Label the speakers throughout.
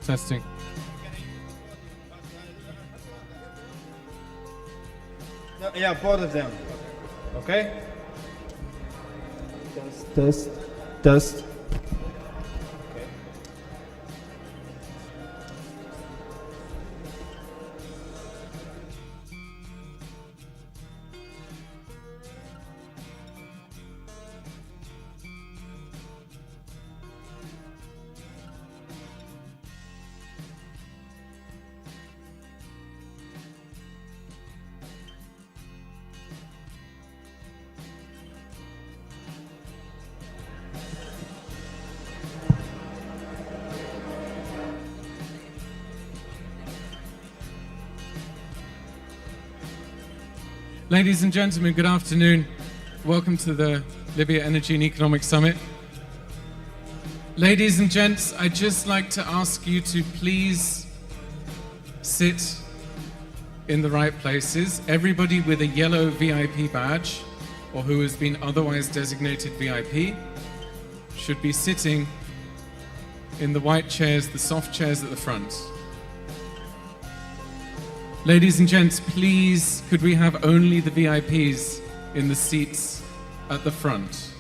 Speaker 1: Testing.
Speaker 2: No, yeah, both of them. Okay? Test, test.
Speaker 1: Ladies and gentlemen, good afternoon. Welcome to the Libya Energy and Economic Summit. Ladies and gents, I'd just like to ask you to please sit in the right places. Everybody with a yellow VIP badge or who has been otherwise designated VIP should be sitting in the white chairs, the soft chairs at the front. Ladies and gents, please, could we have only the VIPs in the seats at the front?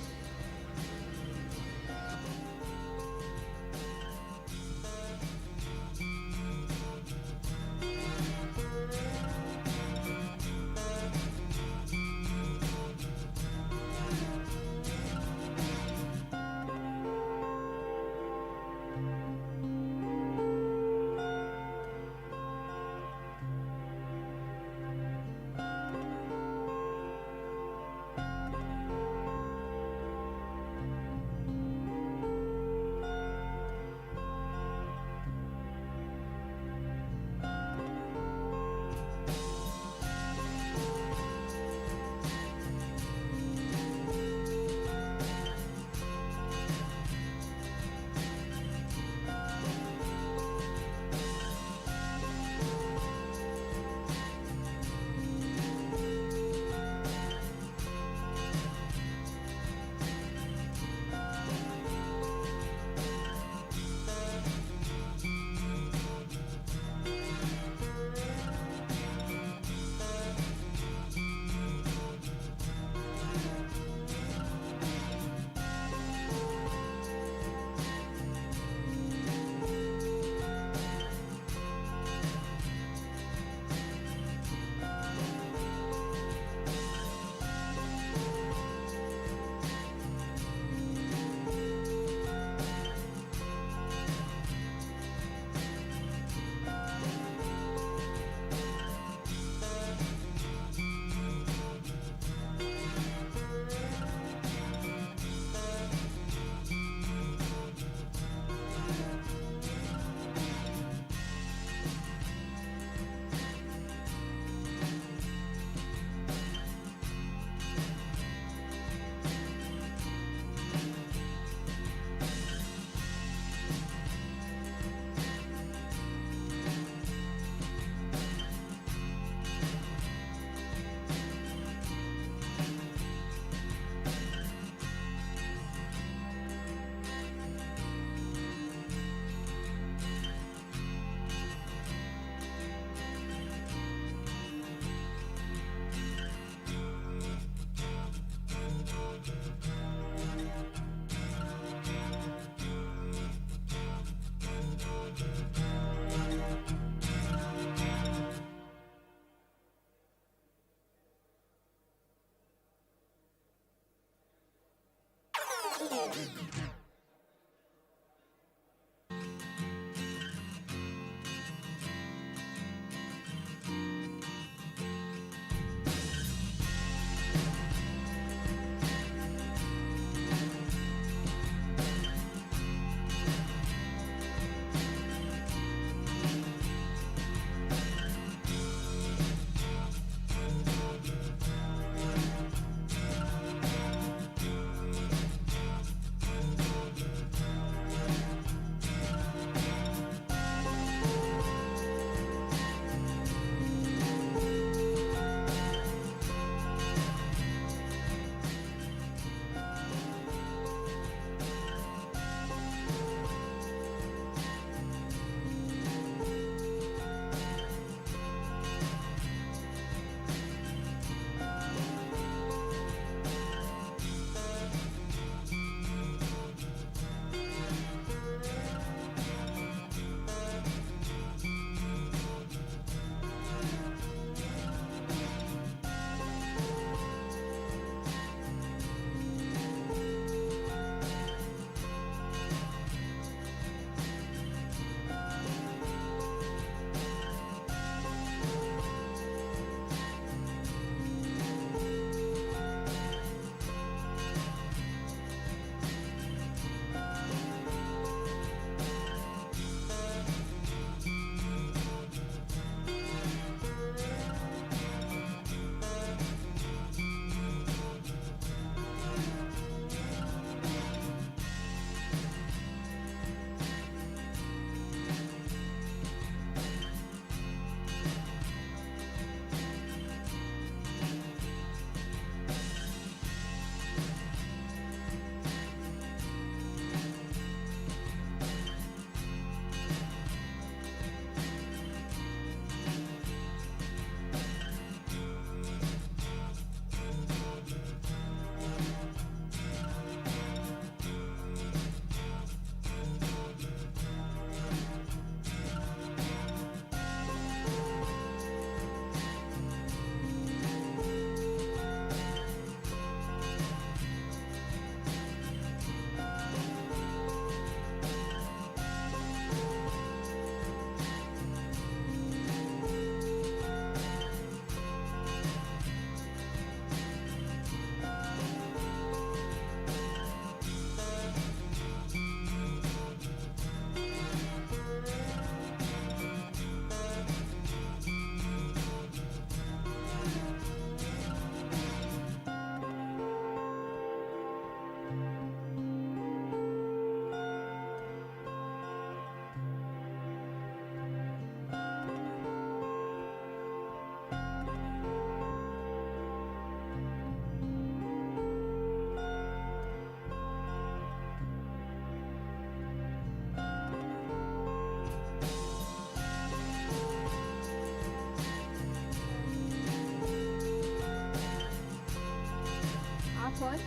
Speaker 3: عفواً.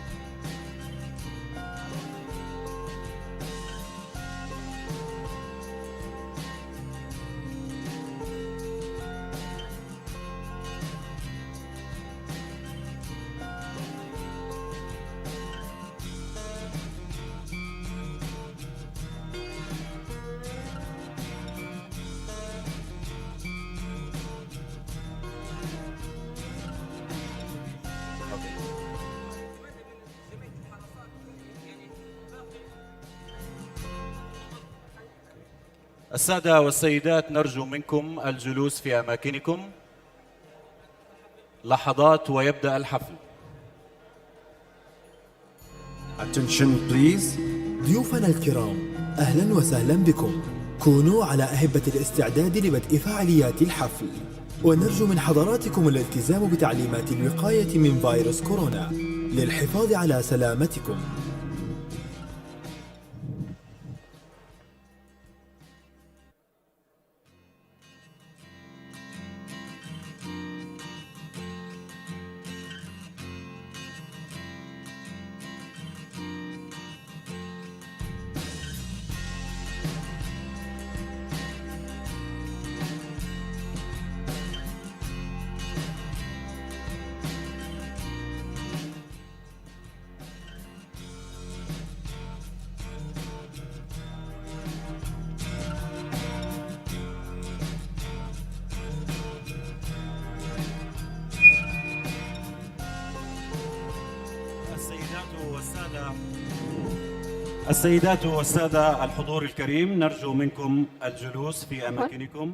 Speaker 4: السادة والسيدات، نرجو منكم الجلوس في أماكنكم لحظات ويبدأ الحفل.
Speaker 5: Attention please.
Speaker 6: ضيوفنا الكرام، أهلا وسهلا بكم. كونوا على أهبة الاستعداد لبدء فعاليات الحفل، ونرجو من حضراتكم الالتزام بتعليمات الوقاية من فيروس كورونا للحفاظ على سلامتكم.
Speaker 4: السيدات والسادة الحضور الكريم، نرجو منكم الجلوس في أماكنكم.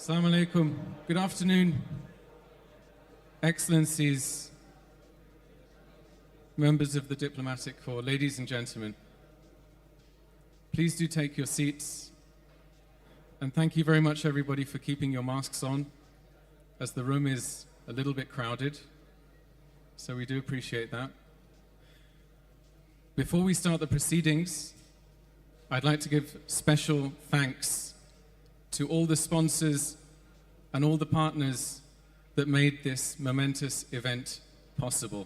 Speaker 1: Assalamu alaikum. Good afternoon, Excellencies, members of the diplomatic corps, ladies and gentlemen. Please do take your seats. And thank you very much, everybody, for keeping your masks on, as the room is a little bit crowded. So we do appreciate that. Before we start the proceedings, I'd like to give special thanks to all the sponsors and all the partners that made this momentous event possible.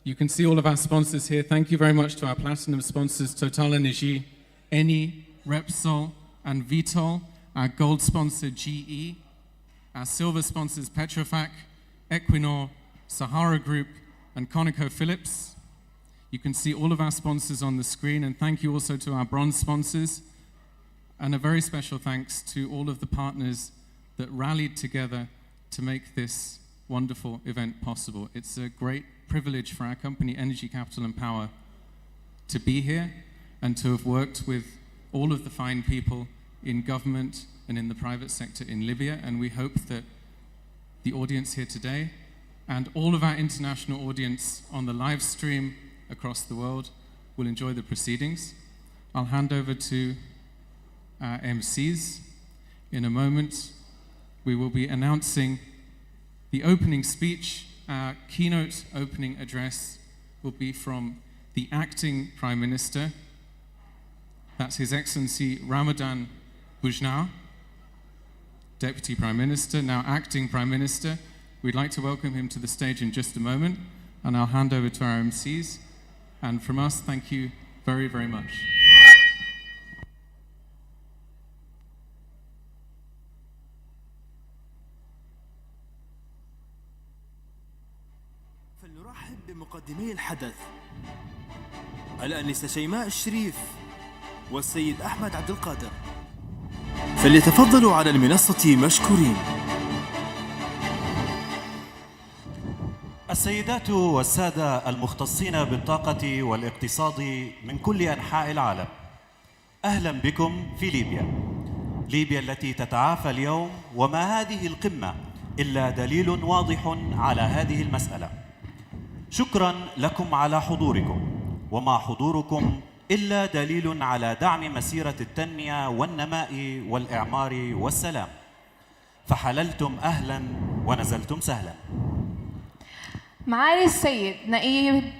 Speaker 1: You can see all of our sponsors here. Thank you very much to our platinum sponsors, Total Energy, Eni, Repsol, and Vitol, our gold sponsor, GE, our silver sponsors, Petrofac, Equinor, Sahara Group, and ConocoPhillips. You can see all of our sponsors on the screen, and thank you also to our bronze sponsors, and a very special thanks to all of the partners that rallied together to make this wonderful event possible. It's a great privilege for our company, Energy, Capital and Power, to be here and to have worked with all of the fine people in government and in the private sector in Libya, and we hope that the audience here today and all of our international audience on the live stream across the world will enjoy the proceedings. I'll hand over to our MCs. In a moment, we will be announcing the opening speech. Our keynote opening address will be from the acting Prime Minister. That's His Excellency Ramadan Bujna, Deputy Prime Minister, now acting Prime Minister. We'd like to welcome him to the stage in just a moment, and I'll hand over to our MCs. And from us, thank you very, very much.
Speaker 6: فلنرحب بمقدمي الحدث الآنسة شيماء الشريف والسيد أحمد عبد القادر، فليتفضلوا على المنصة مشكورين.
Speaker 4: السيدات والسادة المختصين بالطاقة والاقتصاد من كل أنحاء العالم، أهلا بكم في ليبيا. ليبيا التي تتعافى اليوم، وما هذه القمة إلا دليل واضح على هذه المسألة. شكرا لكم على حضوركم، وما حضوركم إلا دليل على دعم مسيرة التنمية والنماء والإعمار والسلام. فحللتم أهلا ونزلتم سهلا.
Speaker 3: معالي السيد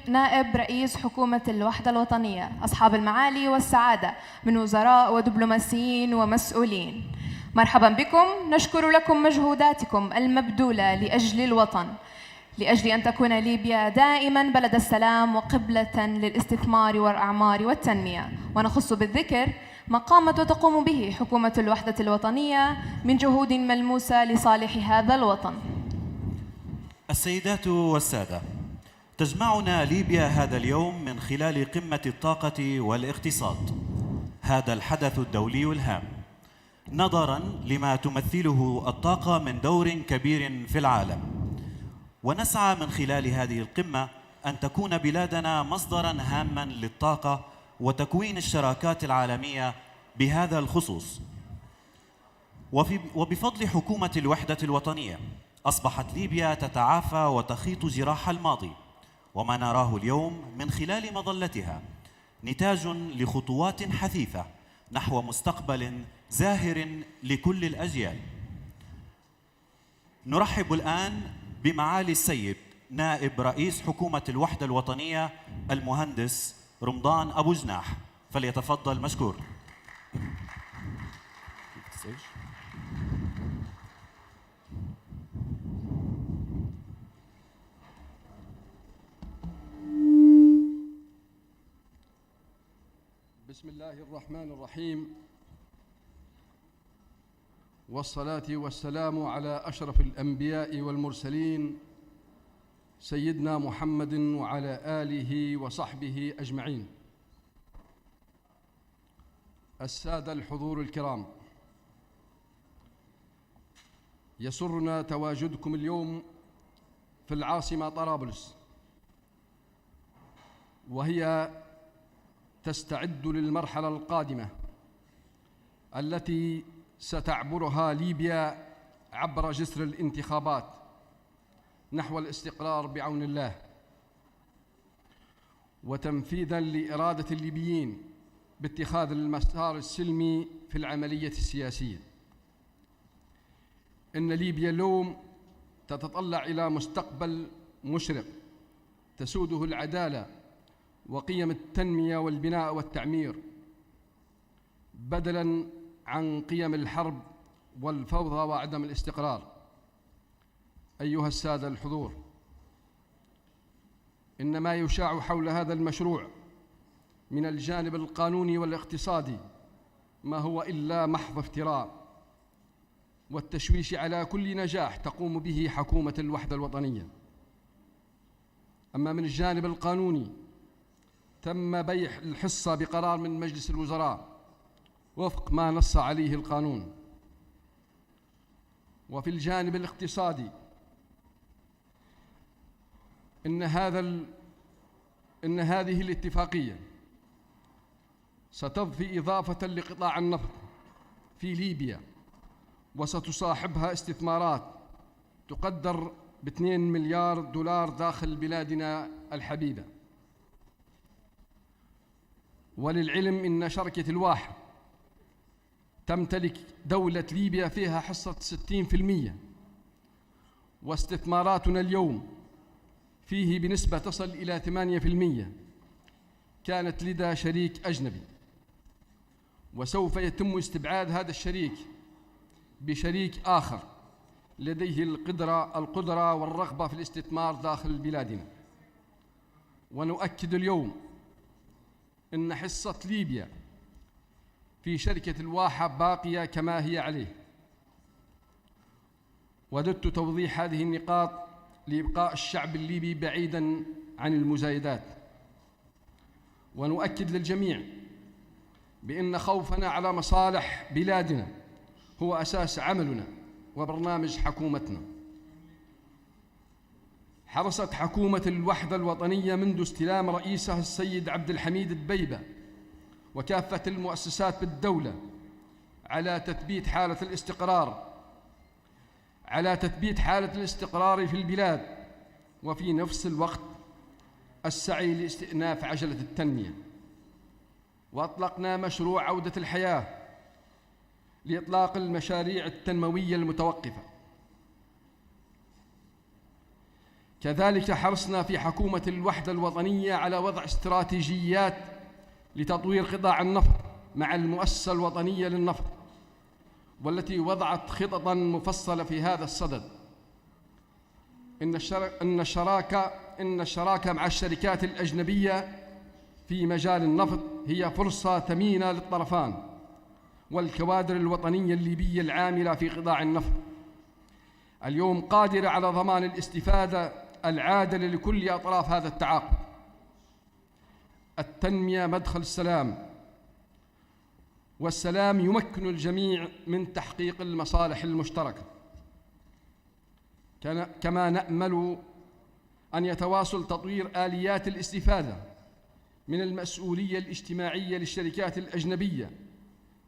Speaker 3: نائب رئيس حكومة الوحدة الوطنية، أصحاب المعالي والسعادة من وزراء ودبلوماسيين ومسؤولين، مرحبا بكم. نشكر لكم مجهوداتكم المبذولة لأجل الوطن، لأجل أن تكون ليبيا دائما بلد السلام وقبلة للاستثمار والأعمار والتنمية. ونخص بالذكر ما قامت وتقوم به حكومة الوحدة الوطنية من جهود ملموسة لصالح هذا الوطن.
Speaker 4: السيدات والسادة، تجمعنا ليبيا هذا اليوم من خلال قمة الطاقة والاقتصاد، هذا الحدث الدولي الهام، نظراً لما تمثله الطاقة من دور كبير في العالم. ونسعى من خلال هذه القمة أن تكون بلادنا مصدراً هاماً للطاقة وتكوين الشراكات العالمية بهذا الخصوص. وبفضل حكومة الوحدة الوطنية أصبحت ليبيا تتعافى وتخيط جراح الماضي، وما نراه اليوم من خلال مظلتها نتاج لخطوات حثيثة نحو مستقبل زاهر لكل الأجيال. نرحب الآن بمعالي السيد نائب رئيس حكومة الوحدة الوطنية المهندس رمضان أبو جناح، فليتفضل مشكور.
Speaker 7: بسم الله الرحمن الرحيم، والصلاة والسلام على أشرف الأنبياء والمرسلين سيدنا محمد وعلى آله وصحبه أجمعين. السادة الحضور الكرام، يسرنا تواجدكم اليوم في العاصمة طرابلس، وهي تستعد للمرحلة القادمة التي ستعبرها ليبيا عبر جسر الانتخابات نحو الاستقرار بعون الله، وتنفيذاً لإرادة الليبيين باتخاذ المسار السلمي في العملية السياسية. إن ليبيا اليوم تتطلع إلى مستقبل مشرق تسوده العدالة وقيم التنمية والبناء والتعمير، بدلاً عن قيم الحرب والفوضى وعدم الاستقرار. أيها السادة الحضور، إن ما يشاع حول هذا المشروع من الجانب القانوني والاقتصادي ما هو إلا محض افتراء والتشويش على كل نجاح تقوم به حكومة الوحدة الوطنية. أما من الجانب القانوني تم بيع الحصة بقرار من مجلس الوزراء وفق ما نص عليه القانون. وفي الجانب الاقتصادي إن هذه الاتفاقية ستضفي إضافة لقطاع النفط في ليبيا، وستصاحبها استثمارات تقدر ب2 مليار دولار داخل بلادنا الحبيبة. وللعلم إن شركة الواحة تمتلك دولة ليبيا فيها حصة 60%، واستثماراتنا اليوم فيه بنسبة تصل إلى 8% كانت لدى شريك أجنبي، وسوف يتم استبعاد هذا الشريك بشريك آخر لديه القدرة والرغبة في الاستثمار داخل بلادنا. ونؤكد اليوم أن حصة ليبيا في شركة الواحة باقية كما هي عليه. وددت توضيح هذه النقاط لإبقاء الشعب الليبي بعيداً عن المزايدات. ونؤكد للجميع بأن خوفنا على مصالح بلادنا هو أساس عملنا وبرنامج حكومتنا. حرصت حكومة الوحدة الوطنية منذ استلام رئيسها السيد عبدالحميد دبيبة وكافة المؤسسات بالدولة على تثبيت حالة الاستقرار في البلاد، وفي نفس الوقت السعي لاستئناف عجلة التنمية. وأطلقنا مشروع عودة الحياة لإطلاق المشاريع التنموية المتوقفة. كذلك حرصنا في حكومة الوحدة الوطنية على وضع استراتيجيات لتطوير قطاع النفط مع المؤسسة الوطنية للنفط، والتي وضعت خططاً مفصلة في هذا الصدد. إن الشراكة مع الشركات الأجنبية في مجال النفط هي فرصة ثمينة للطرفان والكوادر الوطنية الليبية العاملة في قطاع النفط اليوم قادرة على ضمان الاستفادة العادلة لكل أطراف هذا التعاقد. التنمية مدخل السلام، والسلام يمكن الجميع من تحقيق المصالح المشتركة. كما نأمل أن يتواصل تطوير آليات الاستفادة من المسؤولية الاجتماعية للشركات الأجنبية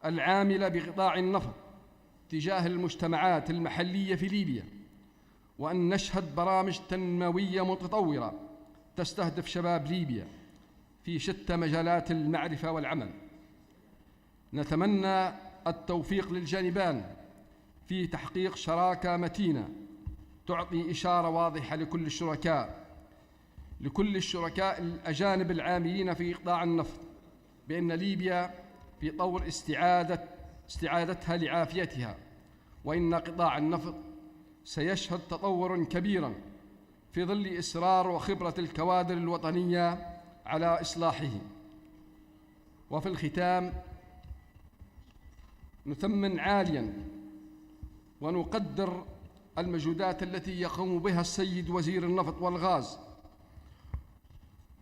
Speaker 7: العاملة بقطاع النفط تجاه المجتمعات المحلية في ليبيا، وأن نشهد برامج تنموية متطورة تستهدف شباب ليبيا في شتى مجالات المعرفة والعمل. نتمنى التوفيق للجانبان في تحقيق شراكة متينة تعطي إشارة واضحة لكل الشركاء الأجانب العاملين في قطاع النفط بأن ليبيا في طور استعادتها لعافيتها، وإن قطاع النفط سيشهد تطوراً كبيراً في ظل إصرار وخبرة الكوادر الوطنية على إصلاحه. وفي الختام نثمن عالياً ونقدر المجهودات التي يقوم بها السيد وزير النفط والغاز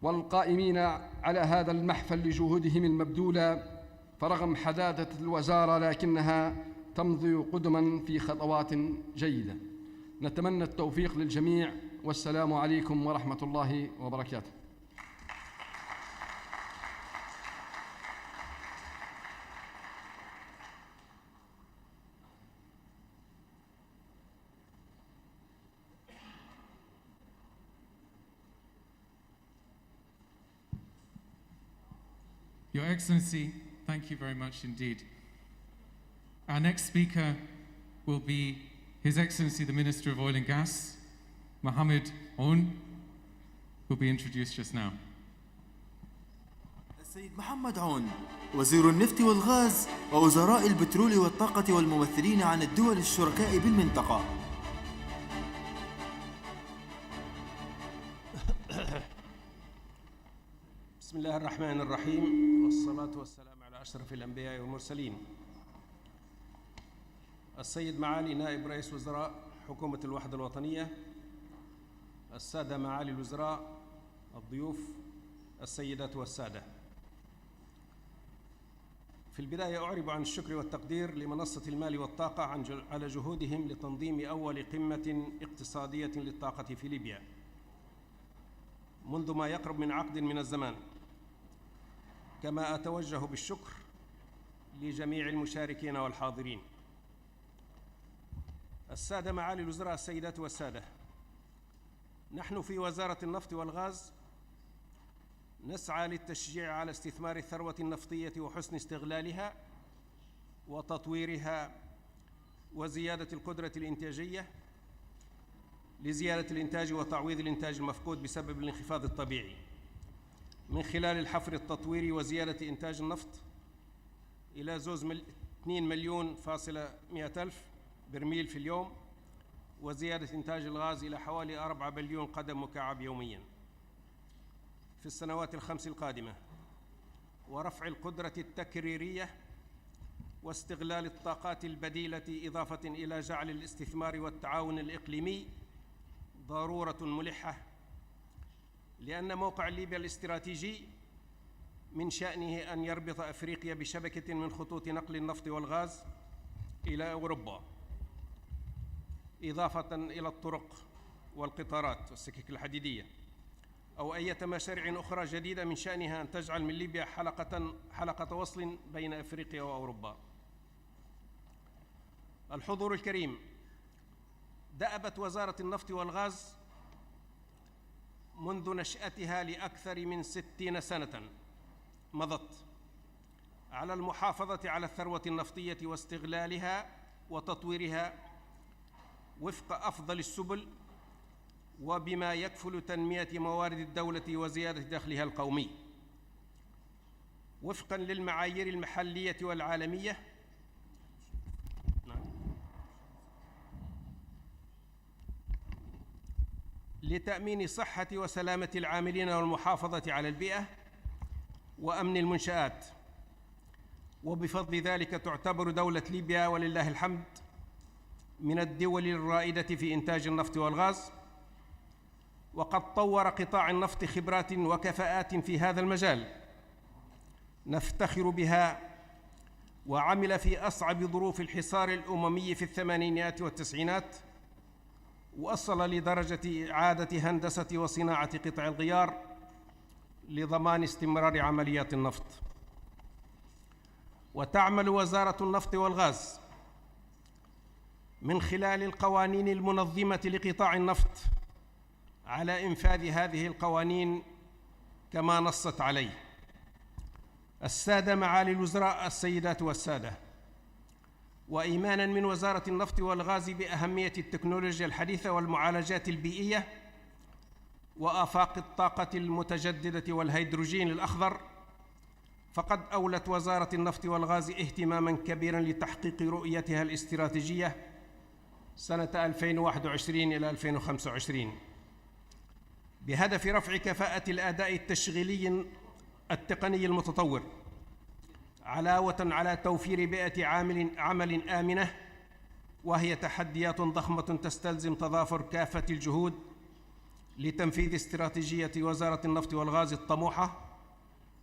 Speaker 7: والقائمين على هذا المحفل لجهودهم المبذولة، فرغم حداثة الوزارة لكنها تمضي قدماً في خطوات جيدة. نتمنى التوفيق للجميع، والسلام عليكم ورحمة الله وبركاته.
Speaker 1: Your Excellency, thank you very much indeed. Our next speaker will be His Excellency the Minister of Oil and Gas, Mohammed Oun, who will be introduced just now.
Speaker 6: السيد محمد عون وزير النفط والغاز ووزراء البترول والطاقة والممثلين عن الدول الشركاء بالمنطقة.
Speaker 8: بسم الله الرحمن الرحيم، والصلاة والسلام على أشرف الأنبياء والمرسلين. السيد معالي نائب رئيس وزراء حكومة الوحدة الوطنية، السادة معالي الوزراء، الضيوف، السيدات والسادة. في البداية أعرب عن الشكر والتقدير لمنصة المال والطاقة على جهودهم لتنظيم أول قمة اقتصادية للطاقة في ليبيا منذ ما يقرب من عقد من الزمان. كما أتوجه بالشكر لجميع المشاركين والحاضرين. السادة معالي الوزراء، السيدات والسادة، نحن في وزارة النفط والغاز نسعى للتشجيع على استثمار الثروة النفطية وحسن استغلالها وتطويرها وزيادة القدرة الإنتاجية لزيادة الإنتاج وتعويض الإنتاج المفقود بسبب الانخفاض الطبيعي من خلال الحفر التطويري وزيادة إنتاج النفط إلى 2,100,000 برميل في اليوم، وزيادة إنتاج الغاز إلى حوالي 4 بليون قدم مكعب يومياً في السنوات الخمس القادمة، ورفع القدرة التكريرية واستغلال الطاقات البديلة، إضافة إلى جعل الاستثمار والتعاون الإقليمي ضرورة ملحة، لأن موقع ليبيا الاستراتيجي من شأنه أن يربط أفريقيا بشبكة من خطوط نقل النفط والغاز إلى أوروبا، إضافة إلى الطرق والقطارات والسكك الحديدية، أو أي مشاريع أخرى جديدة من شأنها أن تجعل من ليبيا حلقة وصل بين أفريقيا وأوروبا. الحضور الكريم، دأبت وزارة النفط والغاز منذ نشأتها لأكثر من 60 سنة مضت على المحافظة على الثروة النفطية واستغلالها وتطويرها وفق أفضل السبل، وبما يكفل تنمية موارد الدولة وزيادة دخلها القومي وفقاً للمعايير المحلية والعالمية لتأمين صحة وسلامة العاملين والمحافظة على البيئة وأمن المنشآت. وبفضل ذلك تعتبر دولة ليبيا ولله الحمد من الدول الرائدة في إنتاج النفط والغاز، وقد طور قطاع النفط خبرات وكفاءات في هذا المجال نفتخر بها، وعمل في أصعب ظروف الحصار الأممي في الثمانينات والتسعينات، وصل لدرجة إعادة هندسة وصناعة قطع الغيار لضمان استمرار عمليات النفط. وتعمل وزارة النفط والغاز من خلال القوانين المنظمة لقطاع النفط على إنفاذ هذه القوانين كما نصت عليه. السادة معالي الوزراء، السيدات والسادة، وإيماناً من وزارة النفط والغاز بأهمية التكنولوجيا الحديثة والمعالجات البيئية وآفاق الطاقة المتجددة والهيدروجين الأخضر، فقد أولت وزارة النفط والغاز اهتماماً كبيراً لتحقيق رؤيتها الاستراتيجية سنة 2021 إلى 2025 بهدف رفع كفاءة الأداء التشغيلي التقني المتطور، علاوة على توفير بيئة عمل آمنة، وهي تحديات ضخمة تستلزم تضافر كافة الجهود لتنفيذ استراتيجية وزارة النفط والغاز الطموحة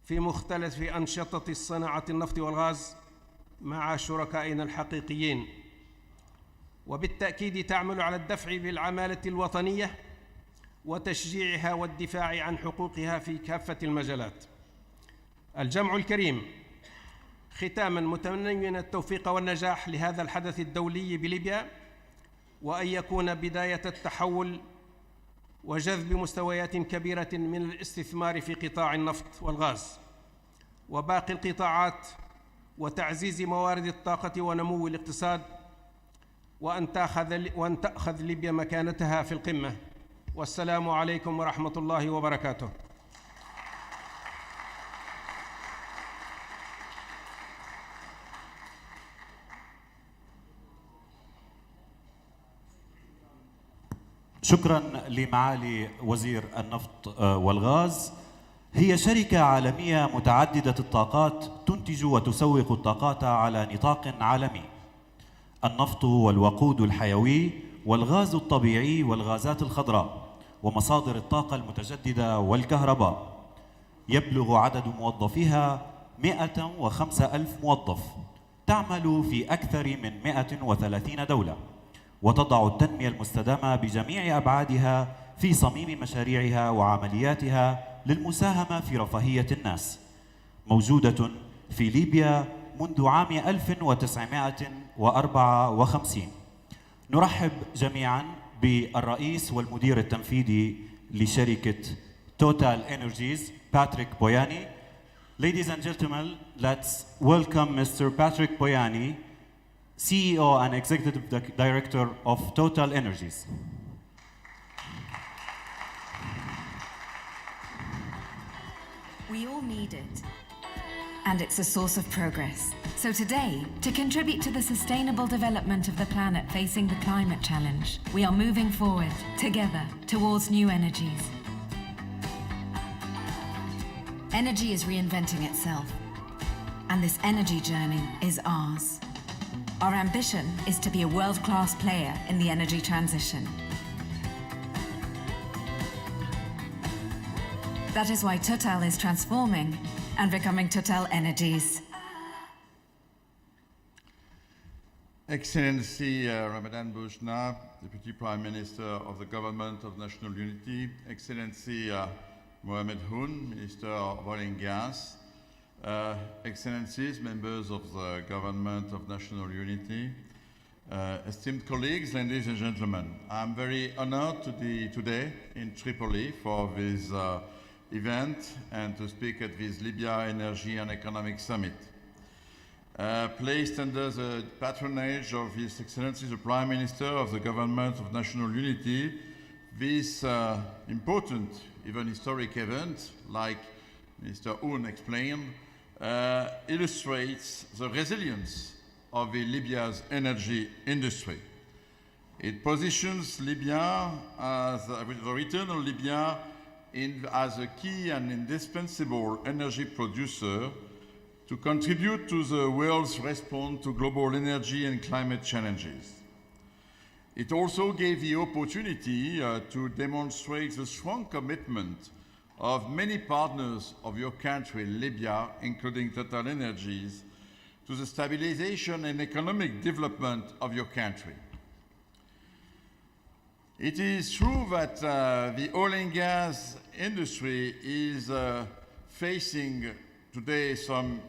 Speaker 8: في مختلف أنشطة صناعة النفط والغاز مع شركائنا الحقيقيين. وبالتأكيد تعمل على الدفع بالعمالة الوطنية وتشجيعها والدفاع عن حقوقها في كافة المجالات. الجمع الكريم، ختاماً متمنياً التوفيق والنجاح لهذا الحدث الدولي بليبيا، وأن يكون بداية التحول وجذب مستويات كبيرة من الاستثمار في قطاع النفط والغاز، وباقي القطاعات وتعزيز موارد الطاقة ونمو الاقتصاد، وأن تأخذ ليبيا مكانتها في القمة. والسلام عليكم ورحمة الله وبركاته.
Speaker 4: شكرا لمعالي وزير النفط والغاز. هي شركة عالمية متعددة الطاقات تنتج وتسوق الطاقات على نطاق عالمي. النفط والوقود الحيوي والغاز الطبيعي والغازات الخضراء ومصادر الطاقة المتجددة والكهرباء. يبلغ عدد موظفيها 105,000 موظف، تعمل في أكثر من 130 دولة، وتضع التنمية المستدامة بجميع أبعادها في صميم مشاريعها وعملياتها للمساهمة في رفاهية الناس. موجودة في ليبيا منذ عام 1954. نرحب جميعا بالرئيس والمدير التنفيذي لشركة Total Energies, Patrick Boyani. Ladies and gentlemen, let's welcome Mr. Patrick Boyani, CEO and Executive Director of Total Energies.
Speaker 9: We all need it, and it's a source of progress. So today, to contribute to the sustainable development of the planet facing the climate challenge, we are moving forward together towards new energies. Energy is reinventing itself, and this energy journey is ours. Our ambition is to be a world-class player in the energy transition. That is why Total is transforming and becoming Total Energies.
Speaker 10: Excellency Ramadan Bouchna, Deputy Prime Minister of the Government of National Unity, Excellency Mohamed Houn, Minister of Oil and Gas, Excellencies, members of the Government of National Unity, esteemed colleagues, ladies and gentlemen, I'm very honored to be today in Tripoli for this event and to speak at this Libya Energy and Economic Summit. Placed under the patronage of His Excellency the Prime Minister of the Government of National Unity, this important, even historic event, like Mr. Houn explained, illustrates the resilience of Libya's energy industry. It positions Libya as the return of Libya as a key and indispensable energy producer to contribute to the world's response to global energy and climate challenges. It also gave the opportunity to demonstrate the strong commitment of many partners of your country, Libya, including Total Energies, to the stabilization and economic development of your country. It is true that the oil and gas industry is facing today some,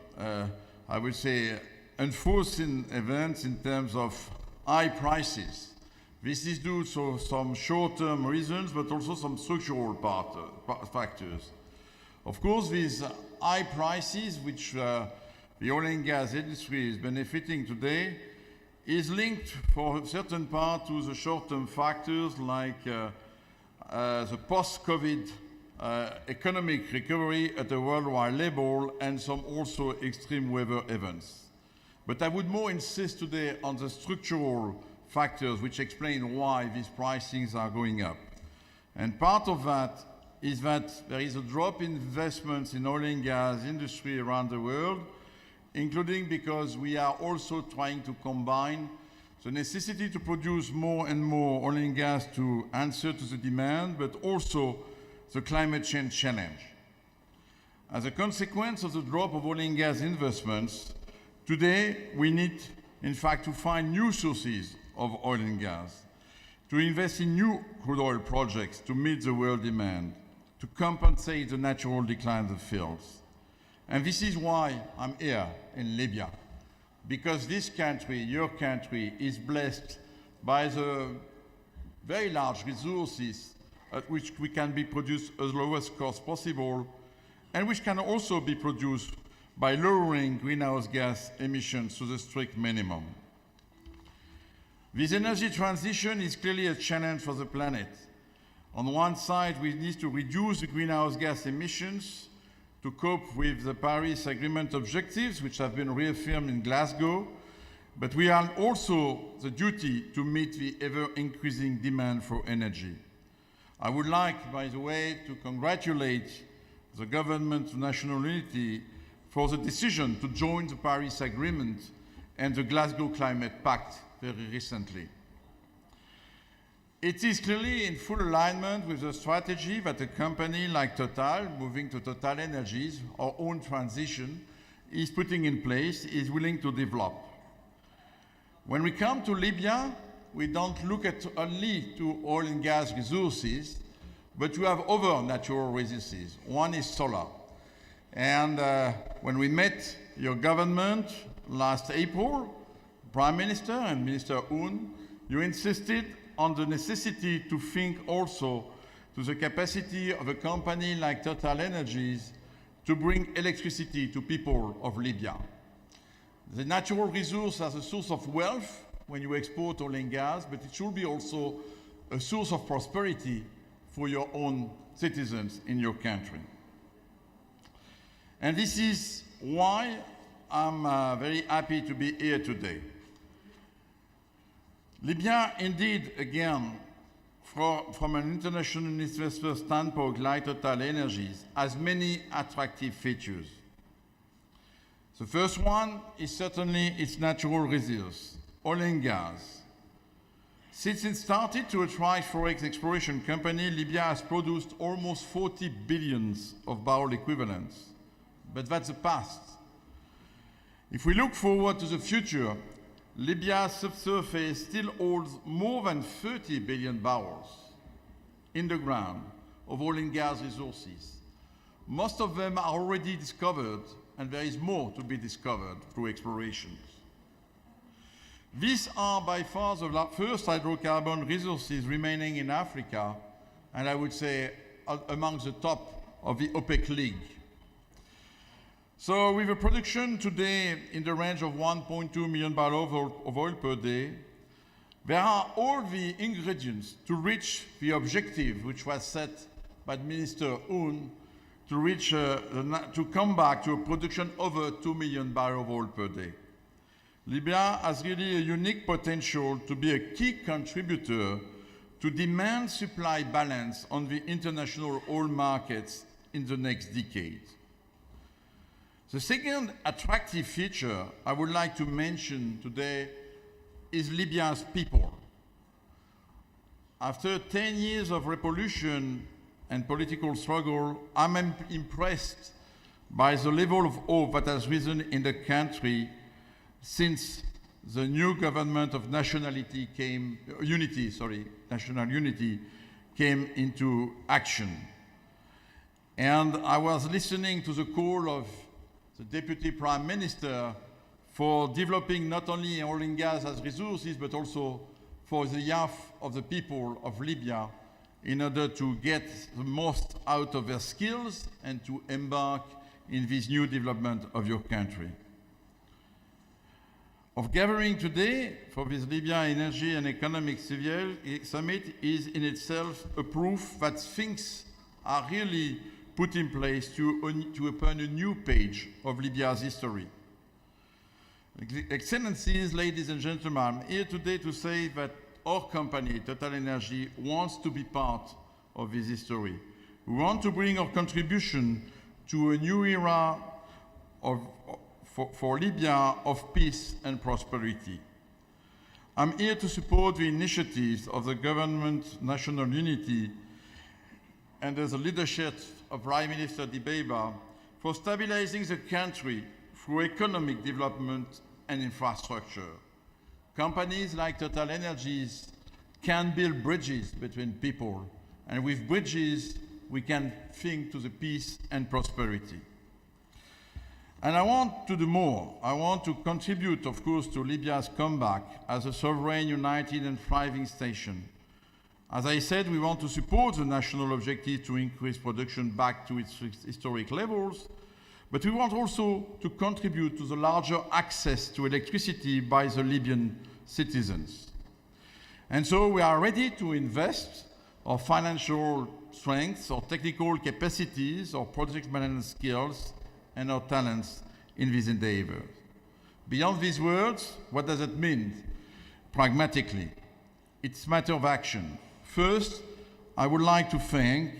Speaker 10: I would say, unforeseen events in terms of high prices. This is due to some short-term reasons, but also some structural factors. Of course, these high prices, which the oil and gas industry is benefiting today, is linked for a certain part to the short-term factors like the post-COVID economic recovery at a worldwide level and some also extreme weather events. But I would more insist today on the structural factors which explain why these pricings are going up. And part of that is that there is a drop in investments in oil and gas industry around the world, including because we are also trying to combine the necessity to produce more and more oil and gas to answer to the demand, but also the climate change challenge. As a consequence of the drop of oil and gas investments, today we need, in fact, to find new sources of oil and gas, to invest in new crude oil projects to meet the world demand, to compensate the natural decline of the fields. And this is why I'm here in Libya, because this country, your country, is blessed by the very large resources at which we can be produced as low as cost possible, and which can also be produced by lowering greenhouse gas emissions to the strict minimum. This energy transition is clearly a challenge for the planet. On one side, we need to reduce the greenhouse gas emissions to cope with the Paris Agreement objectives, which have been reaffirmed in Glasgow, but we have also the duty to meet the ever-increasing demand for energy. I would like, by the way, to congratulate the Government of National Unity for the decision to join the Paris Agreement and the Glasgow Climate Pact very recently. It is clearly in full alignment with the strategy that a company like Total, moving to Total Energies, our own transition, is putting in place, is willing to develop. When we come to Libya, we don't look at only to oil and gas resources, but we have other natural resources. One is solar. And when we met your government last April, Prime Minister and Minister Un, you insisted on the necessity to think also to the capacity of a company like Total Energies to bring electricity to people of Libya. The natural resource as a source of wealth when you export oil and gas, but it should be also a source of prosperity for your own citizens in your country. And this is why I'm very happy to be here today. Libya, indeed, again, from an international investor standpoint like Total Energies, has many attractive features. The first one is certainly its natural resource, oil and gas. Since it started to attract forex exploration company, Libya has produced almost 40 billion of barrel equivalents. But that's the past. If we look forward to the future, Libya's subsurface still holds more than 30 billion barrels in the ground of oil and gas resources. Most of them are already discovered, and there is more to be discovered through explorations. These are by far the first hydrocarbon resources remaining in Africa, and I would say among the top of the OPEC League. So with a production today in the range of 1.2 million barrels of oil per day, there are all the ingredients to reach the objective which was set by Minister Un to come back to a production over 2 million barrels of oil per day. Libya has really a unique potential to be a key contributor to demand-supply balance on the international oil markets in the next decade. The second attractive feature I would like to mention today is Libya's people. After 10 years of revolution and political struggle, I'm impressed by the level of hope that has risen in the country since the new government of national unity came into action. And I was listening to the call of the Deputy Prime Minister for developing not only oil and gas as resources, but also for the youth of the people of Libya in order to get the most out of their skills and to embark in this new development of your country. Of gathering today for this Libya Energy and Economic Summit is in itself a proof that things are really put in place to open a new page of Libya's history. Excellencies, ladies and gentlemen, I'm here today to say that our company, Total Energy, wants to be part of this history. We want to bring our contribution to a new era for Libya of peace and prosperity. I'm here to support the initiatives of the government national unity under the leadership of Prime Minister Dabiba for stabilizing the country through economic development and infrastructure. Companies like Total Energies can build bridges between people, and with bridges, we can think to the peace and prosperity. And I want to do more. I want to contribute, of course, to Libya's comeback as a sovereign, united, and thriving station. As I said, we want to support the national objective to increase production back to its historic levels, But we want also to contribute to the larger access to electricity by the Libyan citizens. And so we are ready to invest our financial strengths, our technical capacities, our project management skills, and our talents in this endeavor. Beyond these words, what does it mean pragmatically? It's a matter of action. First, I would like to thank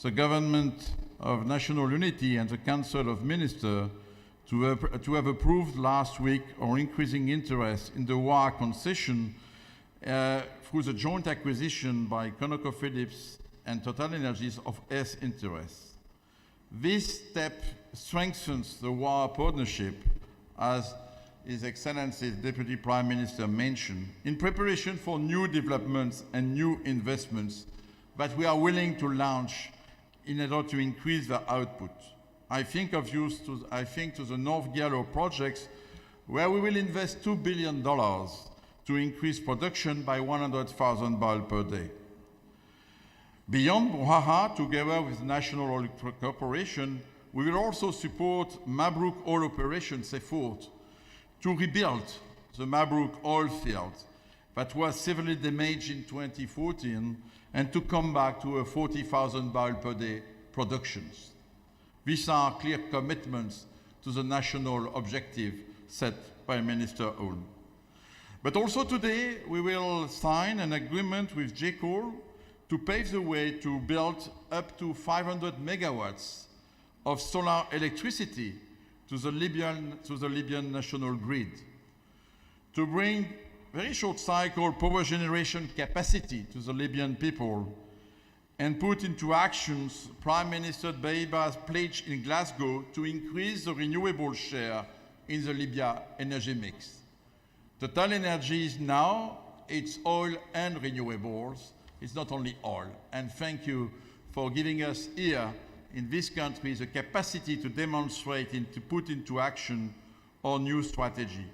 Speaker 10: the Government of National Unity and the Council of Ministers to have approved last week our increasing interest in the WAR concession through the joint acquisition by ConocoPhillips and TotalEnergies of S interests. This step strengthens the WAR partnership, as His Excellency Deputy Prime Minister mentioned, in preparation for new developments and new investments that we are willing to launch in order to increase the output. I think to the North Giallo projects, where we will invest $2 billion to increase production by 100,000 barrels per day. Beyond Brouhaha, together with National Oil Corporation, we will also support Mabruk Oil Operations effort to rebuild the Mabruk oil field that was severely damaged in 2014 and to come back to a 40,000 barrel per day productions. These are clear commitments to the national objective set by Minister Ulm. But also today, we will sign an agreement with JCOL to pave the way to build up to 500 megawatts of solar electricity to the Libyan national grid, to bring very short cycle power generation capacity to the Libyan people, and put into actions Prime Minister Dabiba's pledge in Glasgow to increase the renewable share in the Libya energy mix. TotalEnergies now, it's oil and renewables. It's not only oil. And thank you for giving us here in this country the capacity to demonstrate and to put into action our new strategy.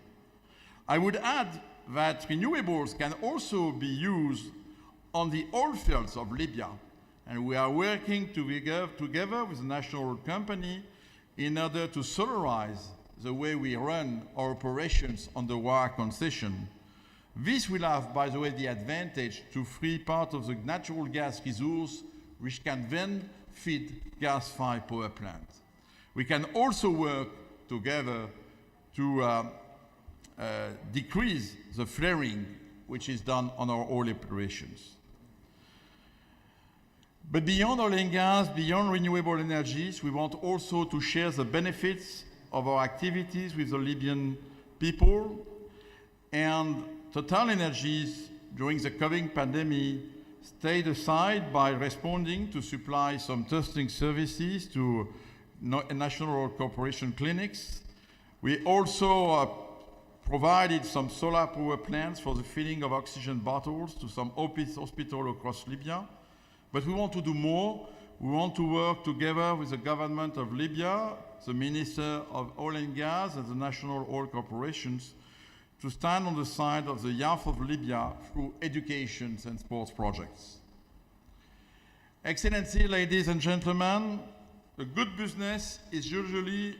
Speaker 10: I would add that renewables can also be used on the oil fields of Libya. And we are working together with the national company in order to solarize the way we run our operations on the WAR concession. This will have, by the way, the advantage to free part of the natural gas resource, which can then feed gas-fired power plants. We can also work together to decrease the flaring, which is done on our oil operations. But beyond oil and gas, beyond renewable energies, we want also to share the benefits of our activities with the Libyan people. And TotalEnergies, during the COVID pandemic, stayed aside by responding to supply some testing services to National Oil Corporation clinics. We also provided some solar power plants for the filling of oxygen bottles to some hospitals across Libya. But we want to do more. We want to work together with the government of Libya, the Minister of Oil and Gas, and the National Oil Corporations to stand on the side of the youth of Libya through education and sports projects. Excellency, ladies and gentlemen, a good business is usually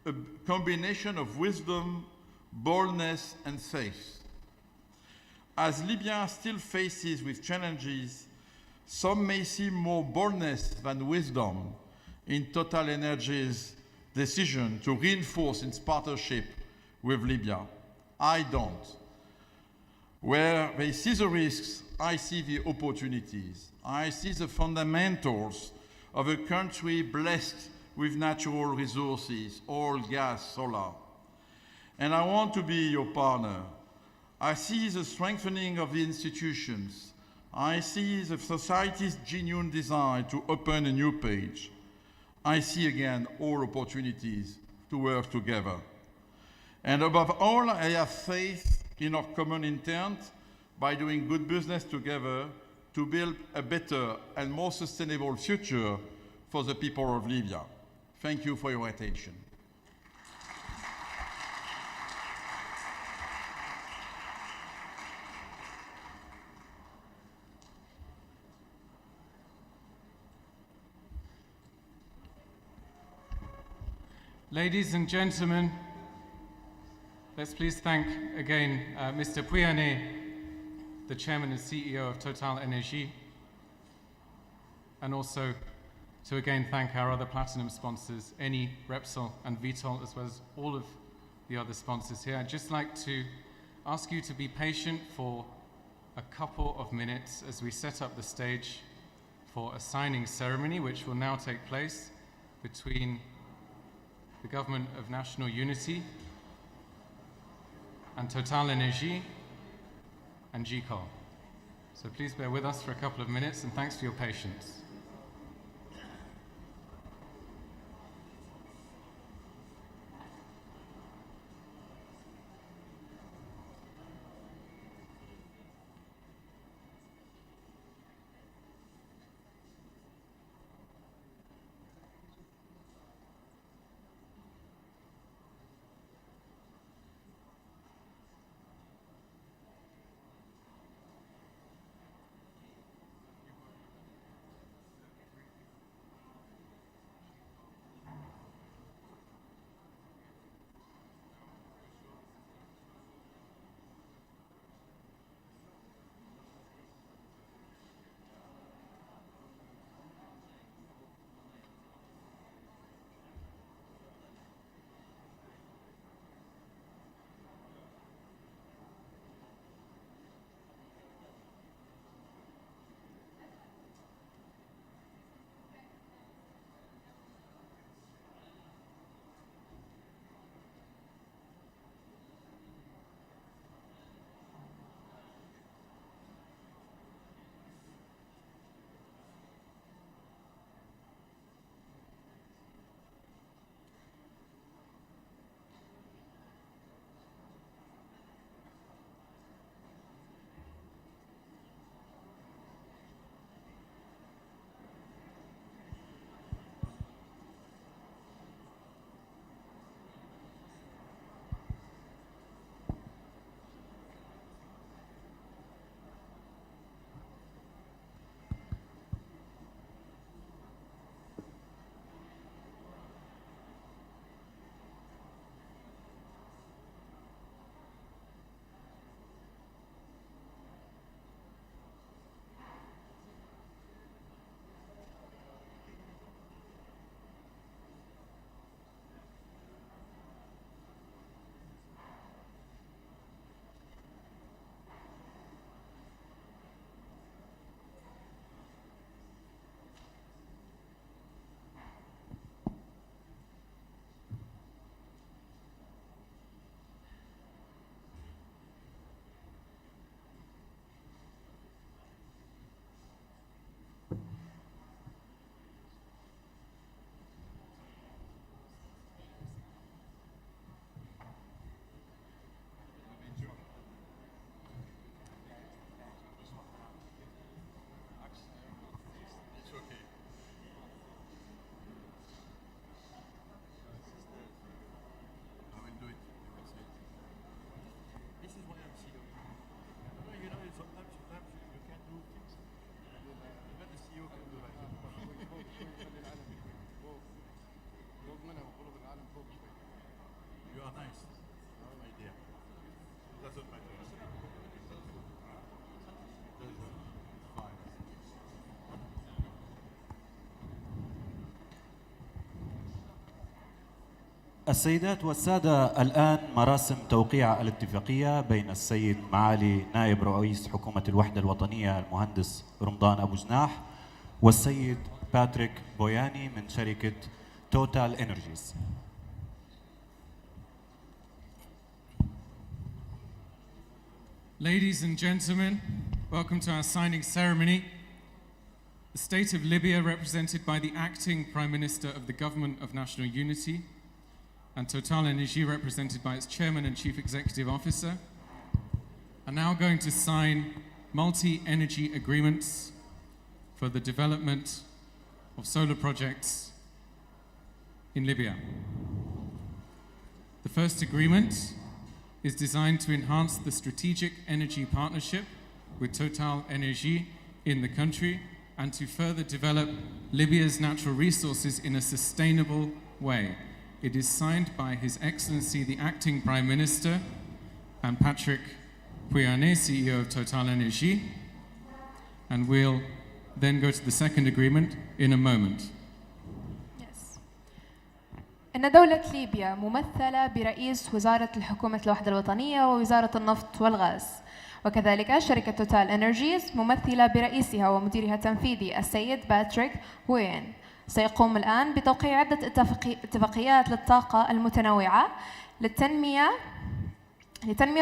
Speaker 10: a combination of wisdom, boldness, and faith. As Libya still faces with challenges, some may see more boldness than wisdom in TotalEnergies' decision to reinforce its partnership with Libya. I don't. Where they see the risks, I see the opportunities. I see the fundamentals of a country blessed with natural resources, oil, gas, solar. And I want to be your partner. I see the strengthening of the institutions. I see the society's genuine desire to open a new page. I see again all opportunities to work together. And above all, I have faith in our common intent by doing good business together to build a better and more sustainable future for the people of Libya. Thank you for your attention.
Speaker 1: Ladies and gentlemen, let's please thank again Mr. Pouyanné, the Chairman and CEO of Total Energy, and also to again thank our other platinum sponsors, Eni, Repsol, and Vitol, as well as all of the other sponsors here. I'd just like to ask you to be patient for a couple of minutes as we set up the stage for a signing ceremony, which will now take place between the Government of National Unity and Total Energy and GCOL. So please bear with us for a couple of minutes, and thanks for your patience.
Speaker 4: السيدات والسادة، الآن مراسم توقيع الاتفاقية بين السيد معالي نائب رئيس حكومة الوحدة الوطنية المهندس رمضان أبو جناح والسيد باتريك بوياني من شركة توتال إنرجيز.
Speaker 1: Ladies and gentlemen, welcome to our signing ceremony. The state of Libya, represented by the acting Prime Minister of the Government of National Unity, and Total Energy, represented by its Chairman and Chief Executive Officer, are now going to sign multi-energy agreements for the development of solar projects in Libya. The first agreement is designed to enhance the strategic energy partnership with Total Energy in the country and to further develop Libya's natural resources in a sustainable way. It is signed by His Excellency the Acting Prime Minister and Patrick Pouyanné, CEO of Total Energy. And we'll then go to the second agreement in a moment.
Speaker 3: Yes. إن دولة ليبيا ممثلة برئيس وزارة الحكومة الوحدة الوطنية ووزارة النفط والغاز، وكذلك شركة توتال إنرجيز ممثلة برئيسها ومديرها التنفيذي السيد باتريك بوين. سيقوم الآن بتوقيع عدة اتفاقيات للطاقة المتنوعة لتنمية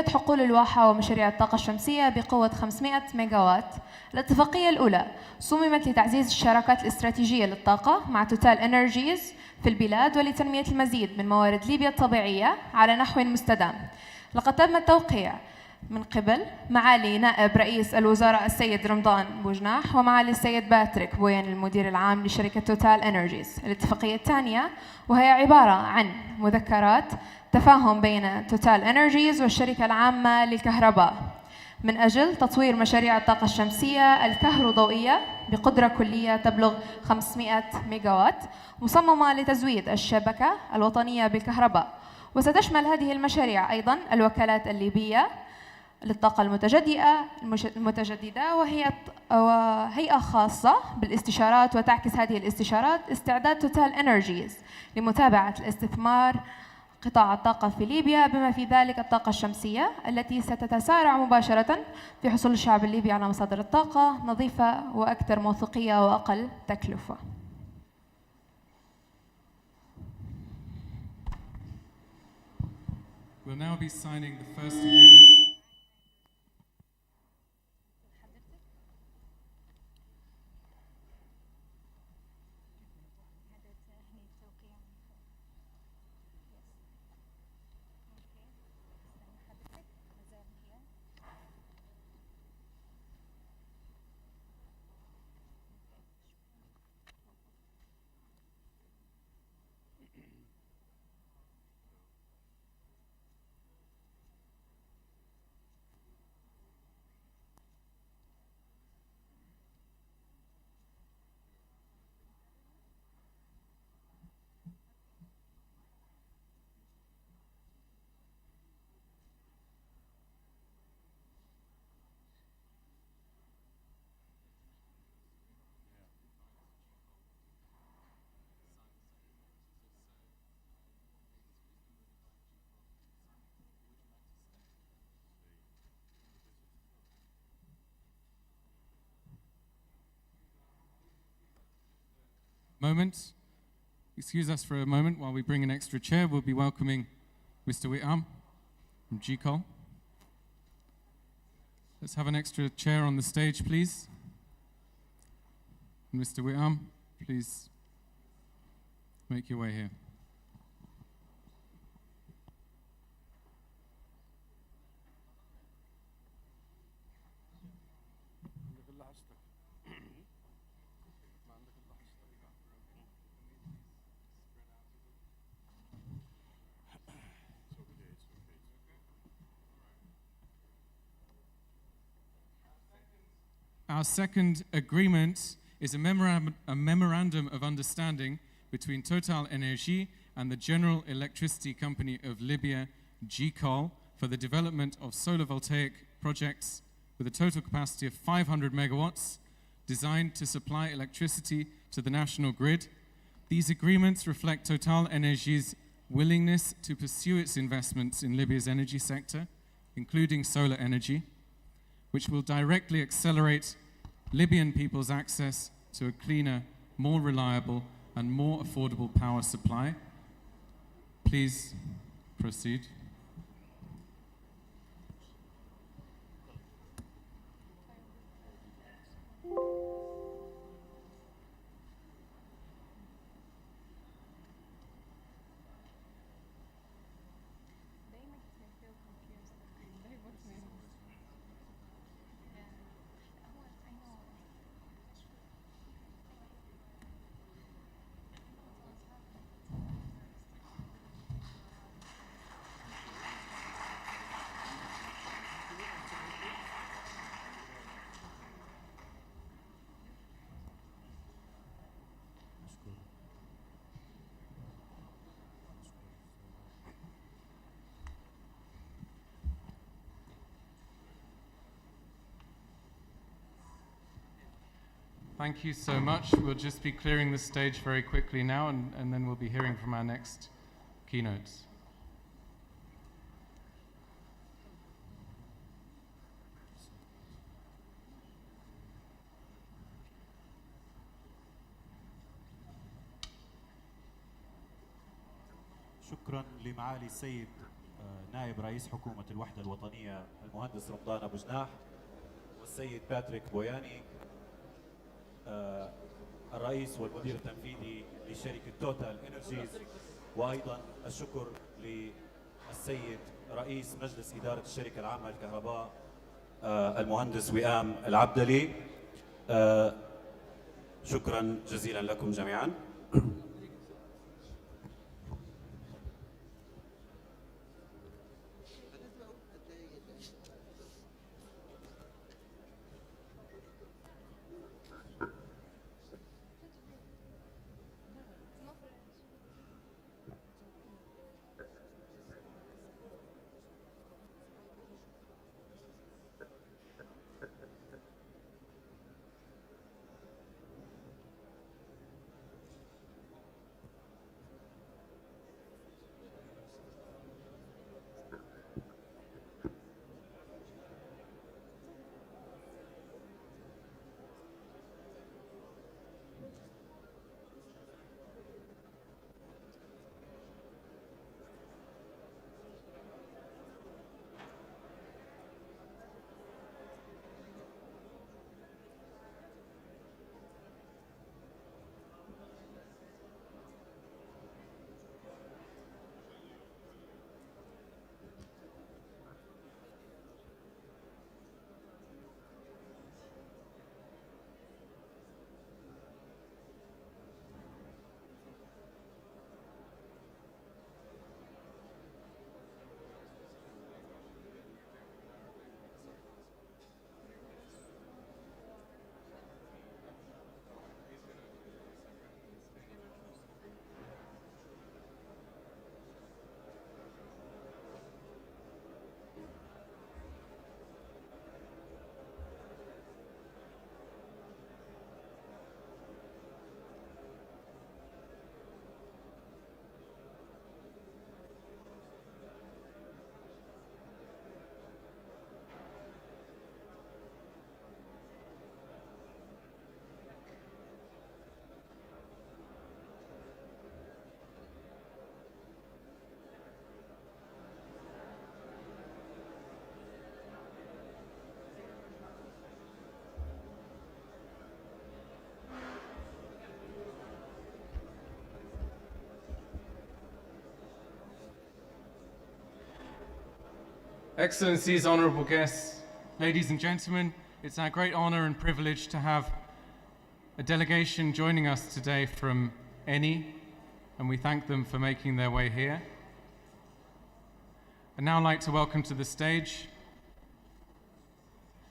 Speaker 3: حقول الواحة ومشاريع الطاقة الشمسية بقوة 500 ميجاوات. الاتفاقية الأولى صممت لتعزيز الشراكات الاستراتيجية للطاقة مع توتال إنرجيز في البلاد ولتنمية المزيد من موارد ليبيا الطبيعية على نحو مستدام. لقد تم التوقيع من قبل معالي نائب رئيس الوزراء السيد رمضان بوجناح ومعالي السيد باتريك بوين المدير العام لشركة توتال إنرجيز. الاتفاقية الثانية وهي عبارة عن مذكرات تفاهم بين توتال إنرجيز والشركة العامة للكهرباء من أجل تطوير مشاريع الطاقة الشمسية الكهروضوئية بقدرة كلية تبلغ 500 ميجاوات مصممة لتزويد الشبكة الوطنية بالكهرباء. وستشمل هذه المشاريع أيضاً الوكالات الليبية للطاقة المتجددة وهي هيئة خاصة بالاستشارات، وتعكس هذه الاستشارات استعداد توتال إنرجيز لمتابعة الاستثمار قطاع الطاقة في ليبيا بما في ذلك الطاقة الشمسية التي ستتسارع مباشرة في حصول الشعب الليبي على مصادر الطاقة نظيفة وأكثر موثوقية وأقل تكلفة.
Speaker 1: We'll now be signing the first agreement. Moment. Excuse us for a moment while we bring an extra chair. We'll be welcoming Mr. Witam from GCOL. Let's have an extra chair on the stage, please. Mr. Witam, please make your way here. Our second agreement is a memorandum of understanding between Total Energy and the General Electricity Company of Libya, GCOL, for the development of solar voltaic projects with a total capacity of 500 megawatts, designed to supply electricity to the national grid. These agreements reflect Total Energy's willingness to pursue its investments in Libya's energy sector, including solar energy, which will directly accelerate Libyan people's access to a cleaner, more reliable, and more affordable power supply. Please proceed. Thank you so much. We'll just be clearing the stage very quickly now, and then we'll be hearing from our next keynotes.
Speaker 4: شكرا لمعالي السيد نائب رئيس حكومة الوحدة الوطنية المهندس رمضان أبو جناح والسيد باتريك بوياني الرئيس والمدير التنفيذي لشركة توتال إنرجيز، وأيضا الشكر للسيد رئيس مجلس إدارة الشركة العامة للكهرباء المهندس وئام العبدلي. شكرا جزيلا لكم جميعا.
Speaker 1: Excellencies, honorable guests, ladies and gentlemen, it's our great honor and privilege to have a delegation joining us today from Eni, and we thank them for making their way here. I'd now like to welcome to the stage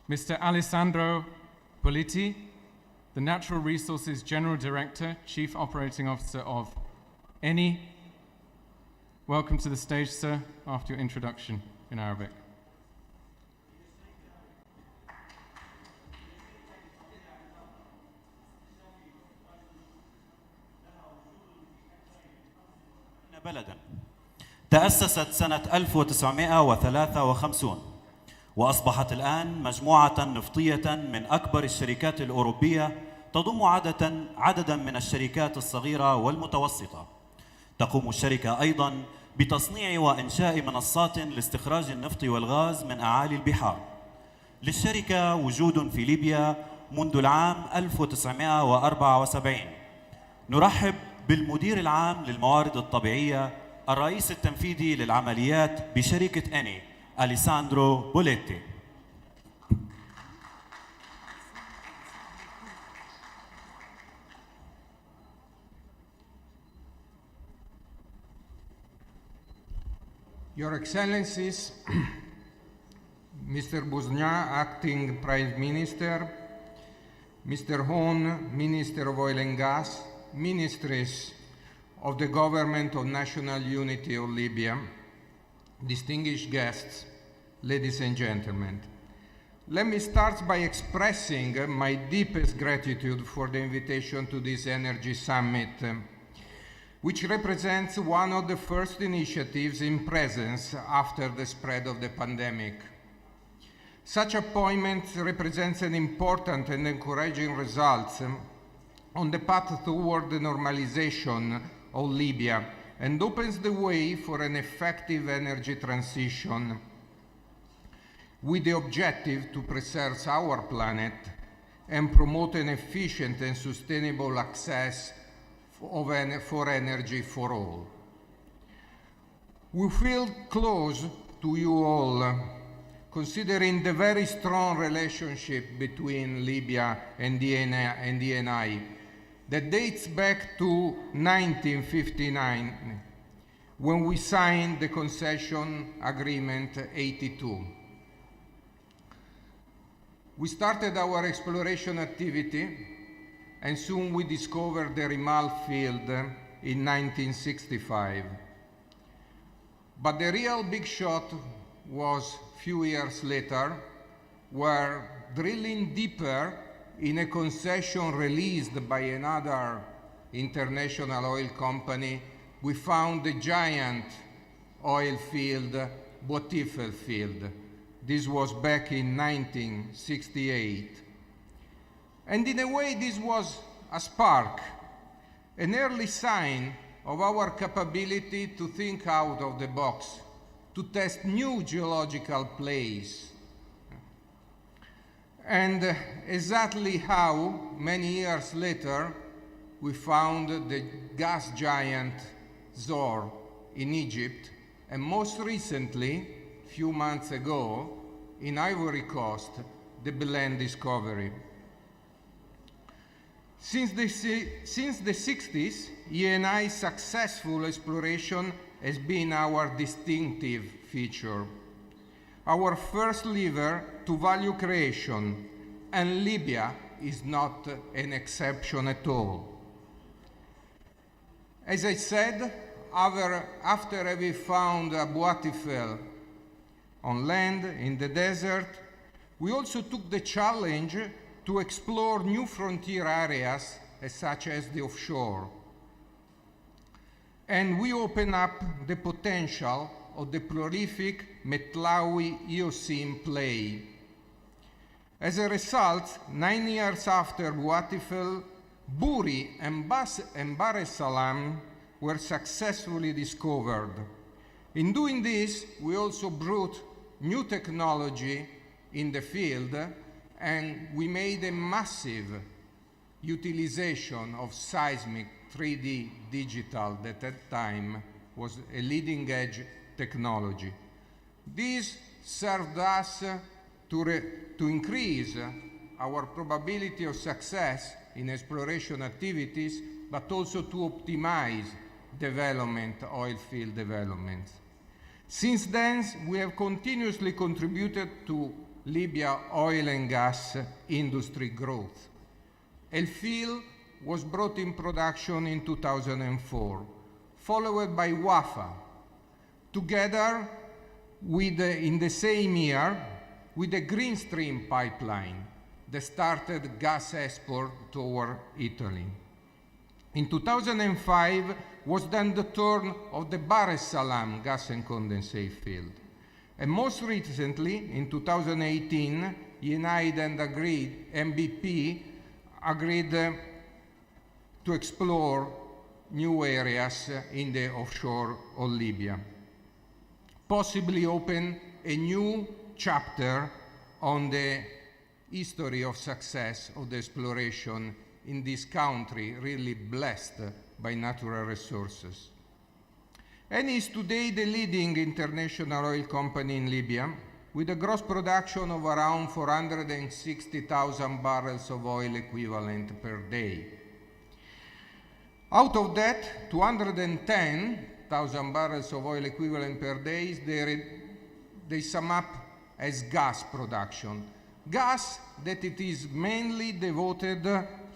Speaker 1: Mr. Alessandro Politi, the Natural Resources General Director, Chief Operating Officer of Eni. Welcome to the stage, sir, after your introduction in Arabic.
Speaker 4: بلدا تأسست سنة 1953 وأصبحت الآن مجموعة نفطية من أكبر الشركات الأوروبية تضم عددا من الشركات الصغيرة والمتوسطة. تقوم الشركة أيضا بتصنيع وإنشاء منصات لاستخراج النفط والغاز من أعالي البحار. للشركة وجود في ليبيا منذ العام 1974. نرحب بالمدير العام للموارد الطبيعية الرئيس التنفيذي للعمليات بشركة إني أليساندرو بوليتي.
Speaker 11: Your Excellencies, Mr. Buznia, Acting Prime Minister, Mr. Hon, Minister of Oil and Gas, Ministries of the Government of National Unity of Libya, distinguished guests, ladies and gentlemen. Let me start by expressing my deepest gratitude for the invitation to this Energy Summit, which represents one of the first initiatives in presence after the spread of the pandemic. Such appointment represents an important and encouraging result on the path toward the normalization of Libya and opens the way for an effective energy transition with the objective to preserve our planet and promote an efficient and sustainable access for energy for all. We feel close to you all, considering the very strong relationship between Libya and the ENI that dates back to 1959, when we signed the Concession Agreement 82. We started our exploration activity, and soon we discovered the Rimal field in 1965. But the real big shot was a few years later, where drilling deeper in a concession released by another international oil company, we found the giant oil field, Botifel field. This was back in 1968. And in a way, this was a spark, an early sign of our capability to think out of the box, to test new geological plays. And exactly how, many years later, we found the gas giant Zohr in Egypt, and most recently, few months ago, in Ivory Coast, the Belen discovery. Since the 60s, ENI's successful exploration has been our distinctive feature, our first lever to value creation, and Libya is not an exception at all. As I said, after having found Abu Atifel on land, in the desert, we also took the challenge to explore new frontier areas such as the offshore. And we open up the potential of the prolific Metlawi Eocene play. As a result, 9 years after Abu Atifel, Buri and Bahr es Salam were successfully discovered. In doing this, we also brought new technology in the field, and we made a massive utilization of seismic 3D digital that at that time was a leading edge technology. This served us to increase our probability of success in exploration activities, but also to optimize oil field development. Since then, we have continuously contributed to Libya oil and gas industry growth. El Feel was brought in production in 2004, followed by Wafa, together with, in the same year, with the Green Stream pipeline that started gas export toward Italy. In 2005 was then the turn of the Bahr es Salam gas and condensate field. And most recently, in 2018, United and MBP agreed to explore new areas in the offshore of Libya, possibly open a new chapter on the history of success of the exploration in this country, really blessed by natural resources. Eni is today the leading international oil company in Libya, with a gross production of around 460,000 barrels of oil equivalent per day. Out of that, 210,000 barrels of oil equivalent per day, they sum up as gas production. Gas that it is mainly devoted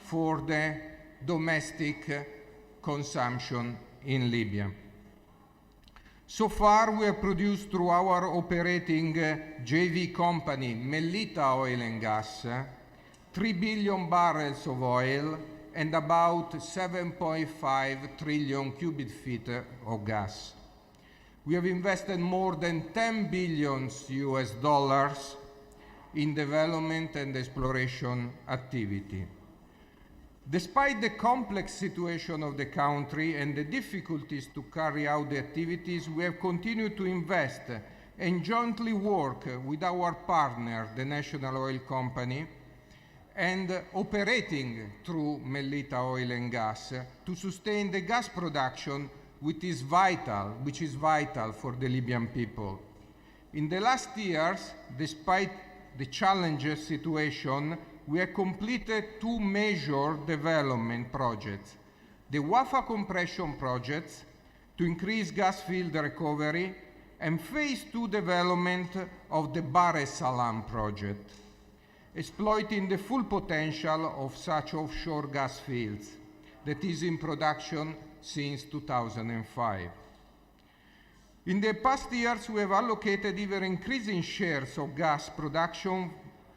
Speaker 11: for the domestic consumption in Libya. So far, we have produced through our operating JV company, Mellitah Oil and Gas, 3 billion barrels of oil and about 7.5 trillion cubic feet of gas. We have invested more than 10 billion US dollars in development and exploration activity. Despite the complex situation of the country and the difficulties to carry out the activities, we have continued to invest and jointly work with our partner, the National Oil Company, and operating through Mellitah Oil and Gas to sustain the gas production which is vital for the Libyan people. In the last years, despite the challenging situation, we have completed 2 major development projects. The Wafa compression project to increase gas field recovery and phase 2 development of the Bahr es Salam project, exploiting the full potential of such offshore gas fields that is in production since 2005. In the past years, we have allocated even increasing shares of gas production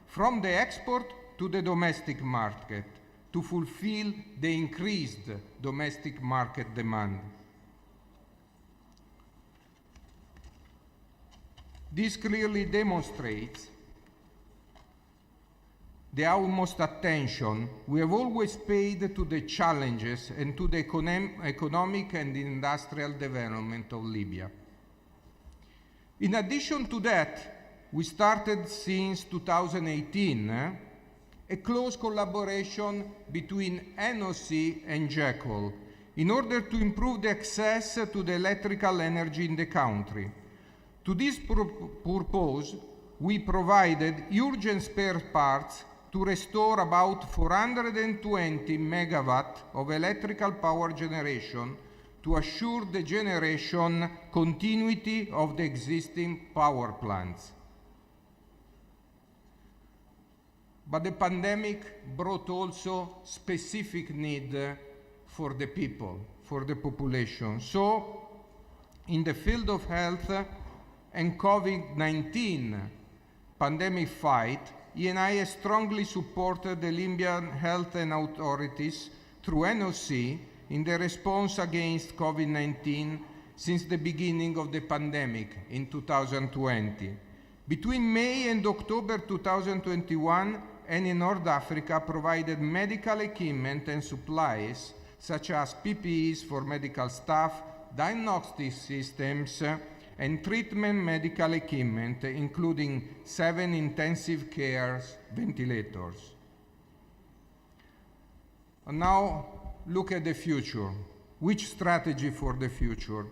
Speaker 11: from the export to the domestic market to fulfill the increased domestic market demand. This clearly demonstrates the utmost attention we have always paid to the challenges and to the economic and industrial development of Libya. In addition to that, we started since 2018 a close collaboration between NOC and JECOL in order to improve the access to the electrical energy in the country. To this purpose, we provided urgent spare parts to restore about 420 megawatt of electrical power generation to assure the generation continuity of the existing power plants. But the pandemic brought also specific need for the people, for the population. So, in the field of health and COVID-19 pandemic fight, ENI has strongly supported the Libyan health and authorities through NOC in the response against COVID-19 since the beginning of the pandemic in 2020. Between May and October 2021, ENI North Africa provided medical equipment and supplies such as PPEs for medical staff, diagnostic systems, and treatment medical equipment, including 7 intensive care ventilators. And now, look at the future. Which strategy for the future?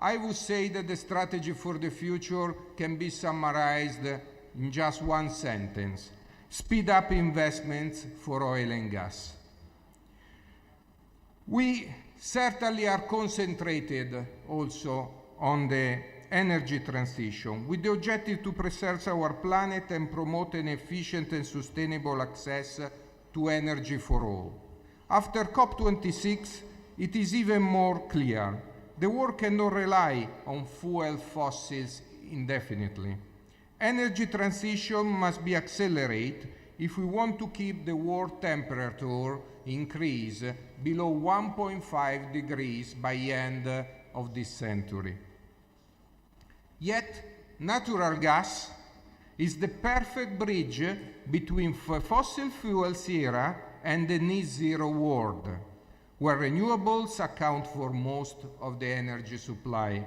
Speaker 11: I would say that the strategy for the future can be summarized in just one sentence: speed up investments for oil and gas. We certainly are concentrated also on the energy transition with the objective to preserve our planet and promote an efficient and sustainable access to energy for all. After COP26, it is even more clear. The world cannot rely on fuel fossils indefinitely. Energy transition must be accelerated if we want to keep the world temperature increase below 1.5 degrees by the end of this century. Yet, natural gas is the perfect bridge between fossil fuels era and the net zero world, where renewables account for most of the energy supply.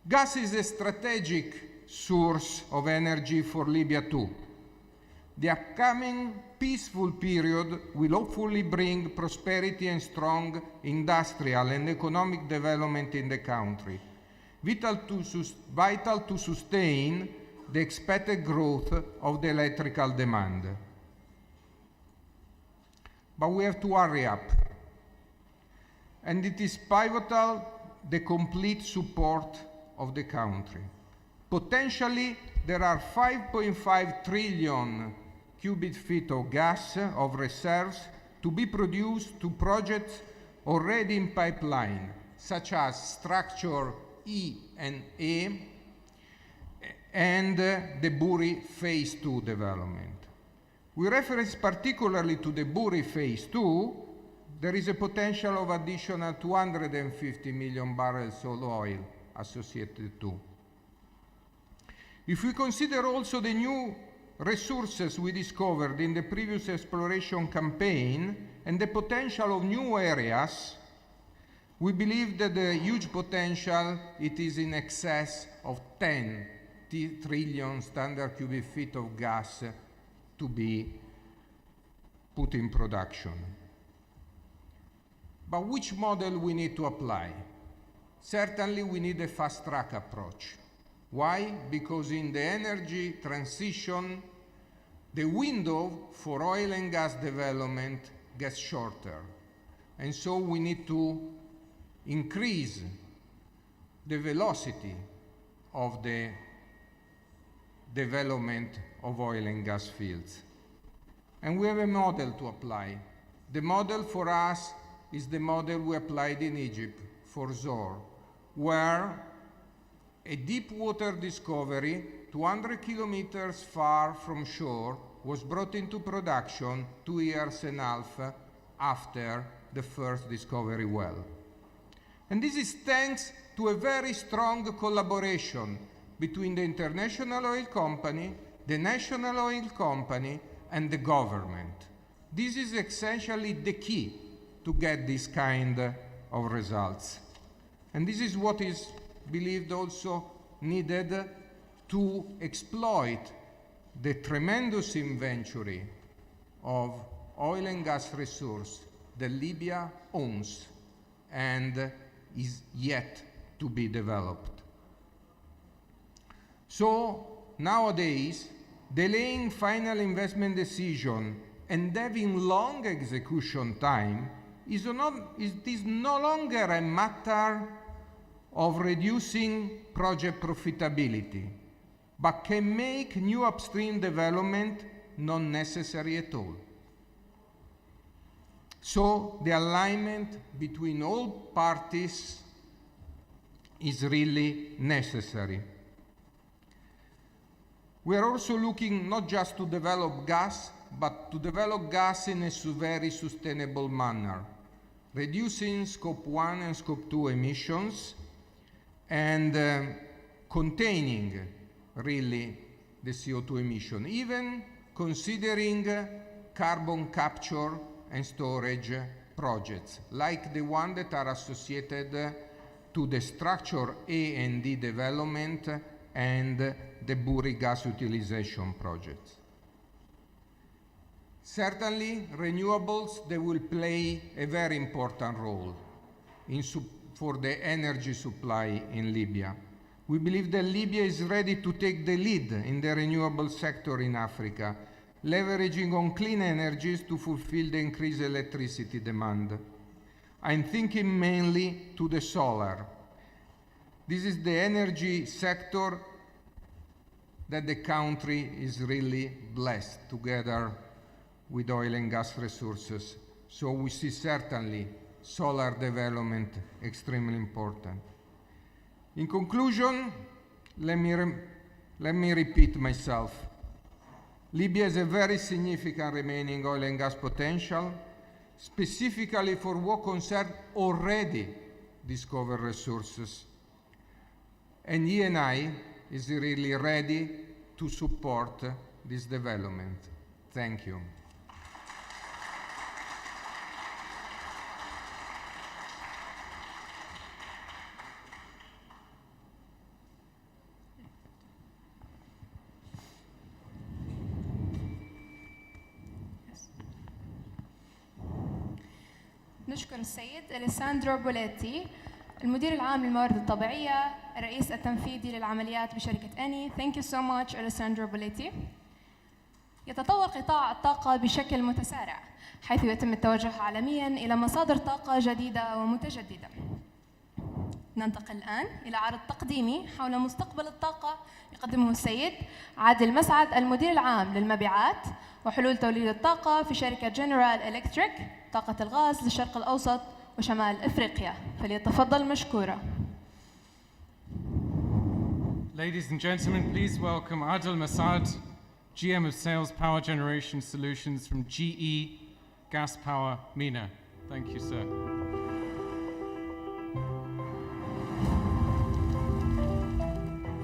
Speaker 11: Gas is a strategic source of energy for Libya too. The upcoming peaceful period will hopefully bring prosperity and strong industrial and economic development in the country, vital to sustain the expected growth of the electrical demand. But we have to hurry up. And it is pivotal the complete support of the country. Potentially, there are 5.5 trillion cubic feet of gas of reserves to be produced to projects already in pipeline, such as structure ENA and the Buri Phase 2 development. We reference particularly to the Buri Phase 2. There is a potential of additional 250 million barrels of oil associated to. If we consider also the new resources we discovered in the previous exploration campaign and the potential of new areas, we believe that the huge potential, it is in excess of 10 trillion standard cubic feet of gas to be put in production. But which model we need to apply? Certainly we need a fast-track approach. Why? Because in the energy transition, the window for oil and gas development gets shorter. And so we need to increase the velocity of the development of oil and gas fields. And we have a model to apply. The model for us is the model we applied in Egypt for Zohr, where a deep water discovery 200 kilometers far from shore was brought into production 2.5 years after the first discovery well. And this is thanks to a very strong collaboration between the international oil company, the national oil company, and the government. This is essentially the key to get this kind of results. And this is what is believed also needed to exploit the tremendous inventory of oil and gas resource that Libya owns and is yet to be developed. So nowadays, delaying final investment decision and having long execution time is no longer a matter of reducing project profitability, but can make new upstream development not necessary at all. So the alignment between all parties is really necessary. We are also looking not just to develop gas, but to develop gas in a very sustainable manner, reducing Scope 1 and Scope 2 emissions and containing really the CO2 emission, even considering carbon capture and storage projects, like the ones that are associated to the structure A and D development and the Buri gas utilization projects. Certainly, renewables, they will play a very important role for the energy supply in Libya. We believe that Libya is ready to take the lead in the renewable sector in Africa, leveraging on clean energies to fulfill the increased electricity demand. I'm thinking mainly to the solar. This is the energy sector that the country is really blessed together with oil and gas resources. So we see certainly solar development extremely important. In conclusion, let me repeat myself. Libya has a very significant remaining oil and gas potential, specifically for what concerns already discovered resources. And ENI is really ready to support this development. Thank you.
Speaker 3: نشكر السيد أليساندرو بوليتي المدير العام للموارد الطبيعية الرئيس التنفيذي للعمليات بشركة أني. Thank you so much أليساندرو بوليتي. يتطور قطاع الطاقة بشكل متسارع حيث يتم التوجه عالمياً إلى مصادر طاقة جديدة ومتجددة. ننتقل الآن إلى عرض تقديمي حول مستقبل الطاقة يقدمه السيد عادل مسعد المدير العام للمبيعات وحلول توليد الطاقة في شركة جنرال إلكتريك طاقة الغاز للشرق الأوسط وشمال إفريقيا. فليتفضل مشكورا.
Speaker 1: Ladies and gentlemen, please welcome Adel Masad, GM of Sales Power Generation Solutions from GE Gas Power MENA. Thank you, sir.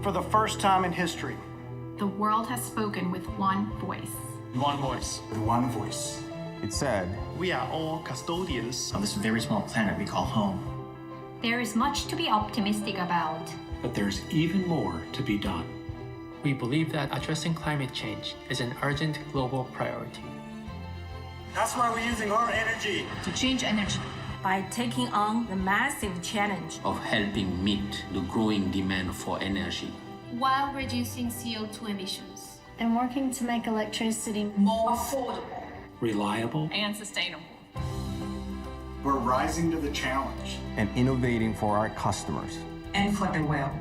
Speaker 12: For the first time in history,
Speaker 13: the world has spoken with one voice.
Speaker 14: One voice.
Speaker 15: With one voice.
Speaker 14: It said,
Speaker 16: we are all custodians of this very small planet we call home.
Speaker 13: There is much to be optimistic about.
Speaker 15: But there's even more to be done.
Speaker 16: We believe that addressing climate change is an urgent global priority.
Speaker 17: That's why we're using our energy
Speaker 13: to change energy.
Speaker 18: By taking on the massive challenge
Speaker 19: of helping meet the growing demand for energy.
Speaker 20: While reducing CO2 emissions.
Speaker 21: And working to make electricity
Speaker 13: more affordable,
Speaker 15: reliable,
Speaker 13: and sustainable.
Speaker 15: We're rising to the challenge.
Speaker 14: And innovating for our customers.
Speaker 13: And for the world.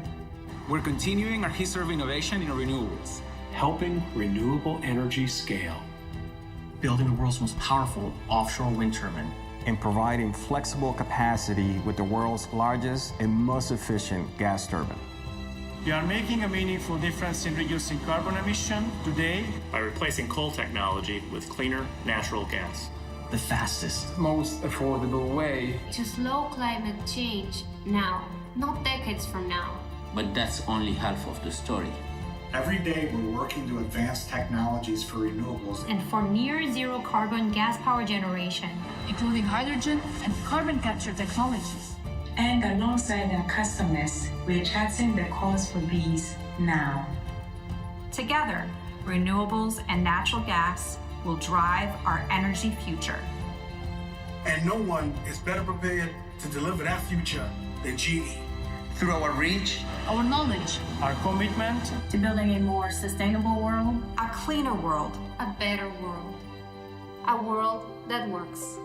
Speaker 22: We're continuing our history of innovation in renewables.
Speaker 15: Helping renewable energy scale.
Speaker 16: Building the world's most powerful offshore wind turbine.
Speaker 14: And providing flexible capacity with the world's largest and most efficient gas turbine.
Speaker 17: We are making a meaningful difference in reducing carbon emission today
Speaker 23: by replacing coal technology with cleaner natural gas.
Speaker 16: The fastest,
Speaker 22: most affordable way
Speaker 20: to slow climate change now, not decades from now.
Speaker 19: But that's only half of the story.
Speaker 15: Every day we're working to advance technologies for renewables
Speaker 13: and for near zero carbon gas power generation,
Speaker 21: including hydrogen and carbon capture technologies.
Speaker 18: And alongside our customers, we're charting the course for these now.
Speaker 13: Together, renewables and natural gas will drive our energy future.
Speaker 17: And no one is better prepared to deliver that future than GE.
Speaker 16: Through our reach,
Speaker 21: our knowledge,
Speaker 17: our commitment
Speaker 21: to building a more sustainable world,
Speaker 13: a cleaner world,
Speaker 20: a better world, a world that works.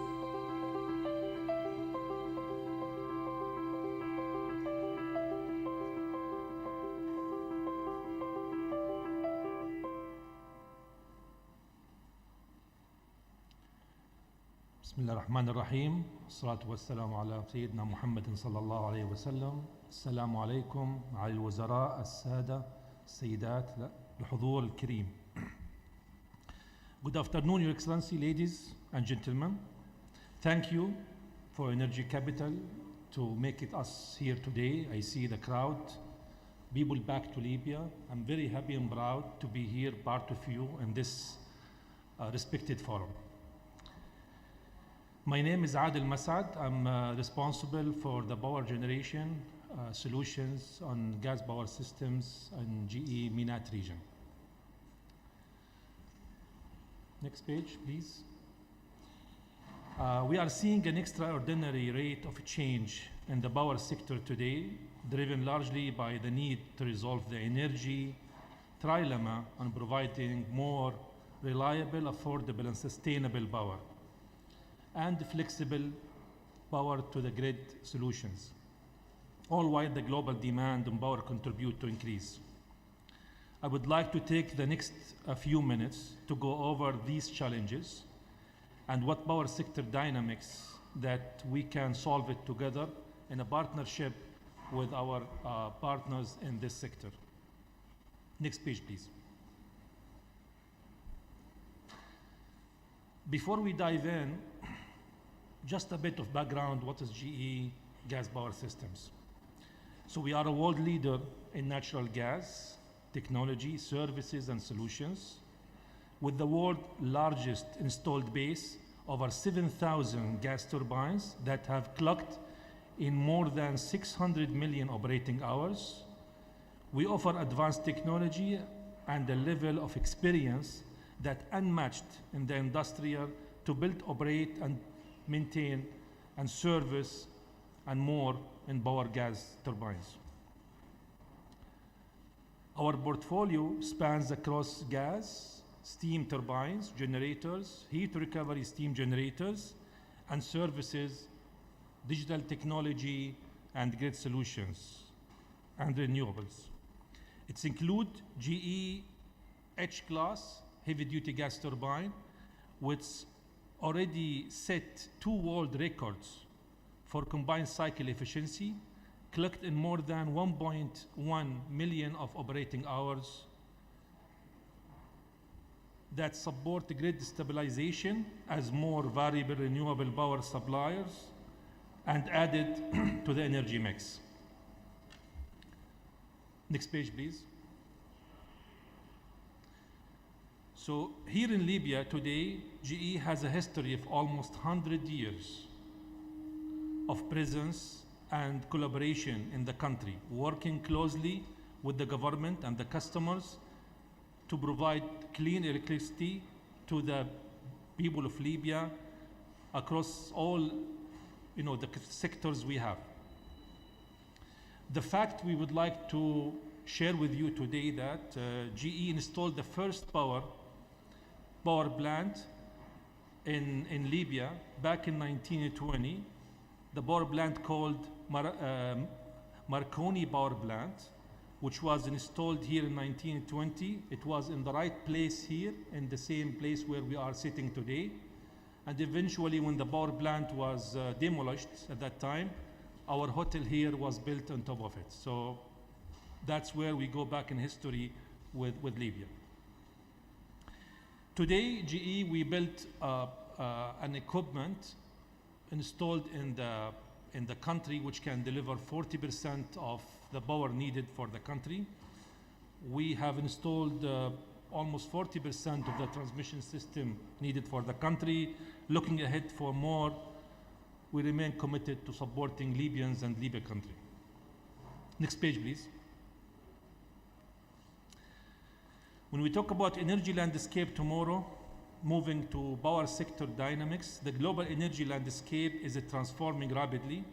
Speaker 24: بسم الله الرحمن الرحيم والصلاة والسلام على سيدنا محمد صلى الله عليه وسلم. السلام عليكم على الوزراء السادة السيدات الحضور الكريم. Good afternoon, Your Excellency, ladies and gentlemen. Thank you for Energy Capital to make it us here today. I see the crowd, people back to Libya. I'm very happy and proud to be here, part of you in this respected forum. My name is Adel Masad. I'm responsible for the power generation solutions on gas power systems in GE MENAT region. Next page, please. We are seeing an extraordinary rate of change in the power sector today, driven largely by the need to resolve the energy trilemma on providing more reliable, affordable, and sustainable power, and flexible power to the grid solutions, all while the global demand on power contribute to increase. I would like to take the next few minutes to go over these challenges and what power sector dynamics that we can solve it together in a partnership with our partners in this sector. Next page, please. Before we dive in, just a bit of background, what is GE Gas Power Systems? So we are a world leader in natural gas, technology, services, and solutions, with the world's largest installed base, over 7,000 gas turbines that have clocked in more than 600 million operating hours. We offer advanced technology and a level of experience that unmatched in the industrial to build, operate, and maintain and service and more in power gas turbines. Our portfolio spans across gas, steam turbines, generators, heat recovery steam generators, and services, digital technology, and grid solutions, and renewables. It includes GE H-class heavy-duty gas turbine, which already set 2 world records for combined cycle efficiency clocked in more than 1.1 million of operating hours that support grid stabilization as more variable renewable power suppliers and added to the energy mix. Next page, please. So here in Libya today, GE has a history of almost 100 years of presence and collaboration in the country, working closely with the government and the customers to provide clean electricity to the people of Libya across all the sectors we have. The fact we would like to share with you today that GE installed the first power plant in Libya back in 1920, the power plant called Marconi Power Plant, which was installed here in 1920. It was in the right place here, in the same place where we are sitting today. And eventually, when the power plant was demolished at that time, our hotel here was built on top of it. So that's where we go back in history with Libya. Today, GE, we built an equipment installed in the country which can deliver 40% of the power needed for the country. We have installed almost 40% of the transmission system needed for the country. Looking ahead for more, we remain committed to supporting Libyans and Libya country. Next page, please. When we talk about energy landscape tomorrow, moving to power sector dynamics, the global energy landscape is transforming rapidly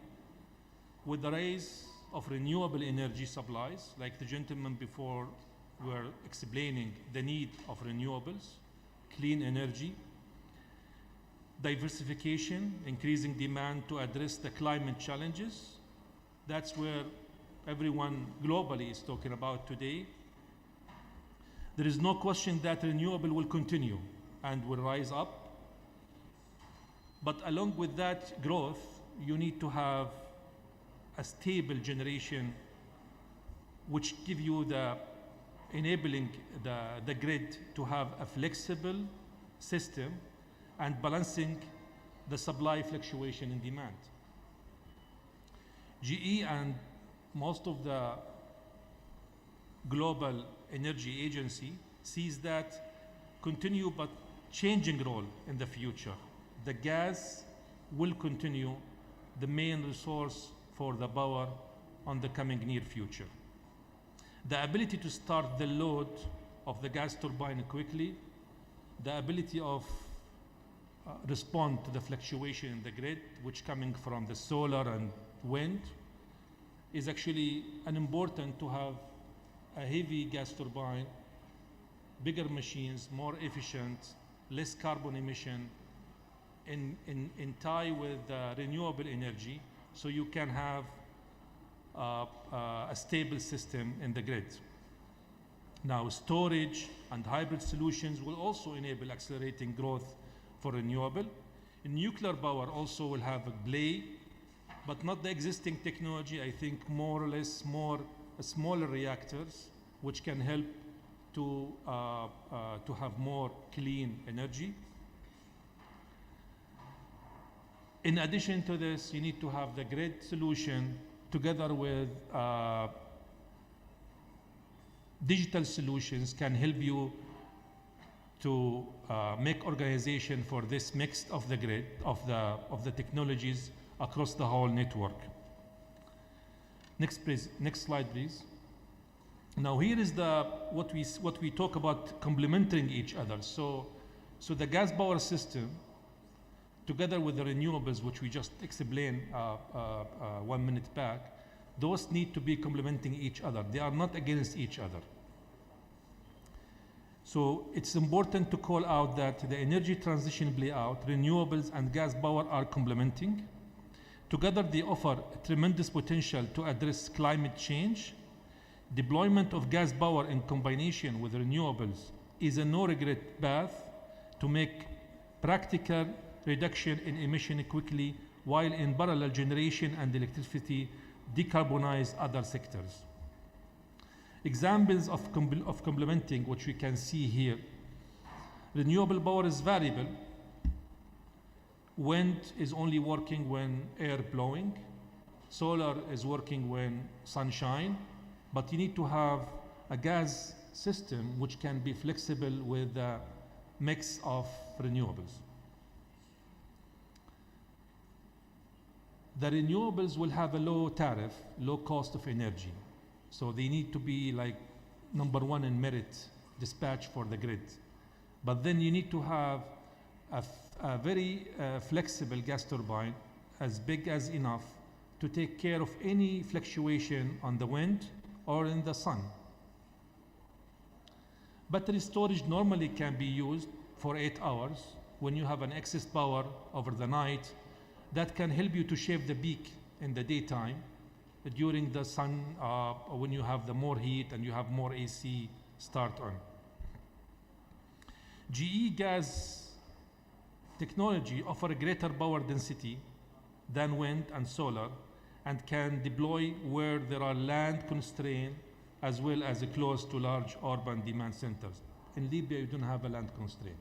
Speaker 24: with the rise of renewable energy supplies, like the gentleman before were explaining the need of renewables, clean energy, diversification, increasing demand to address the climate challenges. That's where everyone globally is talking about today. There is no question that renewable will continue and will rise up. But along with that growth, you need to have a stable generation which give you enabling the grid to have a flexible system and balancing the supply fluctuation in demand. GE and most of the global energy agency sees that continue but changing role in the future. The gas will continue the main resource for the power on the coming near future. The ability to start the load of the gas turbine quickly, the ability of respond to the fluctuation in the grid, which coming from the solar and wind, is actually an important to have a heavy gas turbine, bigger machines, more efficient, less carbon emission, in tie with renewable energy, so you can have a stable system in the grid. Now, storage and hybrid solutions will also enable accelerating growth for renewable. Nuclear power also will have a play, but not the existing technology. I think more or less smaller reactors, which can help to have more clean energy. In addition to this, you need to have the grid solution together with digital solutions can help you to make organization for this mix of the grid, of the technologies across the whole network. Next, please. Next slide, please. Now here is what we talk about complementing each other. So the gas power system, together with the renewables, which we just explained 1 minute back, those need to be complementing each other. They are not against each other. So it's important to call out that the energy transition play out, renewables and gas power are complementing. Together they offer tremendous potential to address climate change. Deployment of gas power in combination with renewables is a no-regret path to make practical reduction in emission quickly, while in parallel generation and electricity decarbonize other sectors. Examples of complementing, which we can see here. Renewable power is variable. Wind is only working when air blowing. Solar is working when sunshine. But you need to have a gas system which can be flexible with a mix of renewables. The renewables will have a low tariff, low cost of energy. So they need to be like number one in merit dispatch for the grid. But then you need to have a very flexible gas turbine as big as enough to take care of any fluctuation on the wind or in the sun. Battery storage normally can be used for 8 hours. When you have an excess power over the night, that can help you to shave the peak in the daytime during the sun, when you have the more heat and you have more AC start on. GE gas technology offer a greater power density than wind and solar and can deploy where there are land constraints as well as close to large urban demand centers. In Libya, you don't have a land constraint.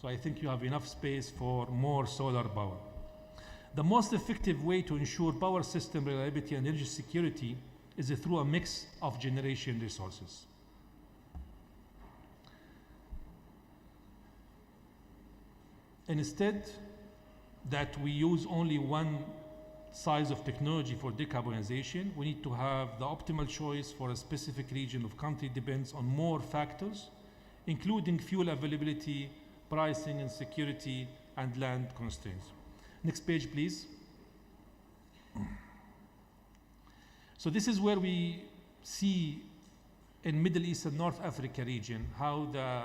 Speaker 24: So I think you have enough space for more solar power. The most effective way to ensure power system reliability and energy security is through a mix of generation resources. Instead, that we use only one size of technology for decarbonization, we need to have the optimal choice for a specific region of country depends on more factors, including fuel availability, pricing and security, and land constraints. Next page, please. So this is where we see in Middle East and North Africa region how the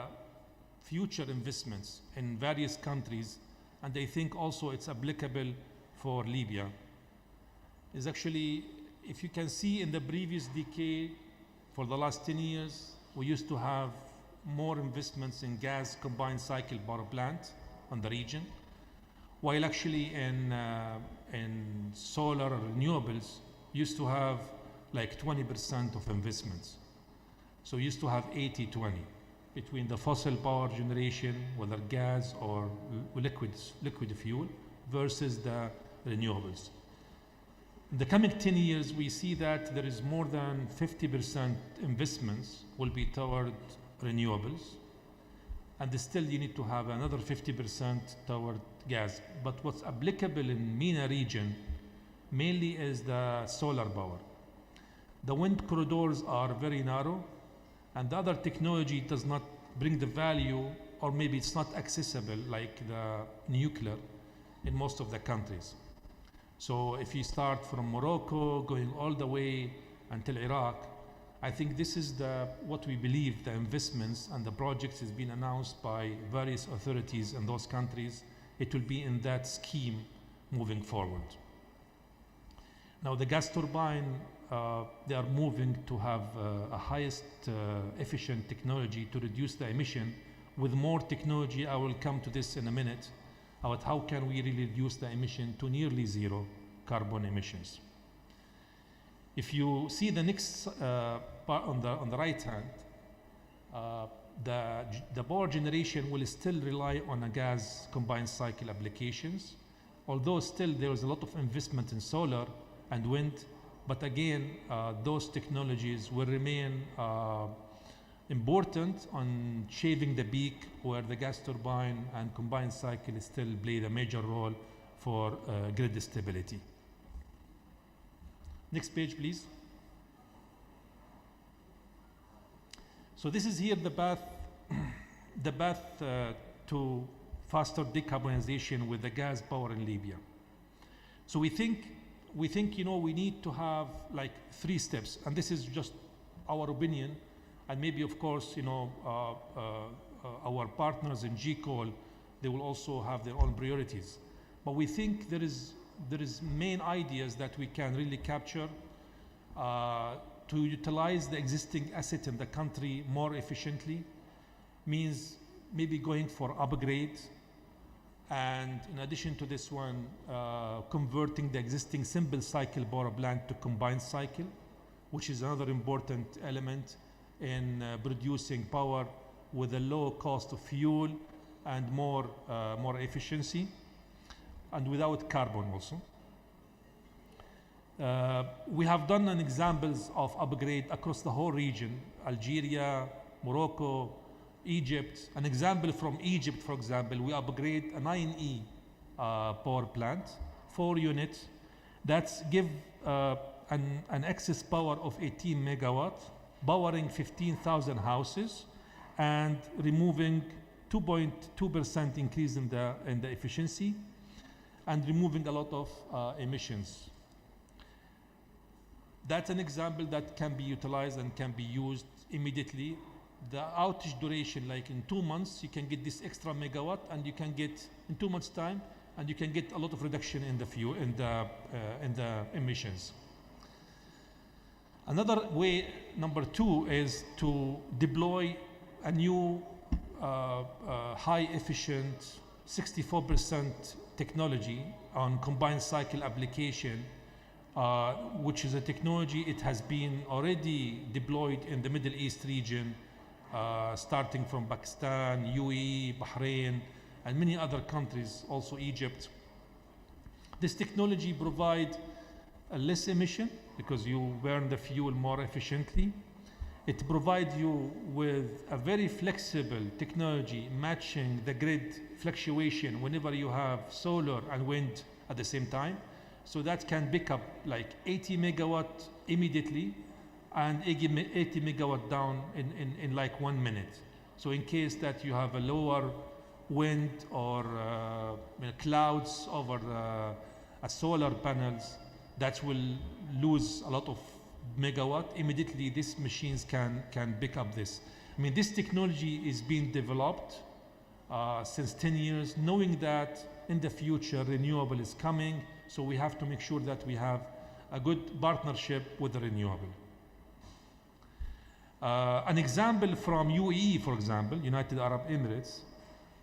Speaker 24: future investments in various countries, and I think also it's applicable for Libya, is actually, if you can see in the previous decade, for the last 10 years, we used to have more investments in gas combined cycle power plant on the region, while actually in solar or renewables used to have like 20% of investments. So used to have 80-20 between the fossil power generation, whether gas or liquid fuel, versus the renewables. In the coming 10 years, we see that there is more than 50% investments will be toward renewables, and still you need to have another 50% toward gas. But what's applicable in MENA region mainly is the solar power. The wind corridors are very narrow, and the other technology does not bring the value, or maybe it's not accessible like the nuclear in most of the countries. So if you start from Morocco, going all the way until Iraq, I think this is what we believe the investments and the projects has been announced by various authorities in those countries. It will be in that scheme moving forward. Now the gas turbine, they are moving to have a highest efficient technology to reduce the emission. With more technology, I will come to this in a minute, about how can we really reduce the emission to nearly zero carbon emissions. If you see the next part on the right hand, the power generation will still rely on a gas combined cycle applications, although still there is a lot of investment in solar and wind, but again, those technologies will remain important on shaving the peak, where the gas turbine and combined cycle still play the major role for grid stability. Next page, please. So this is here the path to faster decarbonization with the gas power in Libya. So we think we need to have like 3 steps, and this is just our opinion, and maybe of course our partners in GCOL, they will also have their own priorities. But we think there is main ideas that we can really capture to utilize the existing asset in the country more efficiently, means maybe going for upgrade And in addition to this one, converting the existing simple cycle power plant to combined cycle, which is another important element in producing power with a low cost of fuel and more efficiency, and without carbon also. We have done an examples of upgrade across the whole region, Algeria, Morocco, Egypt. An example from Egypt, for example, we upgrade a 9E power plant, 4 units, that give an excess power of 18 megawatt, powering 15,000 houses and removing 2.2% increase in the efficiency and removing a lot of emissions. That's an example that can be utilized and can be used immediately. The outage duration, like in 2 months, you can get this extra megawatt, and you can get in 2 months' time, and you can get a lot of reduction in the fuel, in the emissions. Another way, number 2, is to deploy a new high efficient 64% technology on combined cycle application, which is a technology, it has been already deployed in the Middle East region, starting from Pakistan, UAE, Bahrain, and many other countries, also Egypt. This technology provides less emission because you burn the fuel more efficiently. It provides you with a very flexible technology matching the grid fluctuation whenever you have solar and wind at the same time. So that can pick up like 80 megawatt immediately and 80 megawatt down in like 1 minute. So in case that you have a lower wind or clouds over solar panels that will lose a lot of megawatt, immediately these machines can pick up this. I mean, this technology is being developed since 10 years, knowing that in the future renewable is coming, so we have to make sure that we have a good partnership with the renewable. An example from UAE, for example, United Arab Emirates,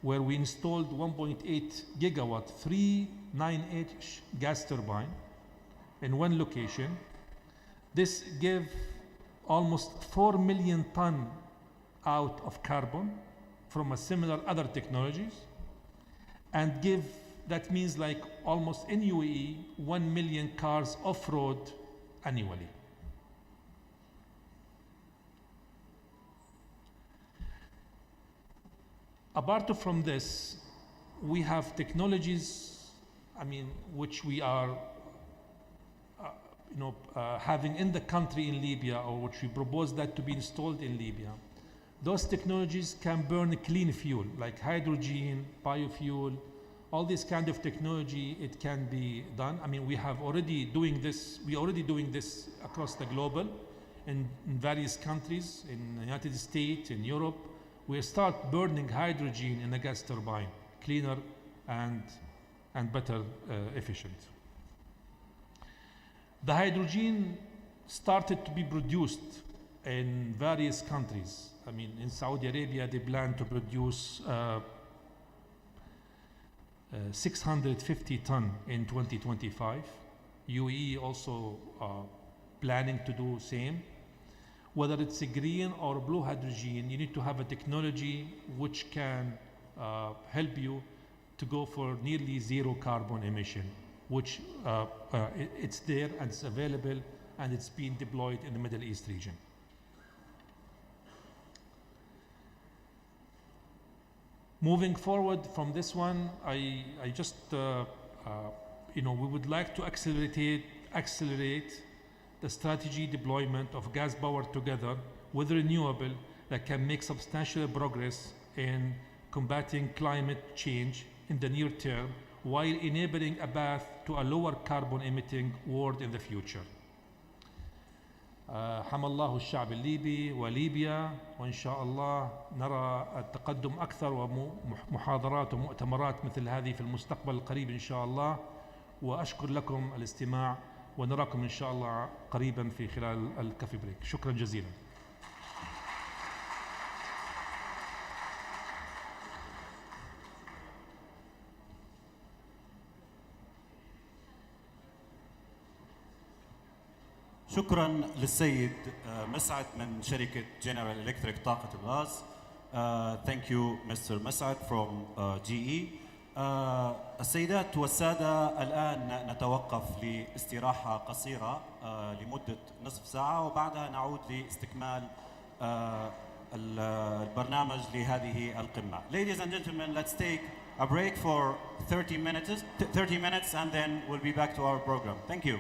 Speaker 24: where we installed 1.8 gigawatt 3 9H gas turbine in one location. This gave almost 4 million ton out of carbon from a similar other technologies, and that means like almost in UAE 1 million cars off-road annually. Apart from this, we have technologies, which we are having in the country in Libya, or which we propose that to be installed in Libya. Those technologies can burn clean fuel, like hydrogen, biofuel, all this kind of technology, it can be done. We already doing this across the global, in various countries, in the United States, in Europe. We start burning hydrogen in a gas turbine, cleaner and better efficient. The hydrogen started to be produced in various countries. In Saudi Arabia, they plan to produce 650 ton in 2025. UAE also planning to do same. Whether it's a green or blue hydrogen, you need to have a technology which can help you to go for nearly zero carbon emission, which it's there and it's available and it's being deployed in the Middle East region. Moving forward from this one, I just, we would like to accelerate the strategy deployment of gas power together with renewable that can make substantial progress in combating climate change in the near term, while enabling a path to a lower carbon emitting world in the future. حمى الله الشعب الليبي وليبيا، وإن شاء الله نرى التقدم أكثر ومحاضرات ومؤتمرات مثل هذه في المستقبل القريب إن شاء الله. وأشكر لكم الاستماع، ونراكم إن شاء الله قريبا في خلال الكافي بريك. شكرا جزيلا.
Speaker 4: شكرا للسيد مسعد من شركة جنرال إلكتريك طاقة الغاز. Thank you Mr. مسعد from GE. السيدات والسادة، الآن نتوقف لاستراحة قصيرة لمدة نصف ساعة، وبعدها نعود لاستكمال البرنامج لهذه القمة. Ladies and gentlemen, let's take a break for 30 minutes and then we'll be back to our program. Thank you.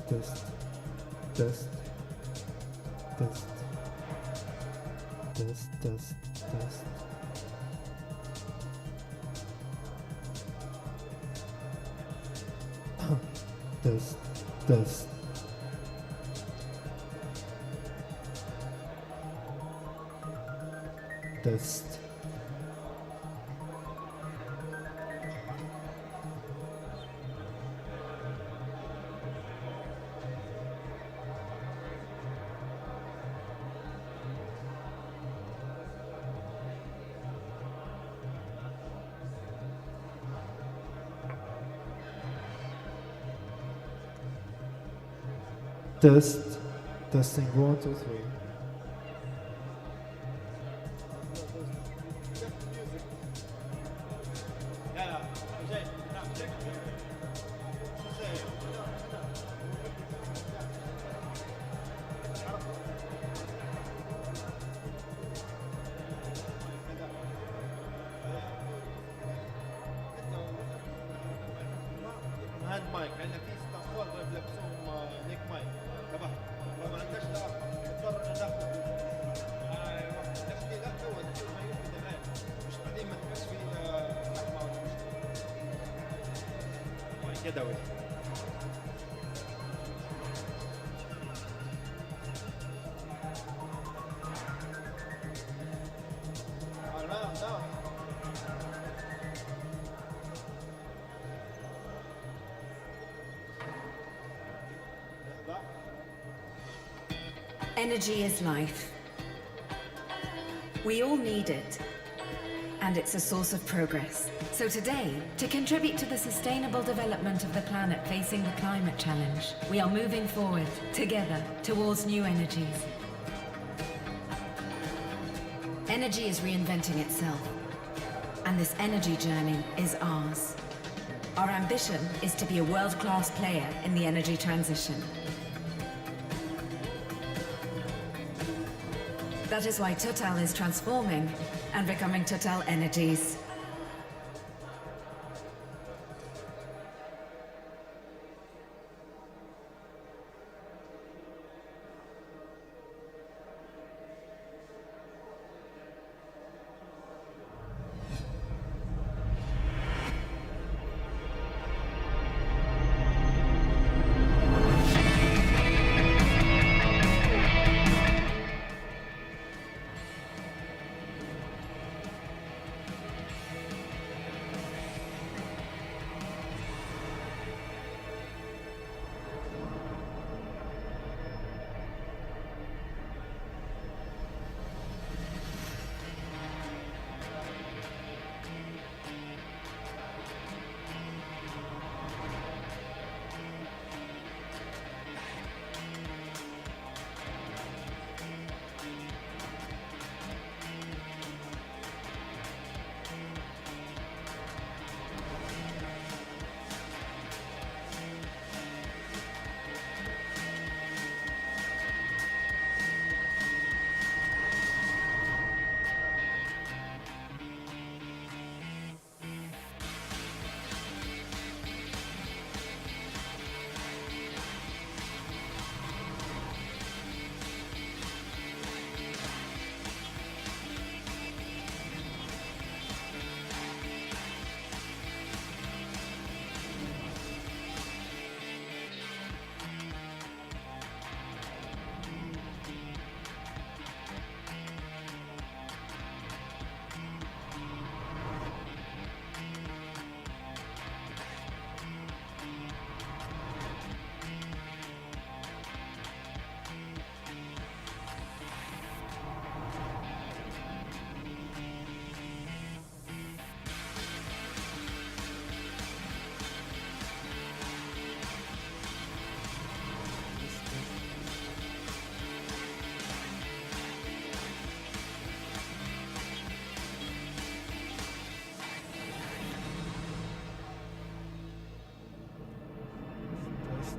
Speaker 2: Test, test, test, test, test, test. Test, test. Test. Test, testing 1, 2, 3.
Speaker 5: هاند مايك عندنا في ستاف بلبسهم نيك مايك تبع ما عندناش لا اضطر ندخل نحكي لا هو ما يمكن الان مش بعدين ما تبقاش في لحمه ولا مش يدوي
Speaker 9: Energy is life. We all need it, and it's a source of progress. So today, to contribute to the sustainable development of the planet facing the climate challenge, we are moving forward, together, towards new energies. Energy is reinventing itself, and this energy journey is ours. Our ambition is to be a world-class player in the energy transition. That is why Total is transforming and becoming Total Energies.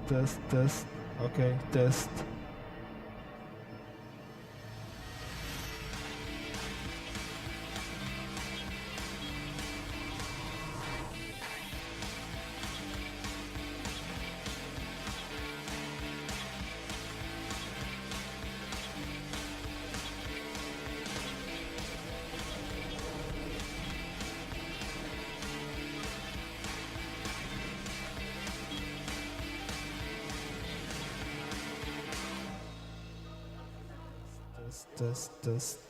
Speaker 2: test. Okay, test. Test. Test.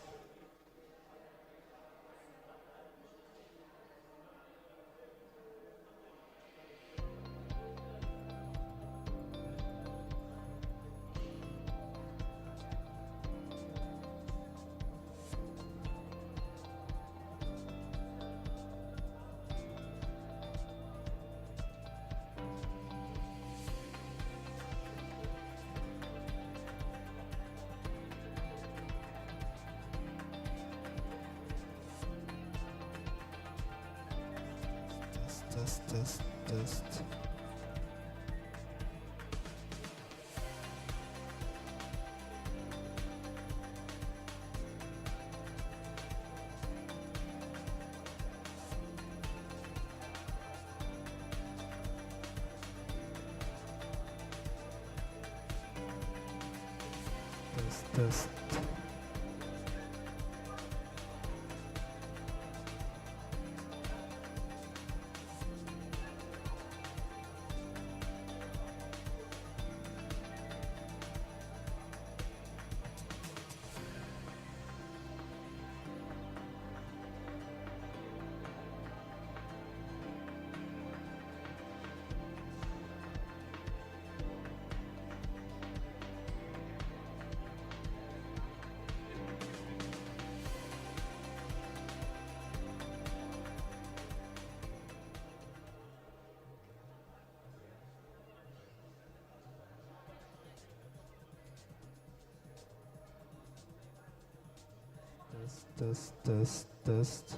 Speaker 2: Test. Test.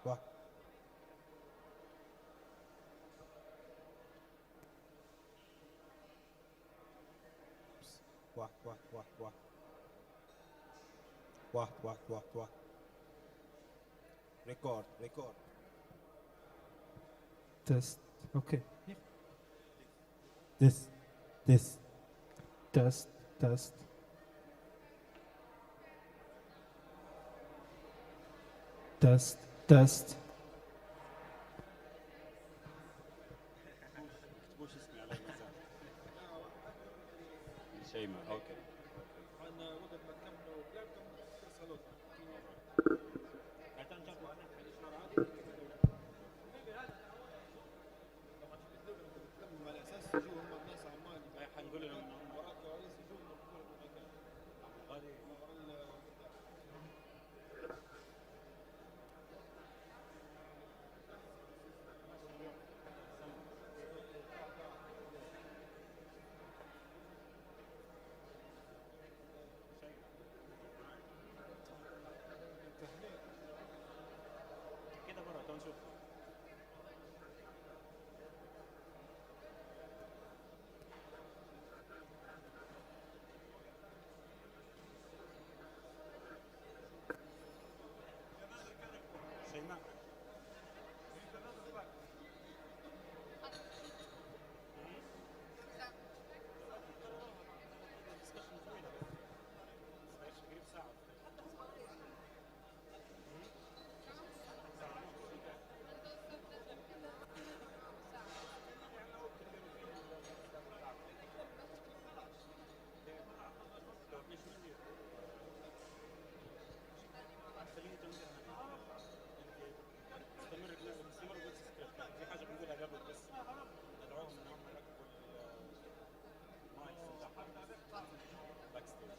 Speaker 5: واحد واحد واحد واحد واحد واحد واحد واحد واحد ريكورد ريكورد
Speaker 2: Test. Okay.
Speaker 5: this
Speaker 2: Test. Test. Test. Test.
Speaker 6: شيماء اوكي حنقول لهم كده برا تعال نشوف شيماء في حاجه بنقولها قبل بس ندعوهم ان هم يركبوا المايكس بتاعهم باك ستيج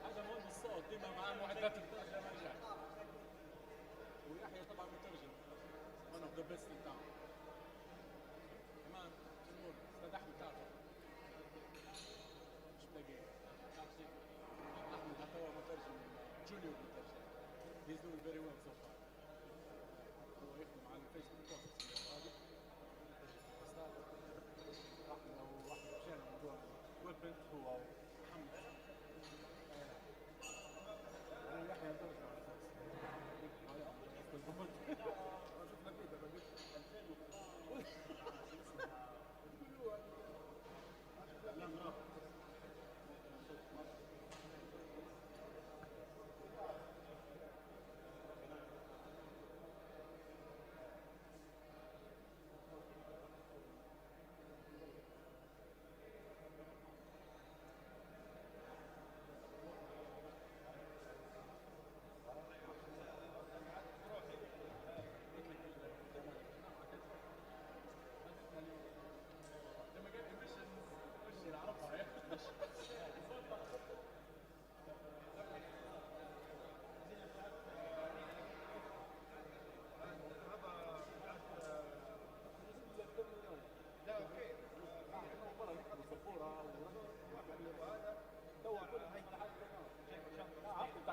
Speaker 6: هذا مهندس صوت ديما مع معدات الترجمه رجع ويحيى طبعا مترجم one of the best in town كمان جمهور استاذ احمد تعرفه مش تلاقيه احمد حتى هو مترجم جونيور مترجم he's doing very well so far هو يخدم على الفيسبوك بوست هذا احنا لو واحد مشينا موضوع ويبن هو محمد يحيى ترجم على اساس شفنا كده بقيت 2000 لا مرافق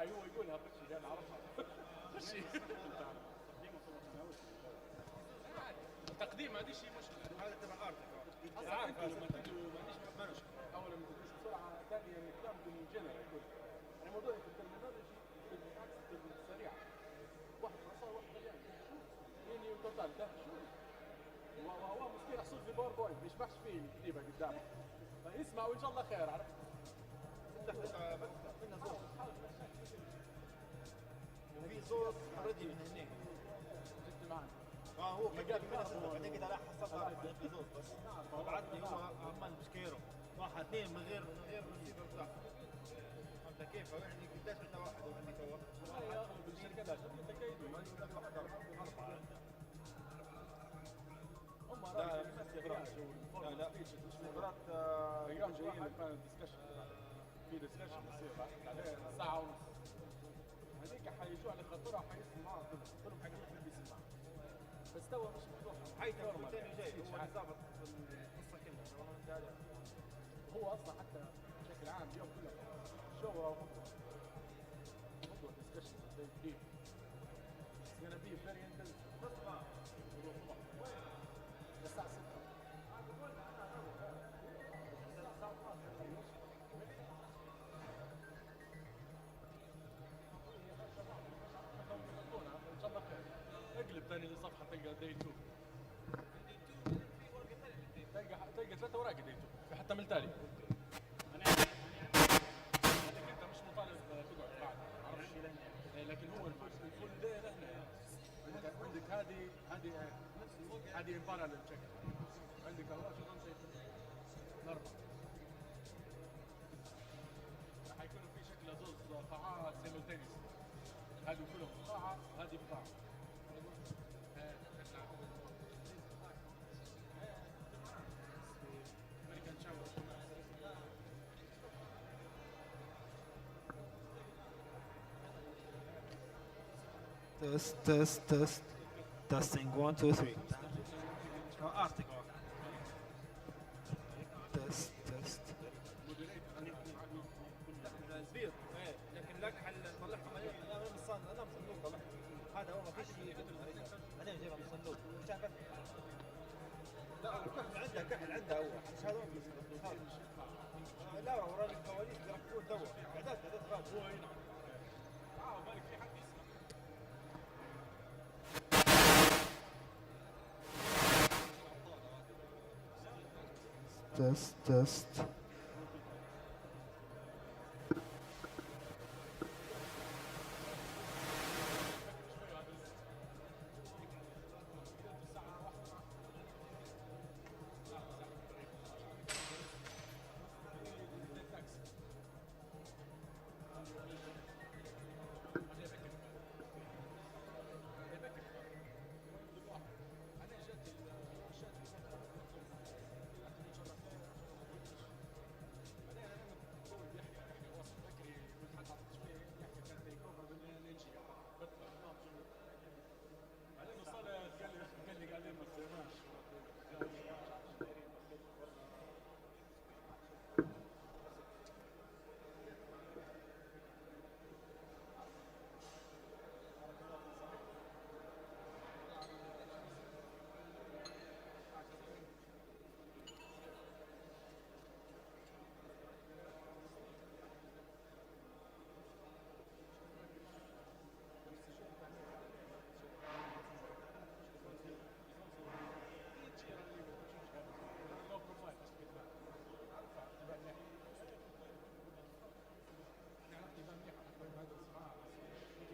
Speaker 6: هو يقولها بس انا اعرفها خشي التقديم هذه شيء مشكله هذا تبع ارت عارف لما تجوا ما عنديش مشكله اول لما تدوس بسرعه ثانيه الكلام بدون جنرال يقول يعني موضوع في الترمينولوجي في الاكس السريعه واحد فرنساوي واحد طلياني يعني توتال ده وهو مسكين محصول في باوربوينت مش بحث فيه الكتيبه قدامه فاسمع وان شاء الله خير عرفت وفي صوت اوريدي من هناك
Speaker 5: هو كان بعدين كده لا حصلت زوز بس وبعدني هو عمال بسكيرو واحد اثنين من غير الريسيفر بتاعه. فهمت كيف؟ يعني قديش عندنا واحد وعندك واحد؟ اغلب الشركات هم لا خبرات ايام جايين كان ديسكشن في ديسكشن بصير بعدين ساعه ونص هذيك حيجوا على خطرها وحيسمعوا كلهم حيقولوا بيسمع بس تو مش مفتوح حيث الثاني جاي هو اللي ظابط القصه كلها والله من جاي هو اصلا حتى بشكل عام اليوم كله شغل وخطوه ديسكشن deep. It's gonna be very intensive. الساعة 6 ان شاء الله خير. اقلب ثاني صفحة تلقى داي 2 تلقى 3 اوراق داي 2 في حتى من التالي. انت مش مطالب تقعد بعد ما اعرفش لكن هو الفول داي هنا عندك هذه امبارالل تشيك عندك اهو شو الاربعه حيكونوا في شكل زوز قاعات سيمولتينيوس هذه كلهم قاعه هذه قاعه امريكان شاور
Speaker 2: Test. Testing 1, 2, 3.
Speaker 5: ارتكل
Speaker 2: Test.
Speaker 5: كبير لكن لك حل طلعهم انا من الصندوق انا من الصندوق طلعت هذا هو ما فيش شيء انا جايبها من الصندوق شافت لا الكحل عندها كحل عندها هو مش هذول لا ورا الكواليس بيركبون تو اعداد غاد هو هنا بالك في حد
Speaker 2: Test.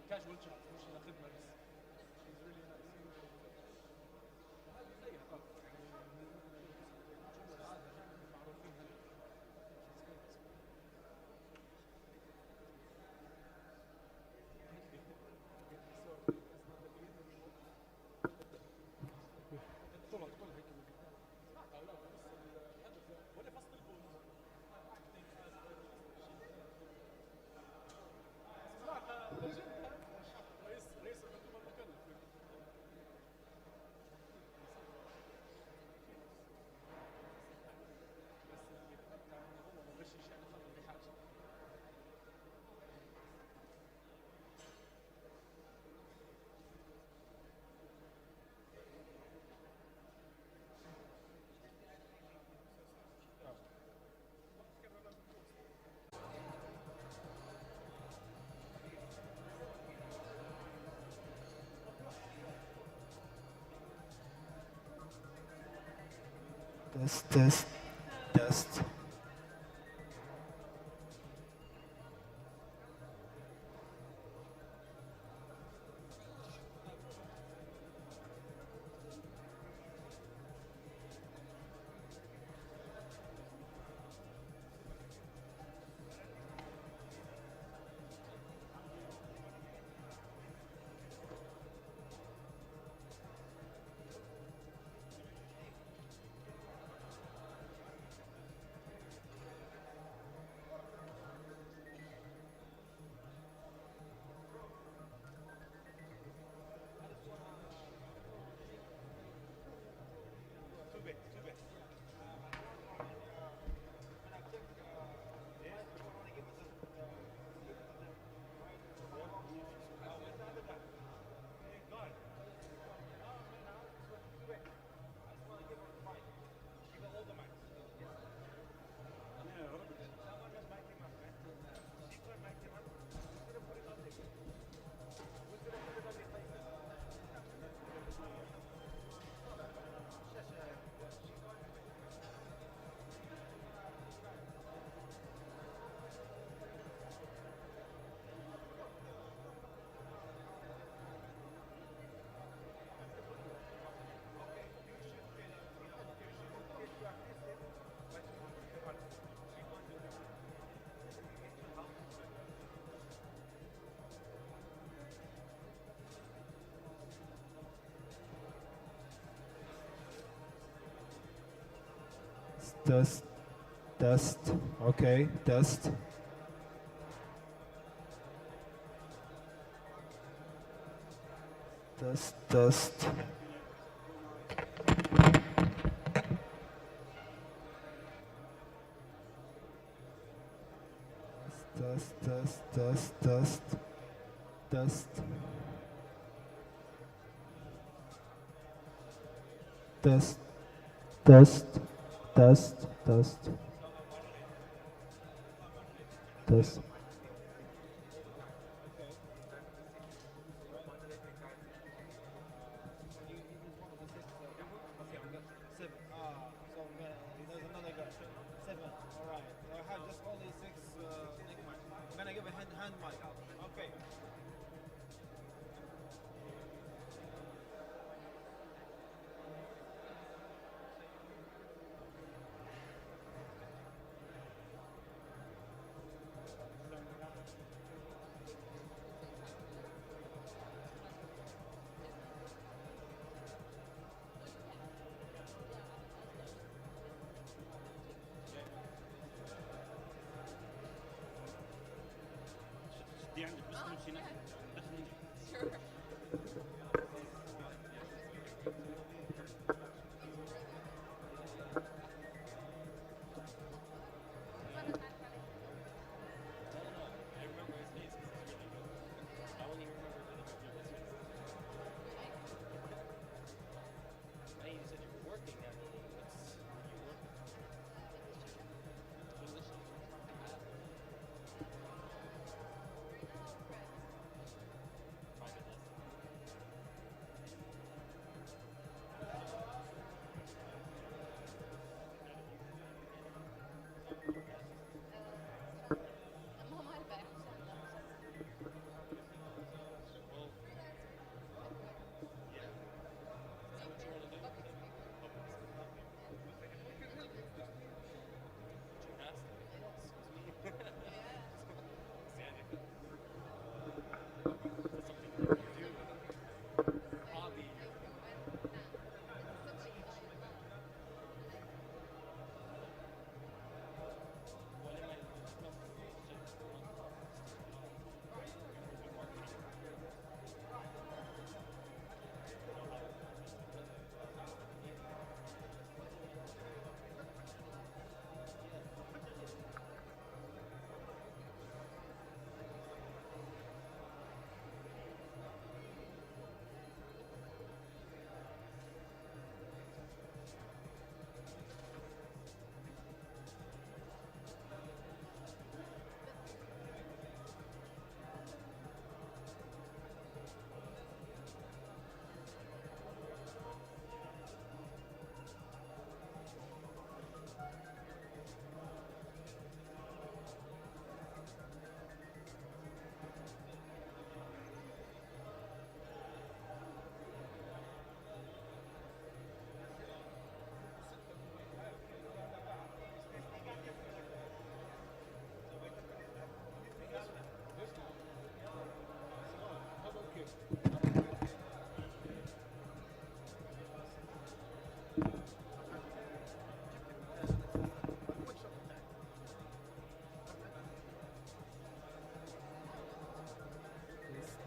Speaker 2: كاجوال شات مش خدمه بس she's really nice هذه زيها طبعا معروفين طول هيك ولا فصل البول رئيس الحكومة المكلف بس يتمتع انه هو ما غشش يعني خطر بحاجة Test. test, test. Okay, test. Test, test. Test, test, test, test, test. Test, test, test, test, test.
Speaker 6: There's another guy. 7. Alright. I have just only 6 neck mic. I'm gonna give a hand mic. Okay.
Speaker 7: دي عندك بس تمشي نفسك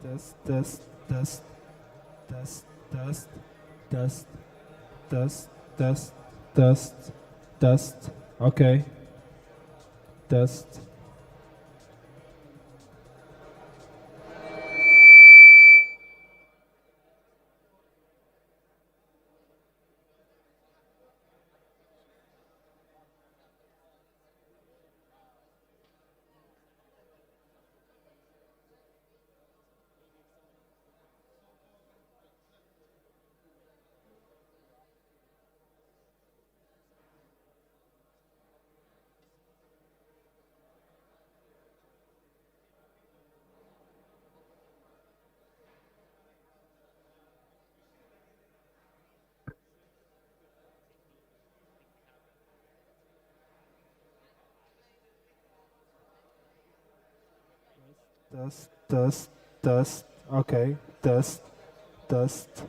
Speaker 2: Test, test, test, test, test, test, test, test, test, test. Okay. Test. Test, test, test. Okay, test, test.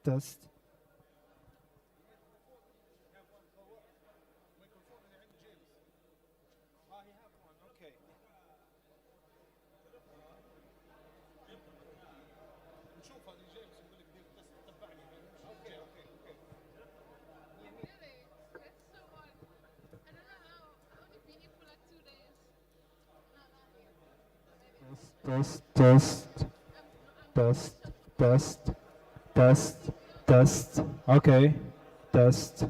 Speaker 2: test. Test, test, test, test, test, test. Okay, test.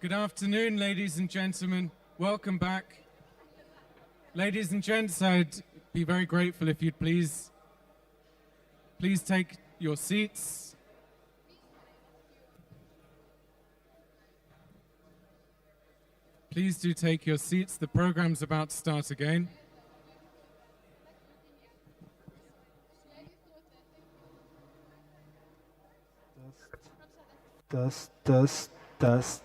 Speaker 1: Good afternoon, ladies and gentlemen. Welcome back. Ladies and gents, I'd be very grateful if you'd please take your seats. Please do take your seats. The program's about to start again.
Speaker 2: Test, test, test.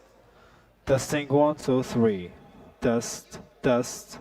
Speaker 2: Testing 1, 2, 3. Test, test.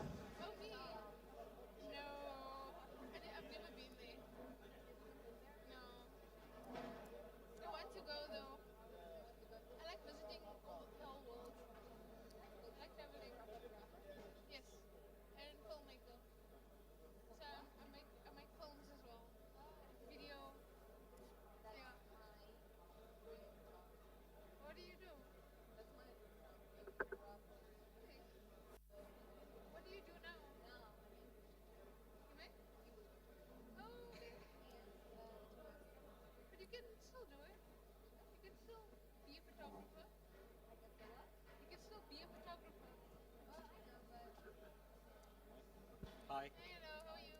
Speaker 23: Hi. Hello, how are you?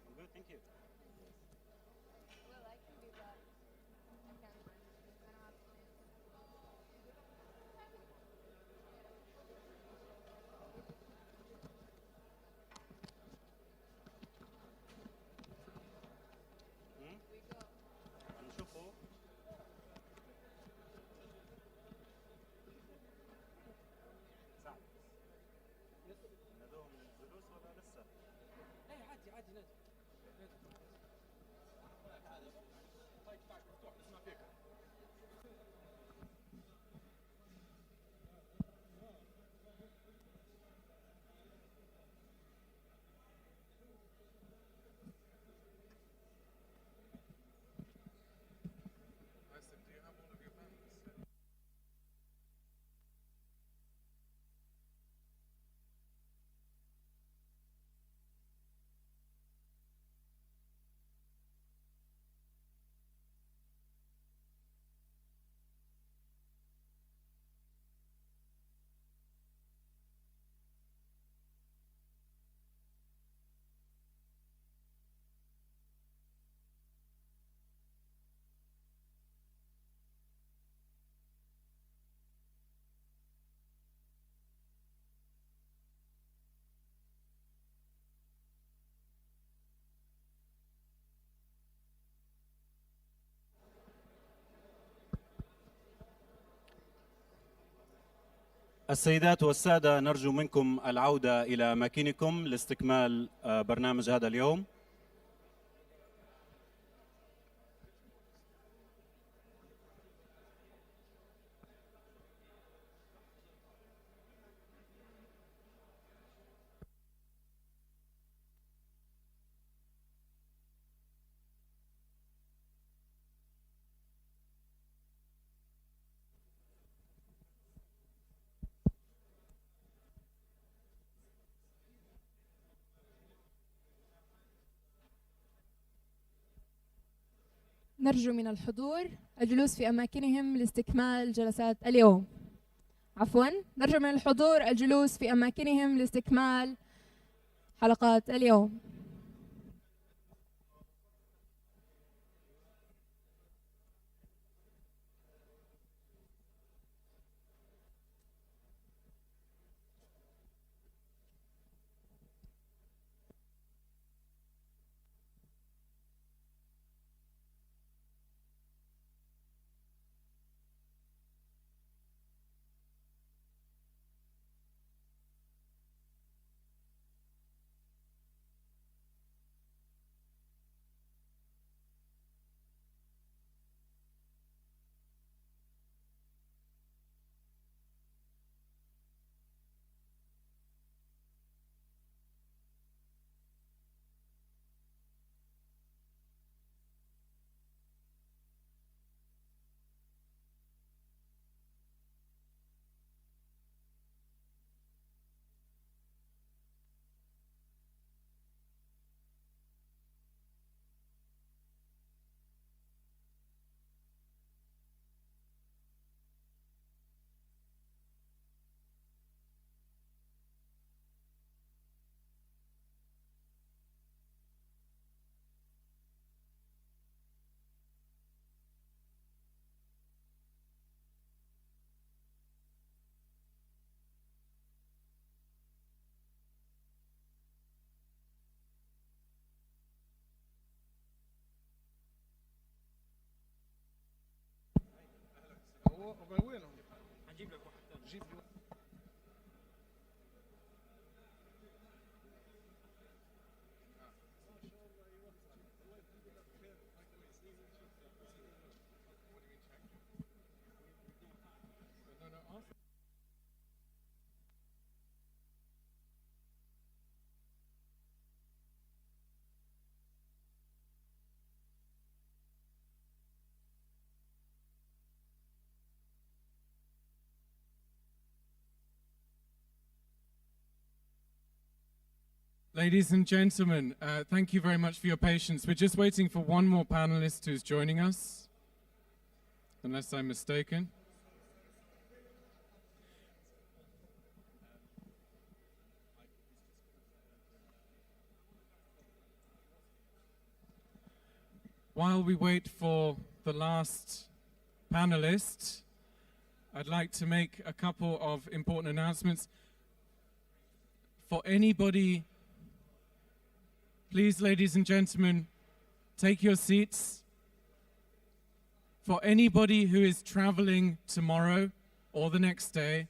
Speaker 23: I'm good, thank you.
Speaker 3: Well, I can do that. I can't. I don't have plans.
Speaker 23: هنشوفه. سعد. ندوهم الجلوس ولا لسه؟
Speaker 6: اي عادي عادي نادي. طيب تعال مفتوح اسمع فيك.
Speaker 23: السيدات والسادة، نرجو منكم العودة إلى أماكنكم لاستكمال برنامج هذا اليوم.
Speaker 8: نرجو من الحضور الجلوس في أماكنهم لاستكمال جلسات اليوم. عفواً، نرجو من الحضور الجلوس في أماكنهم لاستكمال حلقات اليوم.
Speaker 5: وينهم؟
Speaker 2: هنجيب لك واحد ثاني.
Speaker 5: جيب لي
Speaker 1: Ladies and gentlemen, thank you very much for your patience. We're just waiting for one more panelist who's joining us, unless I'm mistaken. While we wait for the last panelist, I'd like to make a couple of important announcements. For anybody, please, ladies and gentlemen, take your seats. For anybody who is traveling tomorrow or the next day,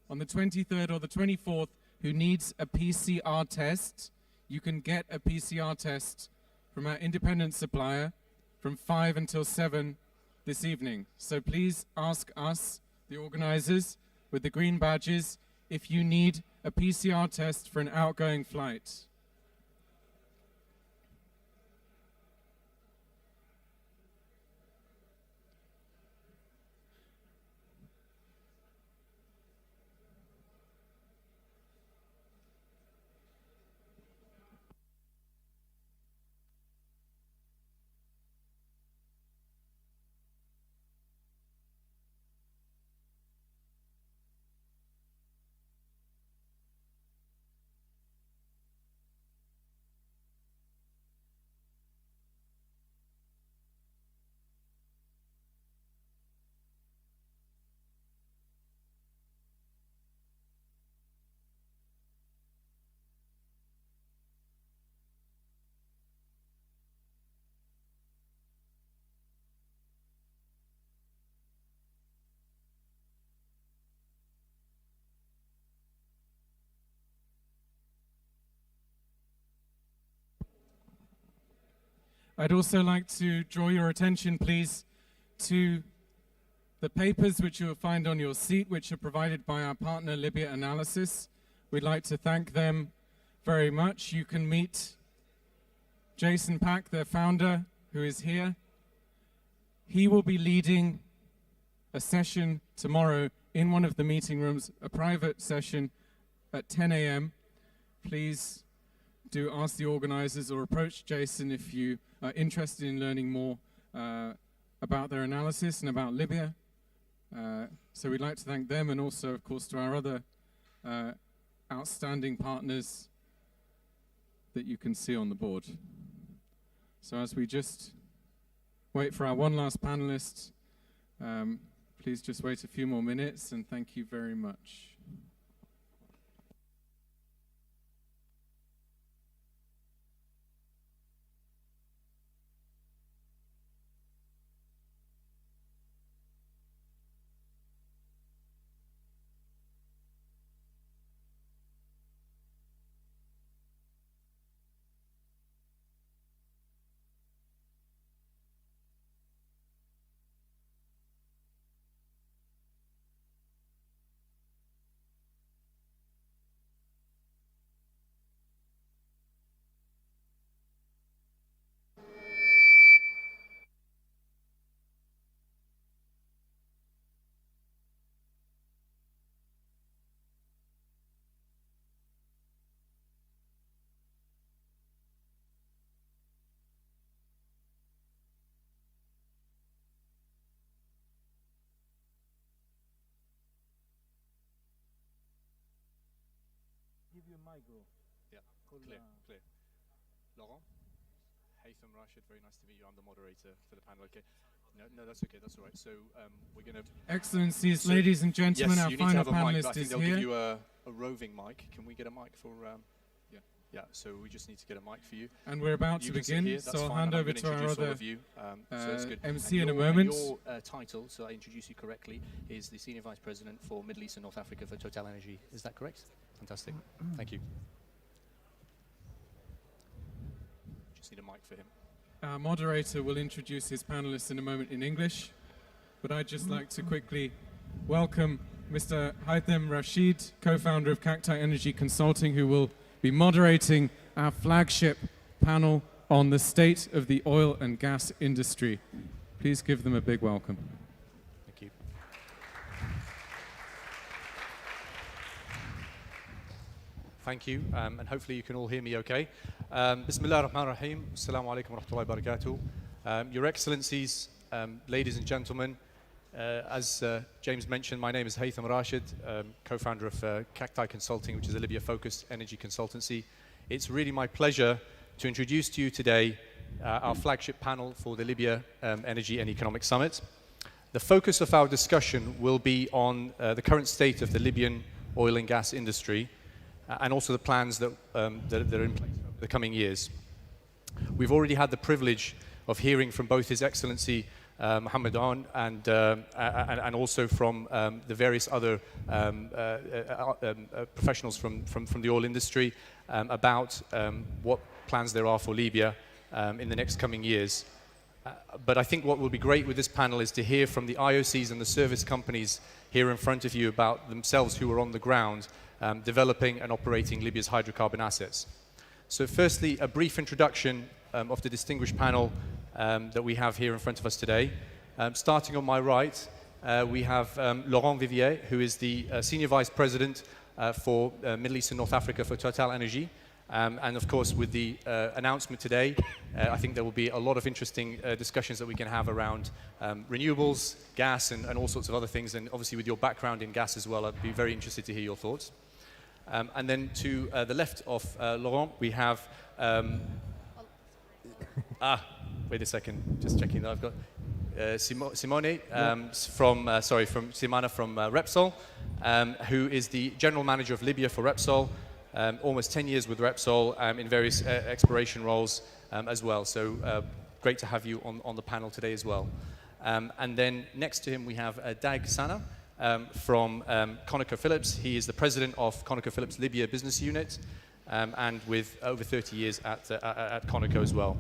Speaker 1: on the 23rd or the 24th, who needs a PCR test, you can get a PCR test from our independent supplier from 5 until 7 this evening. So please ask us, the organizers with the green badges, if you need a PCR test for an outgoing flight. I'd also like to draw your attention, please, to the papers which you will find on your seat, which are provided by our partner, Libya Analysis. We'd like to thank them very much. You can meet Jason Pack, their founder, who is here. He will be leading a session tomorrow in one of the meeting rooms, a private session at 10 a.m. Please do ask the organizers or approach Jason if you are interested in learning more about their analysis and about Libya. So we'd like to thank them, and also, of course, to our other outstanding partners that you can see on the board. So as we just wait for our one last panelist, please just wait a few more minutes, and thank you very much.
Speaker 2: Give you a mic, bro.
Speaker 10: Yeah, clear. Laurent, Haytham Rashid, very nice to meet you. I'm the moderator for the panel. Okay. No, that's okay. That's all right. So we're going to...
Speaker 1: Excellencies, ladies and gentlemen,
Speaker 10: yes,
Speaker 1: our
Speaker 10: you
Speaker 1: final
Speaker 10: need to have a mic,
Speaker 1: panelist
Speaker 10: but I think
Speaker 1: is
Speaker 10: they'll
Speaker 1: here.
Speaker 10: give you a roving mic. Can we get a mic for... yeah. Yeah, so we just need to get a mic for you.
Speaker 1: And we're about
Speaker 10: You
Speaker 1: to
Speaker 10: can sit
Speaker 1: begin,
Speaker 10: here, that's
Speaker 1: so I'll
Speaker 10: fine,
Speaker 1: hand
Speaker 10: and I'm
Speaker 1: over
Speaker 10: gonna
Speaker 1: to our
Speaker 10: introduce all
Speaker 1: other
Speaker 10: of you. So that's good.
Speaker 1: MC
Speaker 10: And
Speaker 1: in a
Speaker 10: your-
Speaker 1: moment.
Speaker 10: Your title, so I introduce you correctly, is the Senior Vice President for Middle East and North Africa for Total Energy. Is that correct? Fantastic. Thank you. Just need a mic for him.
Speaker 1: Our moderator will introduce his panelists in a moment in English, but I'd just like to quickly welcome Mr. Haitham Rashid, co-founder of Cacti Energy Consulting, who will be moderating our flagship panel on the state of the oil and gas industry. Please give them a big welcome.
Speaker 10: Thank you. Thank you, and hopefully you can all hear me okay. Bismillah ar-Rahman ar-Rahim. Assalamu alaikum wa rahmatullahi wa barakatuh. Your Excellencies, ladies and gentlemen, as James mentioned, my name is Haitham Rashid, co-founder of Cacti Consulting, which is a Libya-focused energy consultancy. It's really my pleasure to introduce to you today our flagship panel for the Libya Energy and Economic Summit. The focus of our discussion will be on the current state of the Libyan oil and gas industry and also the plans that are in place over the coming years. We've already had the privilege of hearing from both His Excellency Mohammed Aoun and also from the various other professionals from the oil industry about what plans there are for Libya in the next coming years. But I think what will be great with this panel is to hear from the IOCs and the service companies here in front of you about themselves who are on the ground developing and operating Libya's hydrocarbon assets. So firstly, a brief introduction of the distinguished panel that we have here in front of us today. Starting on my right, we have Laurent Vivier, who is the Senior Vice President for Middle East and North Africa for Total Energy. And of course, with the announcement today, I think there will be a lot of interesting discussions that we can have around renewables, gas, and all sorts of other things. And obviously, with your background in gas as well, I'd be very interested to hear your thoughts. And then to the left of Laurent, we have... wait a second, just checking that I've got... Simone from Simana from Repsol, who is the General Manager of Libya for Repsol. Almost 10 years with Repsol in various exploration roles as well. So great to have you on the panel today as well. And then next to him we have Dag Sana from ConocoPhillips. He is the president of ConocoPhillips Libya business unit and with over 30 years at Conoco as well.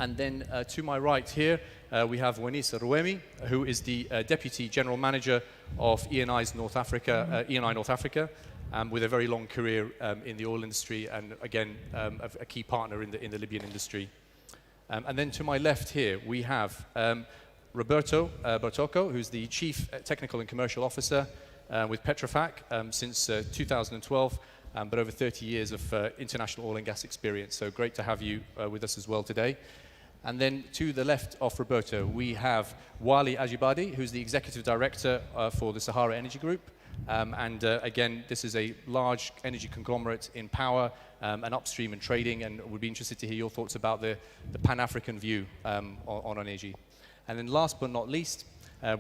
Speaker 10: And then to my right here we have Wanis Rouemi, who is the deputy general manager of ENI North Africa. With a very long career in the oil industry and again a key partner in the Libyan industry. And then to my left here we have Roberto Bertocco, who's the Chief Technical and Commercial Officer with Petrofac since 2012, but over 30 years of international oil and gas experience. So great to have you with us as well today. And then to the left of Roberto we have Wali Ajibadi, who's the Executive Director for the Sahara Energy Group. Again, this is a large energy conglomerate in power and upstream and trading, and we'd be interested to hear your thoughts about the Pan-African view on energy. And then last but not least,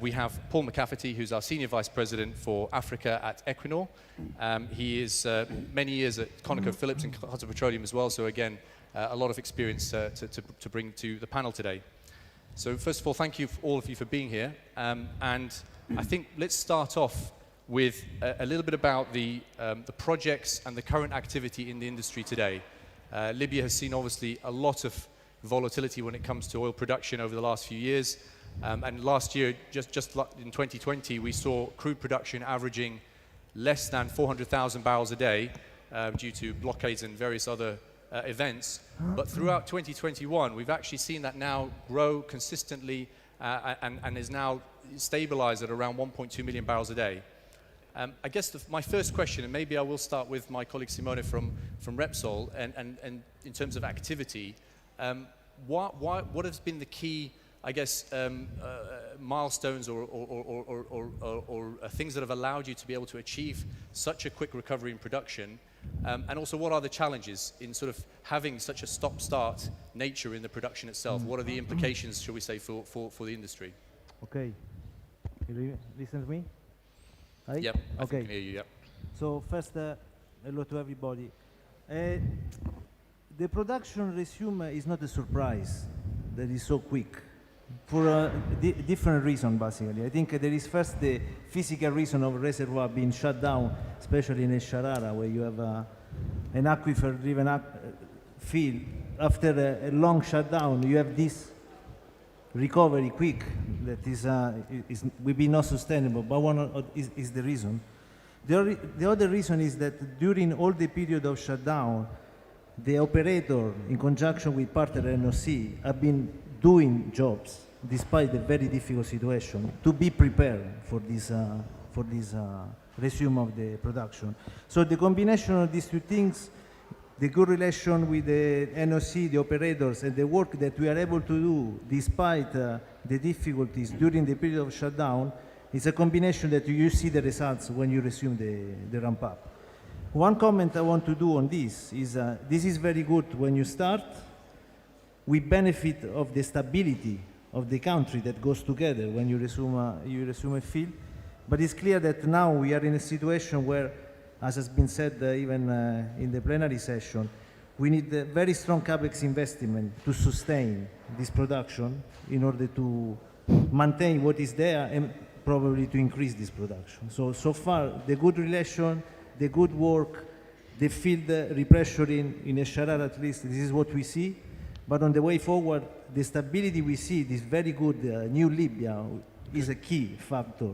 Speaker 10: we have Paul McCafferty, who's our Senior Vice President for Africa at Equinor. He is many years at ConocoPhillips and Qatar Petroleum as well, so again, a lot of experience to bring to the panel today. So first of all, thank you all of you for being here. And I think let's start off with a little bit about the projects and the current activity in the industry today. Libya has seen obviously a lot of volatility when it comes to oil production over the last few years. And last year, just in 2020, we saw crude production averaging less than 400,000 barrels a day due to blockades and various other events. But throughout 2021, we've actually seen that now grow consistently and is now stabilized at around 1.2 million barrels a day. I guess my first question, and maybe I will start with my colleague Simone from Repsol, and in terms of activity, what has been the key, I guess, milestones or things that have allowed you to be able to achieve such a quick recovery in production? And also, what are the challenges in sort of having such a stop-start nature in the production itself? What are the implications, shall we say, for the industry?
Speaker 11: Okay. Can you listen to me? Right?
Speaker 10: Yep. I
Speaker 11: okay.
Speaker 10: can hear you. Yep.
Speaker 11: So first, hello to everybody. The production resume is not a surprise that is so quick for a different reason, basically. I think there is first the physical reason of reservoir being shut down, especially in El Sharara, where you have an aquifer-driven field. After a long shutdown, you have this recovery quick that will be not sustainable, but one is the reason. The other reason is that during all the period of shutdown, the operator, in conjunction with partner NOC, have been doing jobs despite the very difficult situation to be prepared for this resume of the production. So the combination of these two things, the good relation with the NOC, the operators, and the work that we are able to do despite the difficulties during the period of shutdown, is a combination that you see the results when you resume the ramp up. One comment I want to do on this is very good when you start. We benefit of the stability of the country that goes together when you resume a field. But it's clear that now we are in a situation where, as has been said even in the plenary session, we need a very strong capex investment to sustain this production in order to maintain what is there and probably to increase this production. So far, the good relation, the good work, the field repressuring in Esharar at least, this is what we see. But on the way forward, the stability we see, this very good new Libya, is a key factor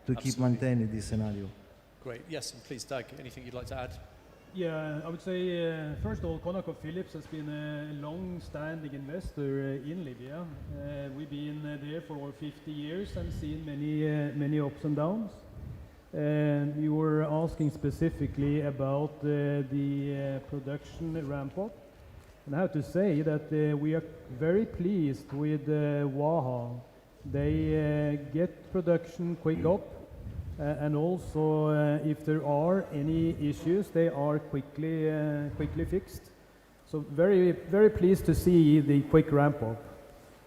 Speaker 11: to keep maintaining this scenario.
Speaker 10: Great. Yes, and please, Doug, anything you'd like to add?
Speaker 2: Yeah, I would say, first of all, ConocoPhillips has been a long-standing investor in Libya. We've been there for over 50 years and seen many ups and downs. You were asking specifically about the production ramp-up. And I have to say that we are very pleased with Waha. They get production quick up. And also, if there are any issues, they are quickly fixed. So very pleased to see the quick ramp up.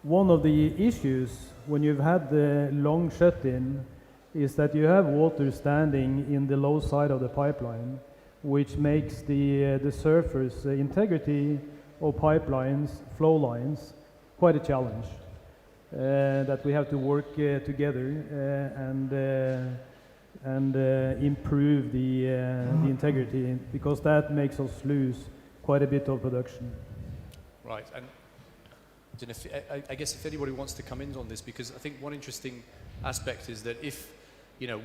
Speaker 2: One of the issues when you've had the long shut-in is that you have water standing in the low side of the pipeline, which makes the surface integrity of pipelines, flow lines, quite a challenge that we have to work together and improve the integrity, because that makes us lose quite a bit of production.
Speaker 10: Right, and I guess if anybody wants to come in on this, because I think one interesting aspect is that if,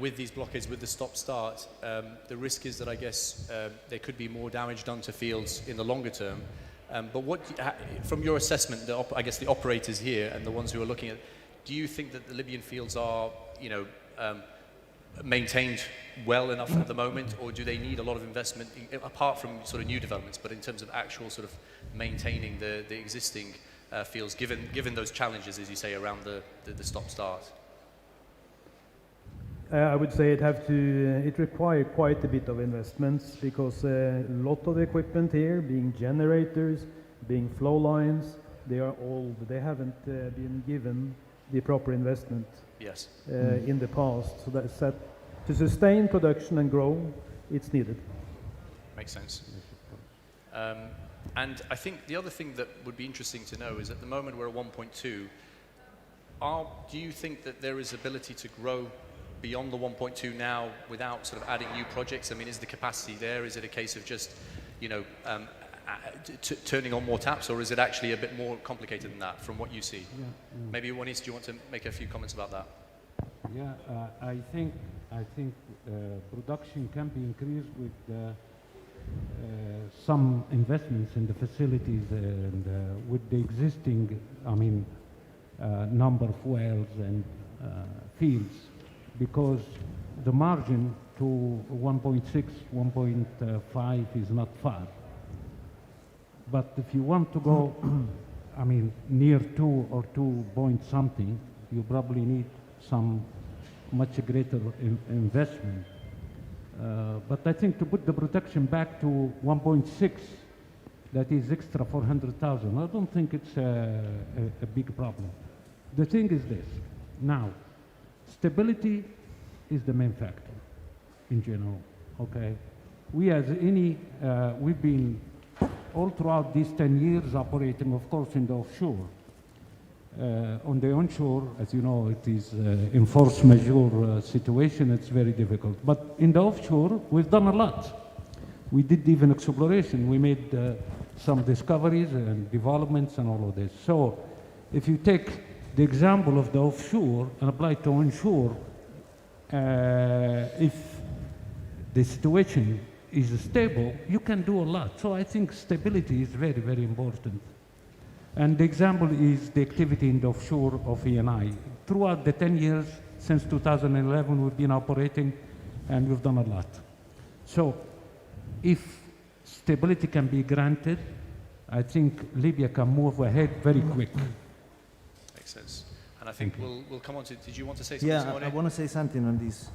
Speaker 10: with these blockades, with the stop-start, the risk is that I guess there could be more damage done to fields in the longer term. But from your assessment, I guess the operators here and the ones who are looking at, do you think that the Libyan fields are, maintained well enough at the moment, or do they need a lot of investment, apart from sort of new developments, but in terms of actual sort of maintaining the existing fields, given those challenges, as you say, around the stop-start?
Speaker 2: I would say it requires quite a bit of investments, because a lot of the equipment here, being generators, being flow lines, they are old. They haven't been given the proper investment.
Speaker 10: Yes.
Speaker 2: In the past. So that's that to sustain production and grow, it's needed.
Speaker 10: Makes sense. And I think the other thing that would be interesting to know is, at the moment we're at 1.2. Do you think that there is ability to grow beyond the 1.2 now without sort of adding new projects? I mean, is the capacity there? Is it a case of just, turning on more taps, or is it actually a bit more complicated than that from what you see?
Speaker 12: Yeah.
Speaker 10: Maybe Wanis, do you want to make a few comments about that?
Speaker 12: Yeah, I think production can be increased with some investments in the facilities and with the existing, number of wells and fields, because the margin to 1.6, 1.5 is not far. But if you want to go, near 2 or 2 point something, you probably need some much greater investment. But I think to put the production back to 1.6, that is extra 400,000, I don't think it's a big problem. The thing is this, now, stability is the main factor in general, okay? we as any, we've been all throughout these 10 years operating, of course, in the offshore. On the onshore, as you know, it is in force majeure situation, it's very difficult. But in the offshore, we've done a lot. We did even exploration. We made some discoveries and developments and all of this. So if you take the example of the offshore and apply it to onshore, if the situation is stable, you can do a lot. So I think stability is very, very important. And the example is the activity in the offshore of Eni. Throughout the 10 years, since 2011, we've been operating and we've done a lot. So if stability can be granted, I think Libya can move ahead very quick.
Speaker 10: Makes sense. And I think we'll come on to, did you want to say something,
Speaker 11: Yeah,
Speaker 10: Simone?
Speaker 11: I want to say something on this.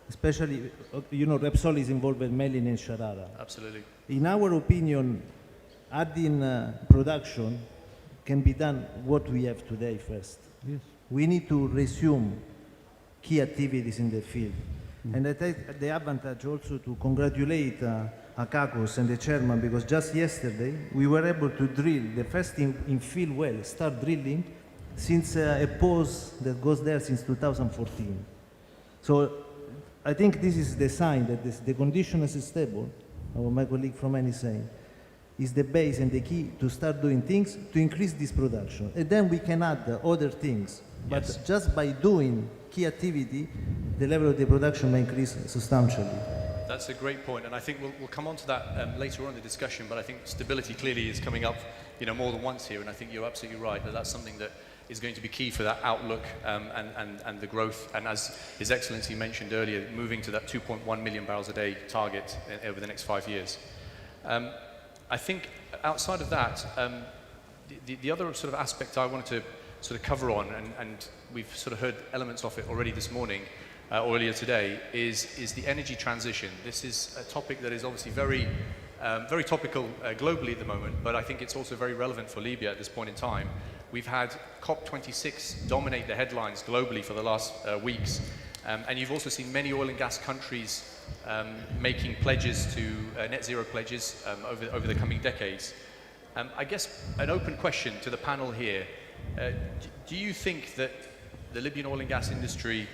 Speaker 11: Especially, you know, Repsol is involved mainly in Sharara.
Speaker 10: Absolutely.
Speaker 11: In our opinion, adding production can be done what we have today first.
Speaker 12: Yes.
Speaker 11: We need to resume key activities in the field. And I take the advantage also to congratulate Akakos and the chairman, because just yesterday we were able to drill the first in-field well, start drilling, since a pause that goes there since 2014. So I think this is the sign that the condition is stable, or my colleague from Eni saying, is the base and the key to start doing things to increase this production. And then we can add other things. But
Speaker 10: Yes.
Speaker 11: just by doing key activity, the level of the production may increase substantially.
Speaker 10: That's a great point, and I think we'll come on to that later on in the discussion, but I think stability clearly is coming up, you know, more than once here, and I think you're absolutely right that that's something that is going to be key for that outlook and the growth, and as His Excellency mentioned earlier, moving to that 2.1 million barrels a day target over the next 5 years. I think outside of that, the other sort of aspect I wanted to sort of cover on, and we've sort of heard elements of it already this morning, earlier today, is the energy transition. This is a topic that is obviously very topical globally at the moment, but I think it's also very relevant for Libya at this point in time. We've had COP26 dominate the headlines globally for the last weeks, and you've also seen many oil and gas countries making pledges to net zero pledges over the coming decades. I guess an open question to the panel here, do you think that the Libyan oil and gas industry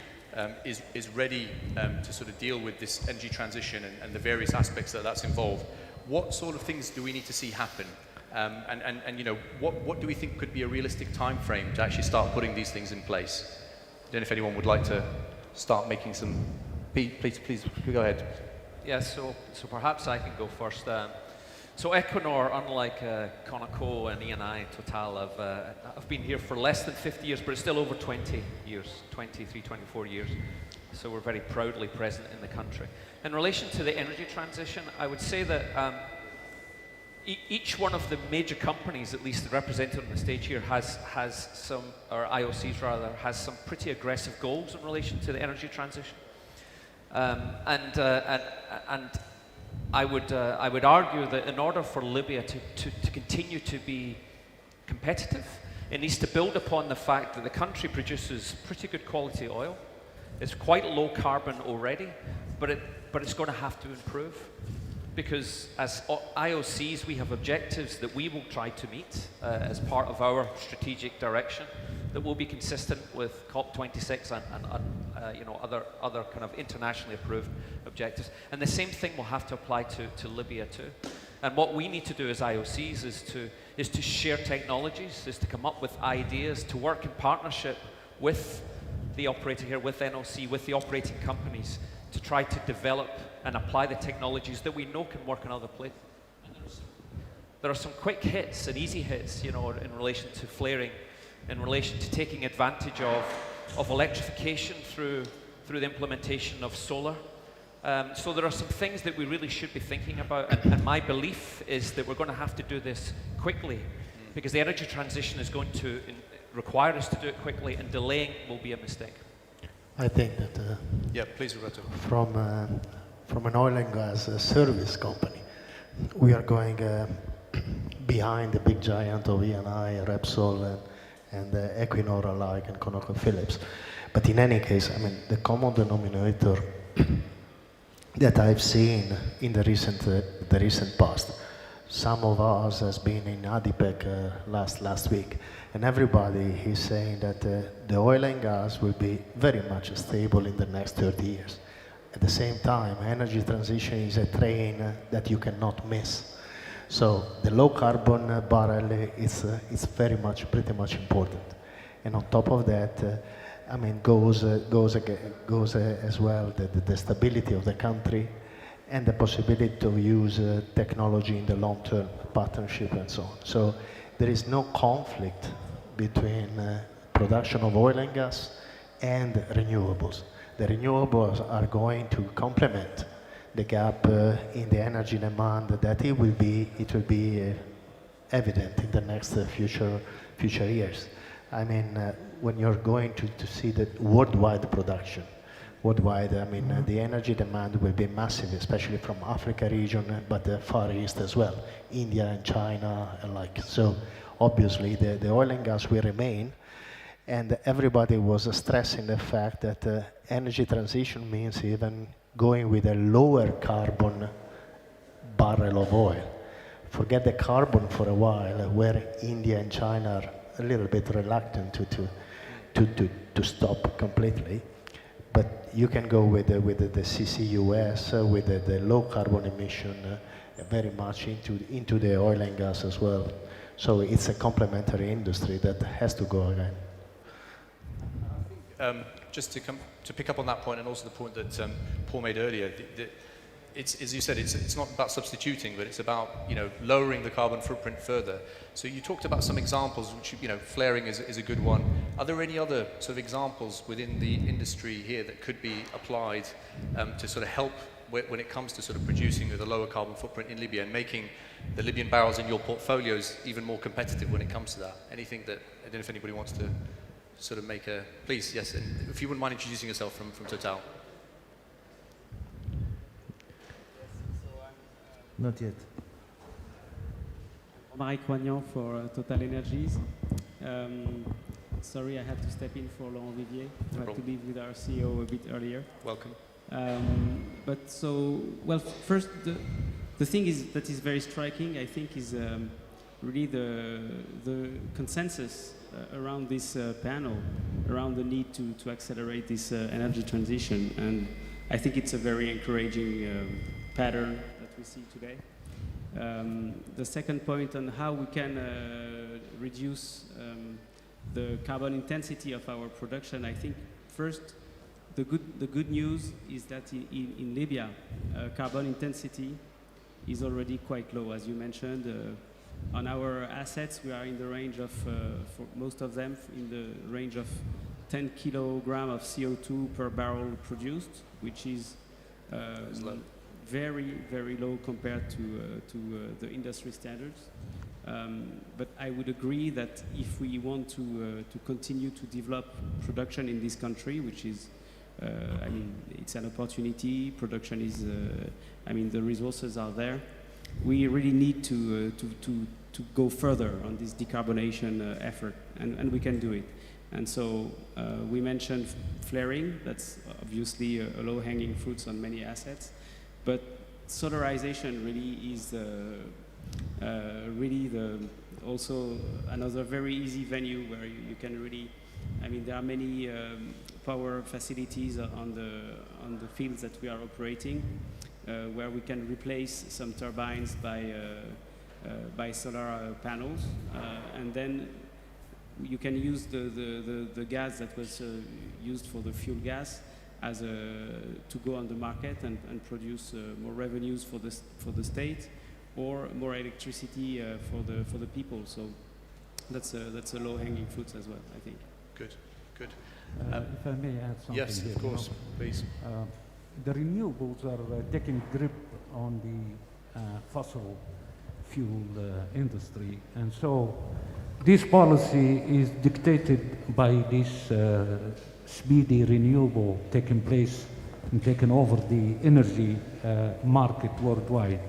Speaker 10: is ready to sort of deal with this energy transition and the various aspects that's involved? What sort of things do we need to see happen? And you know, what do we think could be a realistic time frame to actually start putting these things in place? I don't know if anyone would like to start making some. Please go ahead.
Speaker 14: Yeah, so perhaps I can go first. So Equinor, unlike Conoco and Eni, Total, have been here for less than 50 years, but it's still over 20 years, 23, 24 years. So we're very proudly present in the country. In relation to the energy transition, I would say that each one of the major companies, at least represented on the stage here, has some, or IOCs rather, has some pretty aggressive goals in relation to the energy transition. And I would argue that in order for Libya to continue to be competitive, it needs to build upon the fact that the country produces pretty good quality oil. It's quite low carbon already, but it's going to have to improve, because as IOCs we have objectives that we will try to meet as part of our strategic direction that will be consistent with COP26 and you know, other kind of internationally approved objectives. And the same thing will have to apply to Libya too. And what we need to do as IOCs is to share technologies, is to come up with ideas, to work in partnership with the operator here, with NOC, with the operating companies, to try to develop and apply the technologies that we know can work in other places. There are some quick hits and easy hits, you know, in relation to flaring, in relation to taking advantage of electrification through the implementation of solar. So there are some things that we really should be thinking about, and my belief is that we're going to have to do this quickly, because the energy transition is going to require us to do it quickly, and delaying will be a mistake.
Speaker 15: I think that
Speaker 10: yeah, please, Roberto.
Speaker 15: From an oil and gas service company, we are going behind the big giant of Eni, Repsol, and Equinor alike, and ConocoPhillips. But in any case, I mean, the common denominator that I've seen in the recent past. Some of us has been in ADIPEC last week, and everybody is saying that the oil and gas will be very much stable in the next 30 years. At the same time, energy transition is a train that you cannot miss. So the low carbon barrel is pretty much important. And on top of that, I mean, goes as well the stability of the country and the possibility to use technology in the long-term partnership and so on. So there is no conflict between production of oil and gas and renewables. The renewables are going to complement the gap in the energy demand that it will be evident in the next future years. I mean, when you're going to see the worldwide production, I mean, the energy demand will be massive, especially from Africa region, but the Far East as well, India and China alike. So obviously the oil and gas will remain, and everybody was stressing the fact that energy transition means even going with a lower carbon barrel of oil. Forget the carbon for a while, where India and China are a little bit reluctant to stop completely. But you can go with the CCUS, with the low carbon emission, very much into the oil and gas as well. So it's a complementary industry that has to go again.
Speaker 10: Just to pick up on that point, and also the point that Paul made earlier, it's, as you said, it's not about substituting, but it's about, you know, lowering the carbon footprint further. So you talked about some examples, which, you know, flaring is a good one. Are there any other sort of examples within the industry here that could be applied to sort of help when it comes to sort of producing with a lower carbon footprint in Libya and making the Libyan barrels in your portfolios even more competitive when it comes to that? Anything that, I don't know if anybody wants to sort of make a, please, yes, and if you wouldn't mind introducing yourself from Total.
Speaker 11: Not yet.
Speaker 16: Marek Wagnon for Total Energies. Sorry, I had to step in for Laurent Vivier. I had to leave with our CEO a bit earlier.
Speaker 10: Welcome.
Speaker 16: But so, well, first, the thing that is very striking, I think, is really the consensus around this panel, around the need to accelerate this energy transition. And I think it's a very encouraging pattern that we see today. The second point on how we can reduce the carbon intensity of our production, I think first the good news is that in Libya, carbon intensity is already quite low, as you mentioned. On our assets, we are in the range of, for most of them, in the range of 10 kilograms of CO2 per barrel produced, which is very, very low compared to the industry standards. But I would agree that if we want to continue to develop production in this country, which is, I mean, it's an opportunity, production is, I mean, the resources are there, we really need to go further on this decarbonation effort, and we can do it. And so we mentioned flaring, that's obviously a low-hanging fruit on many assets, but solarization really is also another very easy venue where you can really, I mean, there are many power facilities on the fields that we are operating, where we can replace some turbines by solar panels, and then you can use the gas that was used for the fuel gas as to go on the market and produce more revenues for the state, or more electricity for the people. So that's a low-hanging fruit as well, I think.
Speaker 10: Good.
Speaker 12: If I may add something.
Speaker 10: Yes,
Speaker 12: here,
Speaker 10: of course, please.
Speaker 12: The renewables are taking grip on the fossil fuel industry, and so this policy is dictated by this speedy renewable taking place and taking over the energy market worldwide.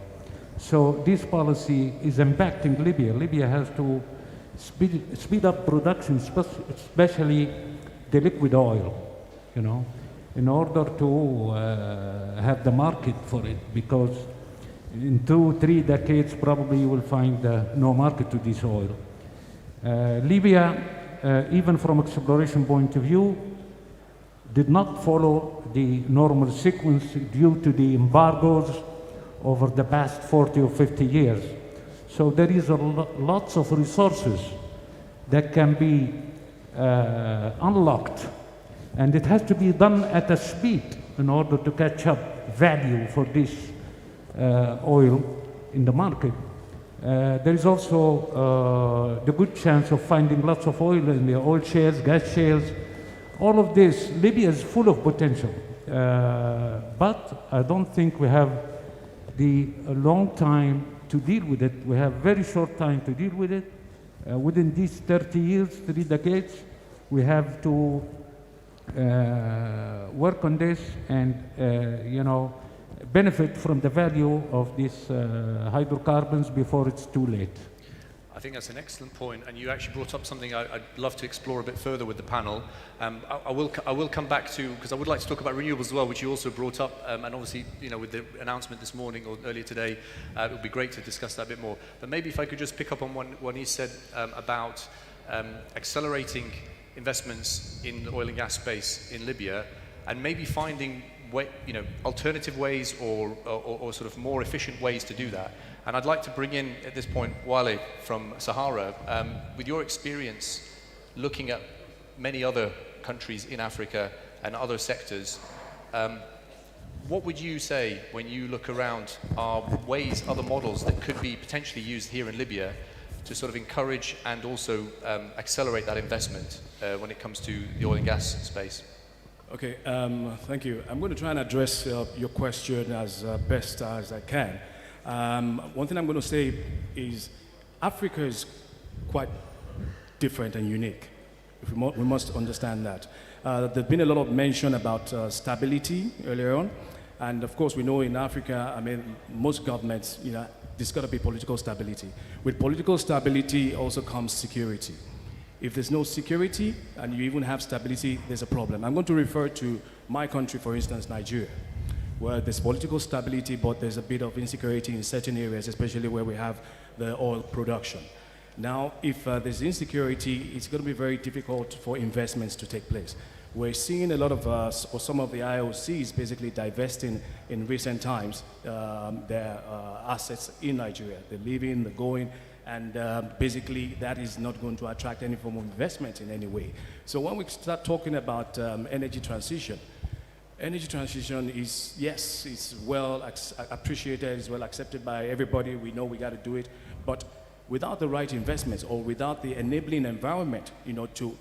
Speaker 12: So this policy is impacting Libya. Libya has to speed up production, especially the liquid oil, you know. in order to have the market for it, because in 2-3 decades probably you will find no market to this oil. Libya, even from exploration point of view, did not follow the normal sequence due to the embargoes over the past 40 or 50 years. So there is lots of resources that can be unlocked, and it has to be done at a speed in order to catch up value for this oil in the market. There is also the good chance of finding lots of oil in the oil shales, gas shales. All of this, Libya is full of potential, but I don't think we have the long time to deal with it. We have very short time to deal with it. Within these 30 years, 3 decades, we have to work on this and, benefit from the value of these hydrocarbons before it's too late.
Speaker 10: I think that's an excellent point, and you actually brought up something I'd love to explore a bit further with the panel. I will come back to, because I would like to talk about renewables as well, which you also brought up, and obviously, with the announcement this morning or earlier today, it would be great to discuss that a bit more. But maybe if I could just pick up on what he said about accelerating investments in the oil and gas space in Libya, and maybe finding alternative ways or sort of more efficient ways to do that. And I'd like to bring in, at this point, Wale from Sahara. With your experience looking at many other countries in Africa and other sectors, what would you say when you look around are ways, other models that could be potentially used here in Libya to sort of encourage and also accelerate that investment when it comes to the oil and gas space?
Speaker 6: Okay, thank you. I'm going to try and address your question as best as I can. One thing I'm going to say is Africa is quite different and unique. We must understand that. There's been a lot of mention about stability earlier on. And of course, we know in Africa, most governments, there's got to be political stability. With political stability also comes security. If there's no security and you even have stability, there's a problem. I'm going to refer to my country, for instance, Nigeria, where there's political stability, but there's a bit of insecurity in certain areas, especially where we have the oil production. Now, if there's insecurity, it's going to be very difficult for investments to take place. We're seeing a lot of, or some of the IOCs basically divesting in recent times their assets in Nigeria. They're leaving, they're going, and basically that is not going to attract any form of investment in any way. So when we start talking about energy transition is, yes, it's well appreciated, it's well accepted by everybody. We know we got to do it, but without the right investments or without the enabling environment, to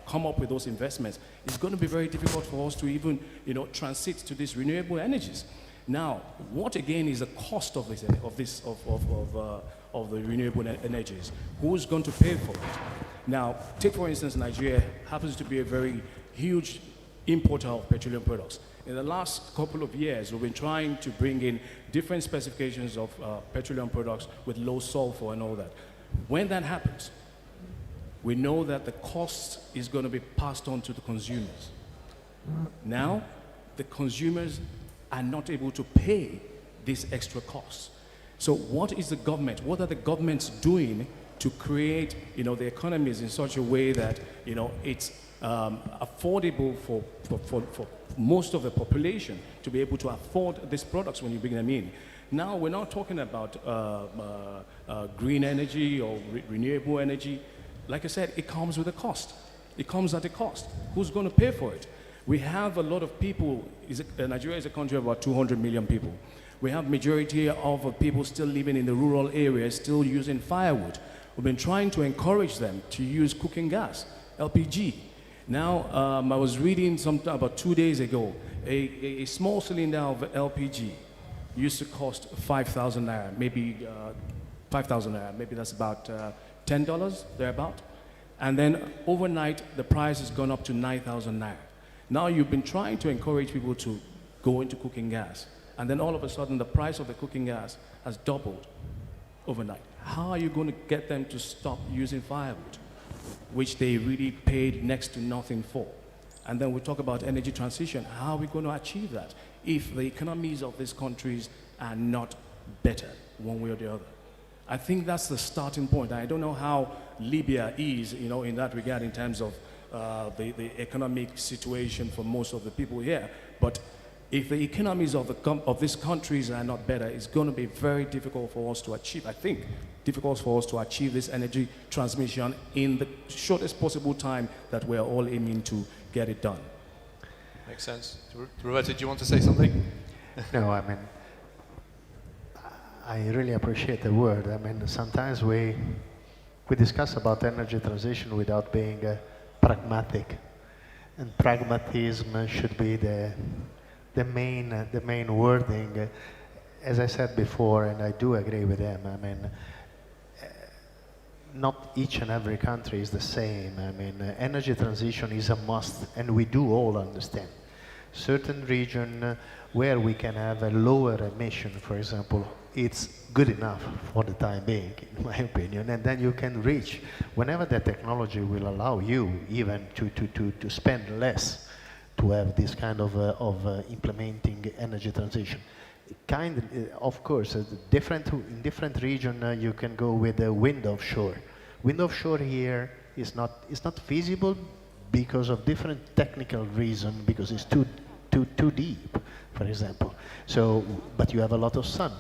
Speaker 6: come up with those investments, it's going to be very difficult for us to even, transit to these renewable energies. Now, what again is the cost of the renewable energies? Who's going to pay for it? Now, take for instance, Nigeria happens to be a very huge importer of petroleum products. In the last couple of years, we've been trying to bring in different specifications of petroleum products with low sulfur and all that. When that happens, we know that the cost is going to be passed on to the consumers. Now, the consumers are not able to pay these extra costs. So what is the government, what are the governments doing to create, the economies in such a way that, it's affordable for most of the population to be able to afford these products when you bring them in? Now, we're not talking about green energy or renewable energy. Like I said, it comes with a cost. It comes at a cost. Who's going to pay for it? We have a lot of people. Nigeria is a country of about 200 million people. We have majority of people still living in the rural areas, still using firewood. We've been trying to encourage them to use cooking gas, LPG. Now, I was reading something about 2 days ago, a small cylinder of LPG used to cost 5,000 naira, maybe 5,000 naira, maybe that's about $10, thereabout. And then overnight, the price has gone up to 9,000 naira. Now you've been trying to encourage people to go into cooking gas. And then all of a sudden, the price of the cooking gas has doubled overnight. How are you going to get them to stop using firewood, which they really paid next to nothing for?
Speaker 5: And then we talk about energy transition. How are we going to achieve that if the economies of these countries are not better one way or the other? I think that's the starting point. I don't know how Libya is, in that regard in terms of the economic situation for most of the people here. But if the economies of these countries are not better, it's going to be very difficult for us to achieve, I think, difficult for us to achieve this energy transmission in the shortest possible time that we're all aiming to get it done.
Speaker 10: Makes sense. Roberto, do you want to say something?
Speaker 15: No, I mean, I really appreciate the word. I mean, sometimes we discuss about energy transition without being pragmatic, and pragmatism should be the main wording. As I said before, and I do agree with them. I mean, not each and every country is the same. I mean, energy transition is a must, and we do all understand. Certain region where we can have a lower emission, for example, it's good enough for the time being, in my opinion, and then you can reach, whenever the technology will allow you even to spend less to have this kind of implementing energy transition. Of course, in different region you can go with the wind offshore. Wind offshore here is not feasible because of different technical reason, because it's too deep, for example. So, but you have a lot of sun.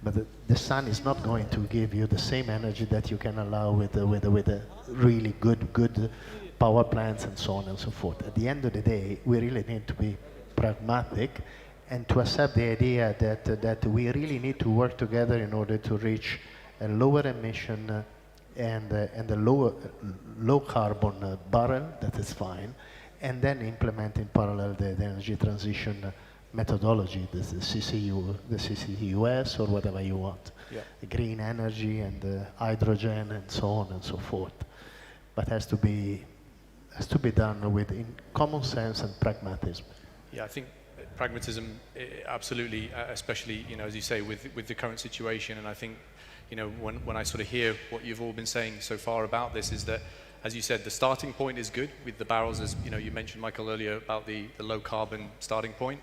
Speaker 15: But the sun is not going to give you the same energy that you can allow with a really good power plants and so on and so forth. At the end of the day, we really need to be pragmatic and to accept the idea that we really need to work together in order to reach a lower emission and a low carbon barrel, that is fine, and then implement in parallel the energy transition methodology, the CCUS or whatever you want, the green energy and hydrogen and so on and so forth. But has to be done with common sense and pragmatism.
Speaker 10: Yeah, I think pragmatism, absolutely, especially, as you say, with the current situation. And I think, when I sort of hear what you've all been saying so far about this, is that, as you said, the starting point is good with the barrels, as you mentioned, Michael, earlier about the low carbon starting point.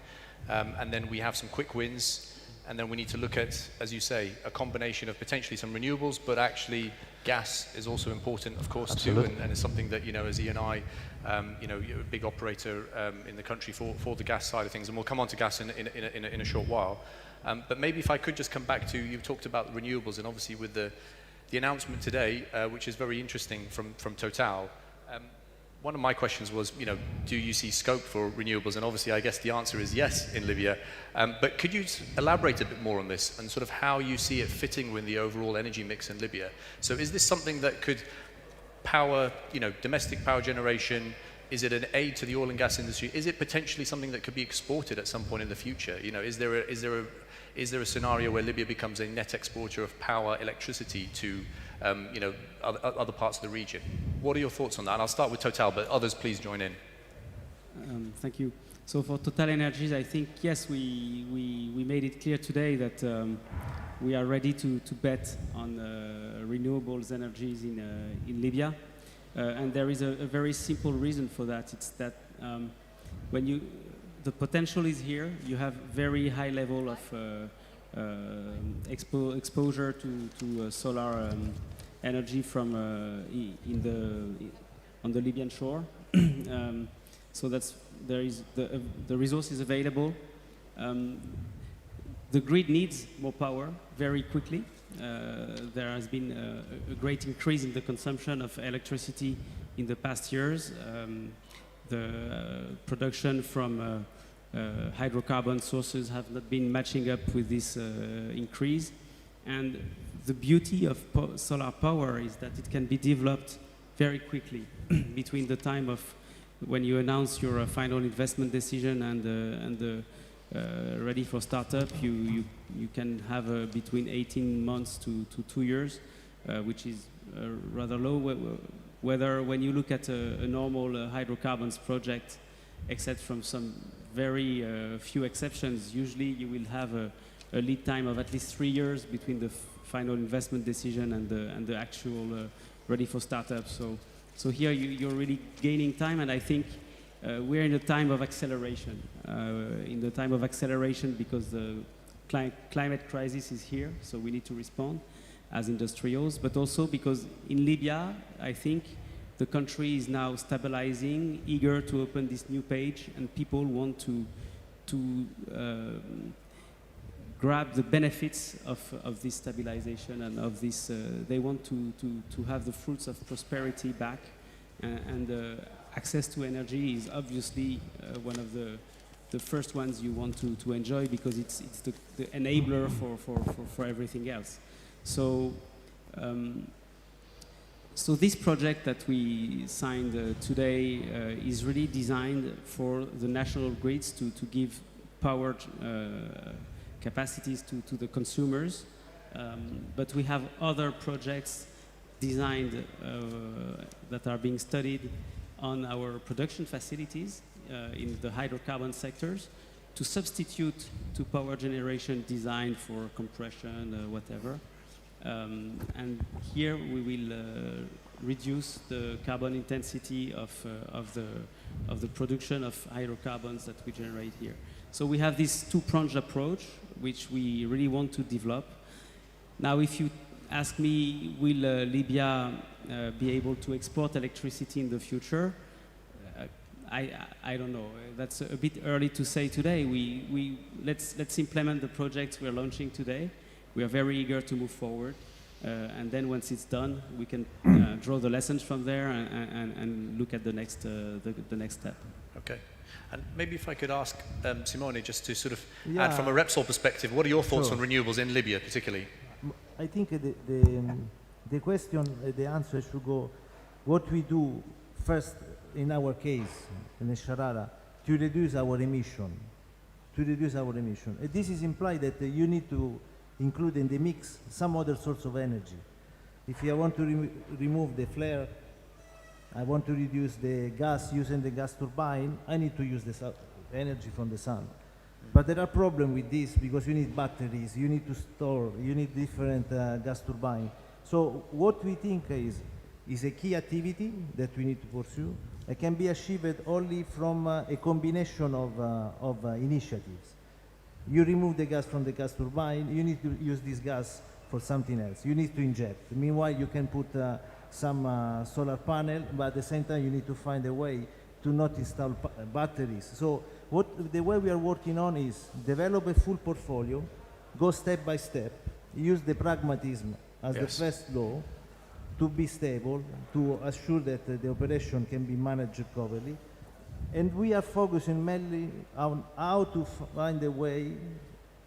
Speaker 10: And then we have some quick wins, and then we need to look at, as you say, a combination of potentially some renewables, but actually gas is also important, of course,
Speaker 15: Absolutely.
Speaker 10: too, and it's something that, as ENI, you're a big operator in the country for the gas side of things, and we'll come on to gas in a short while. But maybe if I could just come back to, you talked about renewables, and obviously with the announcement today, which is very interesting from Total. One of my questions was, do you see scope for renewables? And obviously, I guess the answer is yes in Libya. But could you elaborate a bit more on this and sort of how you see it fitting with the overall energy mix in Libya? So is this something that could power, domestic power generation? Is it an aid to the oil and gas industry? Is it potentially something that could be exported at some point in the future? Is there a scenario where Libya becomes a net exporter of power, electricity to other parts of the region? What are your thoughts on that? And I'll start with Total, but others please join in.
Speaker 16: Thank you. So for Total Energies, I think, yes, we made it clear today that we are ready to bet on renewables energies in Libya. And there is a very simple reason for that. It's that the potential is here. You have very high level of exposure to solar energy from on the Libyan shore. So the resource is available. The grid needs more power very quickly. There has been a great increase in the consumption of electricity in the past years. The production from hydrocarbon sources have not been matching up with this increase. And the beauty of solar power is that it can be developed very quickly between the time of when you announce your final investment decision and ready for startup. You can have between 18 months to 2 years, which is rather low. Whether when you look at a normal hydrocarbons project, except from some very few exceptions, usually you will have a lead time of at least 3 years between the final investment decision and the actual ready for startup. So here you're really gaining time, and I think we're in a time of acceleration. In the time of acceleration because the climate crisis is here, so we need to respond as industrials, but also because in Libya, I think the country is now stabilizing, eager to open this new page, and people want to grab the benefits of this stabilization and of this, they want to have the fruits of prosperity back, and access to energy is obviously one of the first ones you want to enjoy because it's the enabler for everything else. So, so this project that we signed today is really designed for the national grids to give power capacities to the consumers. But we have other projects designed that are being studied on our production facilities in the hydrocarbon sectors to substitute to power generation designed for compression, whatever. And here we will reduce the carbon intensity of the production of hydrocarbons that we generate here. So we have this two-pronged approach, which we really want to develop. Now, if you ask me, will Libya be able to export electricity in the future? I don't know. That's a bit early to say today. Let's implement the projects we're launching today. We are very eager to move forward. And then once it's done, we can draw the lessons from there and look at the next step.
Speaker 10: Okay. And maybe if I could ask Simone just to sort of add from a Repsol perspective, what are your thoughts on renewables in Libya particularly?
Speaker 11: I think the question, the answer should go, what we do first in our case, in the Sharara, to reduce our emission. And this is implied that you need to include in the mix some other source of energy. If I want to remove the flare, I want to reduce the gas using the gas turbine, I need to use the energy from the sun. But there are problems with this because you need batteries, you need to store, you need different gas turbine. So what we think is a key activity that we need to pursue. It can be achieved only from a combination of initiatives. You remove the gas from the gas turbine, you need to use this gas for something else. You need to inject. Meanwhile, you can put some solar panel, but at the same time, you need to find a way to not install batteries. So the way we are working on is develop a full portfolio, go step by step, use the pragmatism as the first law to be stable, to assure that the operation can be managed properly. And we are focusing mainly on how to find a way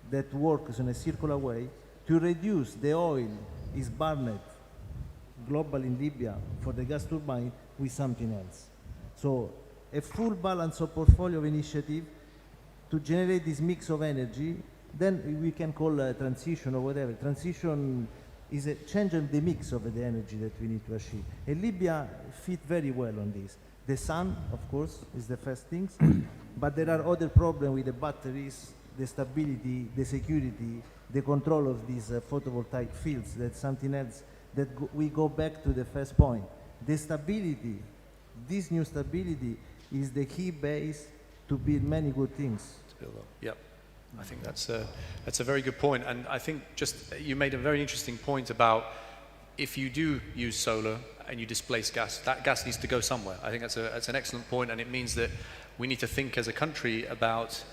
Speaker 11: that works in a circular way to reduce the oil is burned globally in Libya for the gas turbine with something else. So a full balance of portfolio of initiative to generate this mix of energy, then we can call a transition or whatever. Transition is a change in the mix of the energy that we need to achieve. And Libya fit very well on this. The sun, of course, is the first things, but there are other problems with the batteries, the stability, the security, the control of these photovoltaic fields. That's something else that we go back to the first point. The stability, this new stability is the key base to build many good things.
Speaker 10: To build up. Yep. I think that's a very good point. And I think just you made a very interesting point about if you do use solar and you displace gas, that gas needs to go somewhere. I think that's an excellent point, and it means that we need to think as a country about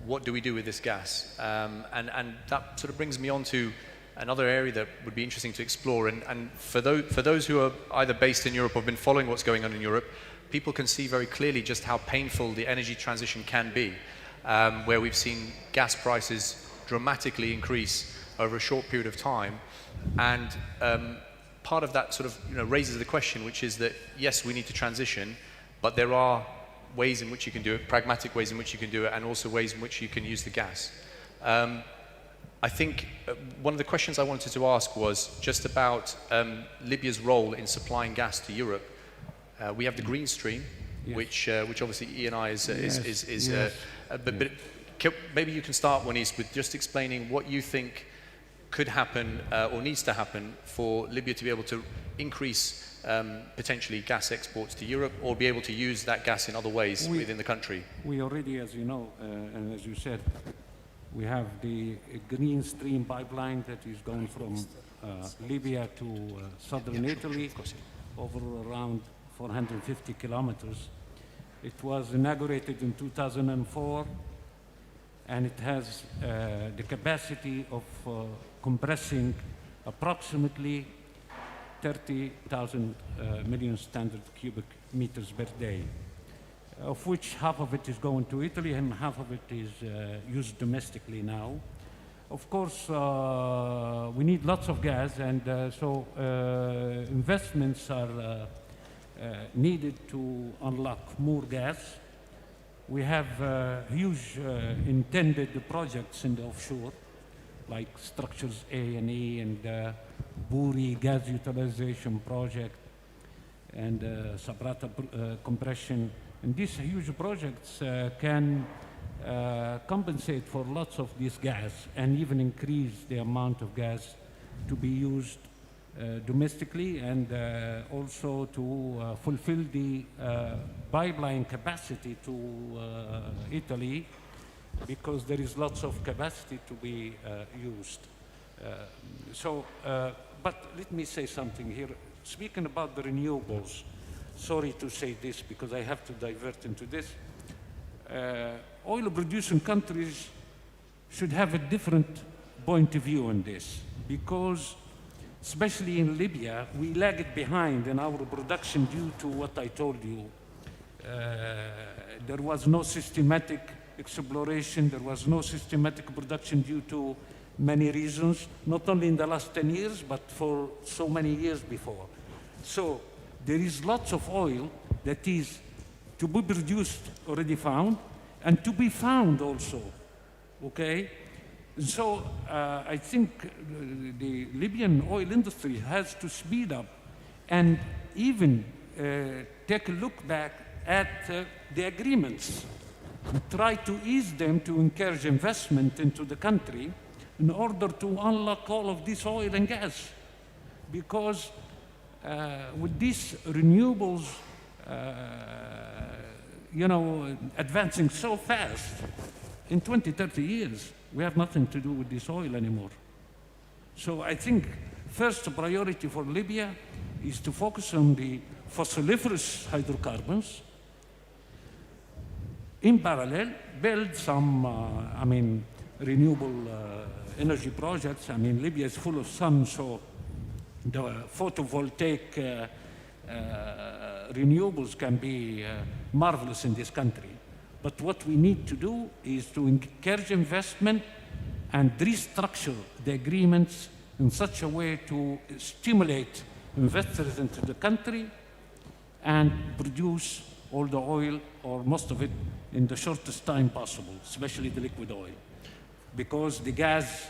Speaker 10: what do we do with this gas. And that sort of brings me on to another area that would be interesting to explore. And for those who are either based in Europe or have been following what's going on in Europe, people can see very clearly just how painful the energy transition can be, where we've seen gas prices dramatically increase over a short period of time. And part of that sort of raises the question, which is that, yes, we need to transition, but there are ways in which you can do it, pragmatic ways in which you can do it, and also ways in which you can use the gas. I think one of the questions I wanted to ask was just about Libya's role in supplying gas to Europe. We have the Green Stream, which obviously E&I is but maybe you can start, Wanis, with just explaining what you think could happen or needs to happen for Libya to be able to increase potentially gas exports to Europe, or be able to use that gas in other ways within the country?
Speaker 12: We already, as you know, and as you said, we have the Green Stream pipeline that is going from Libya to southern Italy, over around 450 kilometers. It was inaugurated in 2004, and it has the capacity of compressing approximately 30,000 million standard cubic meters per day, of which half of it is going to Italy and half of it is used domestically now. Of course, we need lots of gas, and so investments are needed to unlock more gas. We have huge intended projects in the offshore, like Structures A and E and Buri gas utilization project and Sabrata compression. And these huge projects can compensate for lots of this gas and even increase the amount of gas to be used domestically, and also to fulfill the pipeline capacity to Italy, because there is lots of capacity to be used. But let me say something here. Speaking about the renewables, sorry to say this because I have to divert into this. Oil producing countries should have a different point of view on this, because especially in Libya, we lagged behind in our production due to what I told you. There was no systematic exploration, there was no systematic production due to many reasons, not only in the last 10 years, but for so many years before. So there is lots of oil that is to be produced, already found, and to be found also, okay? So I think the Libyan oil industry has to speed up and even take a look back at the agreements, try to ease them to encourage investment into the country in order to unlock all of this oil and gas. Because with these renewables, advancing so fast, in 20, 30 years, we have nothing to do with this oil anymore. So I think first priority for Libya is to focus on the fossiliferous hydrocarbons. In parallel, build some, renewable energy projects. I mean, Libya is full of sun, so the photovoltaic renewables can be marvelous in this country. But what we need to do is to encourage investment and restructure the agreements in such a way to stimulate investors into the country and produce all the oil or most of it in the shortest time possible, especially the liquid oil, because the gas,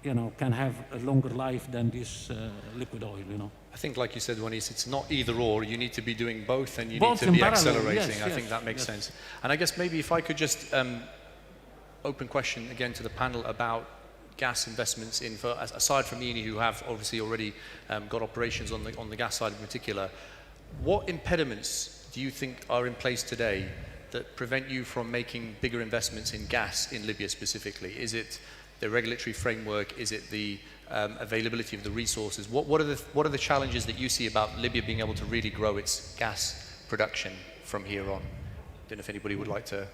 Speaker 12: can have a longer life than this liquid oil,
Speaker 10: I think, like you said, Wanis, it's not either or. You need to be doing both, and you
Speaker 12: Both
Speaker 10: need to be
Speaker 12: parallel,
Speaker 10: accelerating.
Speaker 12: yes,
Speaker 10: I think that makes sense. And I guess maybe if I could just open question again to the panel about gas investments in, aside from Eni, who have obviously already got operations on the gas side in particular, what impediments do you think are in place today that prevent you from making bigger investments in gas in Libya specifically? Is it the regulatory framework? Is it the availability of the resources? What are the challenges that you see about Libya being able to really grow its gas production from here on? I don't know if anybody would like to.